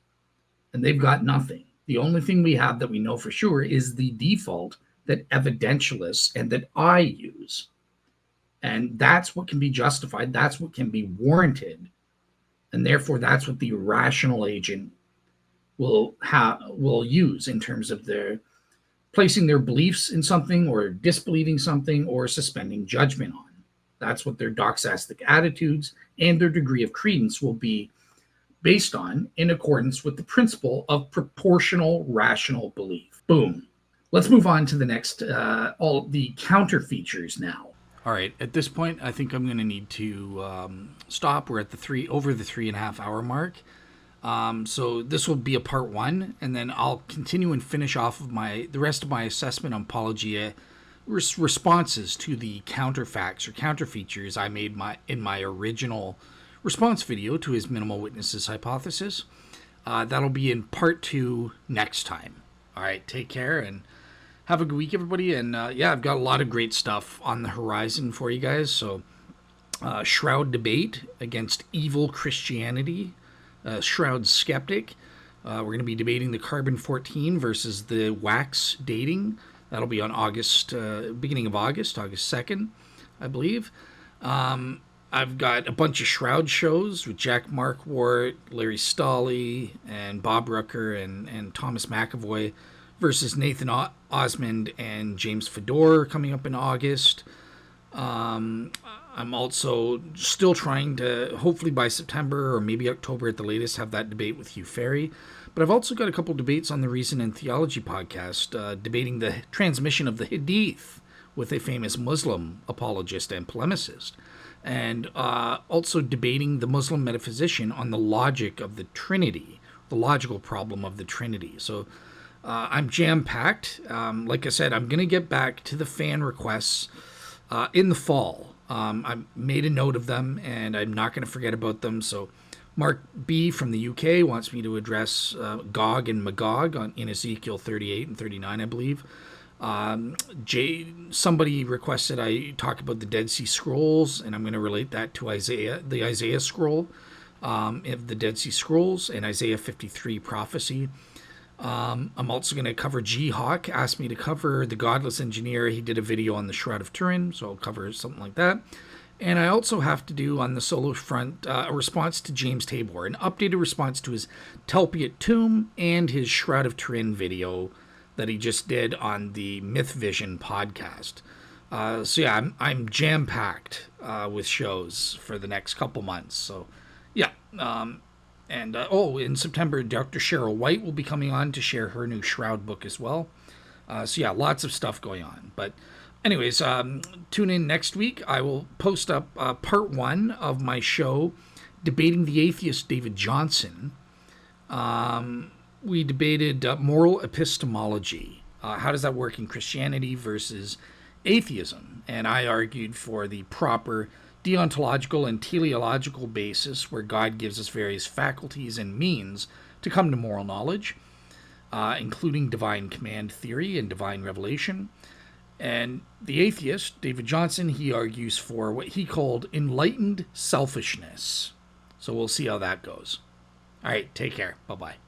And they've got nothing. The only thing we have that we know for sure is the default that evidentialists and that I use. And that's what can be justified. That's what can be warranted. And therefore, that's what the rational agent will use in terms of their placing their beliefs in something or disbelieving something or suspending judgment on. That's what their doxastic attitudes and their degree of credence will be based on in accordance with the principle of proportional rational belief. Boom. Let's move on to the next, all the counter features now. All right, at this point, I think I'm going to need to stop. We're at over the 3.5 hour mark. So this will be a part 1, and then I'll continue and finish off of the rest of my assessment on Paulogia responses to the counterfacts or counterfeatures I made in my original response video to his minimal witnesses hypothesis. That'll be in part 2 next time. All right, take care and have a good week, everybody. And yeah, I've got a lot of great stuff on the horizon for you guys. So Shroud debate against evil Christianity, Shroud skeptic. We're going to be debating the carbon-14 versus the wax dating. That'll be on beginning of August 2nd, I believe. I've got a bunch of Shroud shows with Jack Markwart, Larry Stolley, and Bob Rucker, and Thomas McAvoy versus Nathan Osmond and James Fedor coming up in August. I'm also still trying to, hopefully by September or maybe October at the latest, have that debate with Hugh Ferry. But I've also got a couple debates on the Reason and Theology podcast, debating the transmission of the Hadith with a famous Muslim apologist and polemicist. And also debating the Muslim metaphysician on the logic of the Trinity, the logical problem of the Trinity. So I'm jam-packed. Like I said, I'm going to get back to the fan requests in the fall. I made a note of them, and I'm not going to forget about them. So Mark B. from the UK wants me to address Gog and Magog in Ezekiel 38 and 39, I believe. Somebody requested I talk about the Dead Sea Scrolls, and I'm going to relate that to the Isaiah scroll of the Dead Sea Scrolls and Isaiah 53 prophecy. I'm also going to cover G-Hawk, asked me to cover The Godless Engineer. He did a video on the Shroud of Turin, so I'll cover something like that. And I also have to do on the solo front a response to James Tabor, an updated response to his Telpiot Tomb and his Shroud of Turin video that he just did on the Myth Vision podcast. So yeah, I'm jam-packed with shows for the next couple months. So yeah. In September, Dr. Cheryl White will be coming on to share her new Shroud book as well. So yeah, lots of stuff going on. But anyways, tune in next week. I will post up part 1 of my show debating the atheist David Johnson. We debated moral epistemology. How does that work in Christianity versus atheism? And I argued for the proper deontological and teleological basis where God gives us various faculties and means to come to moral knowledge, including divine command theory and divine revelation. And the atheist, David Johnson, he argues for what he called enlightened selfishness. So we'll see how that goes. All right, take care. Bye-bye.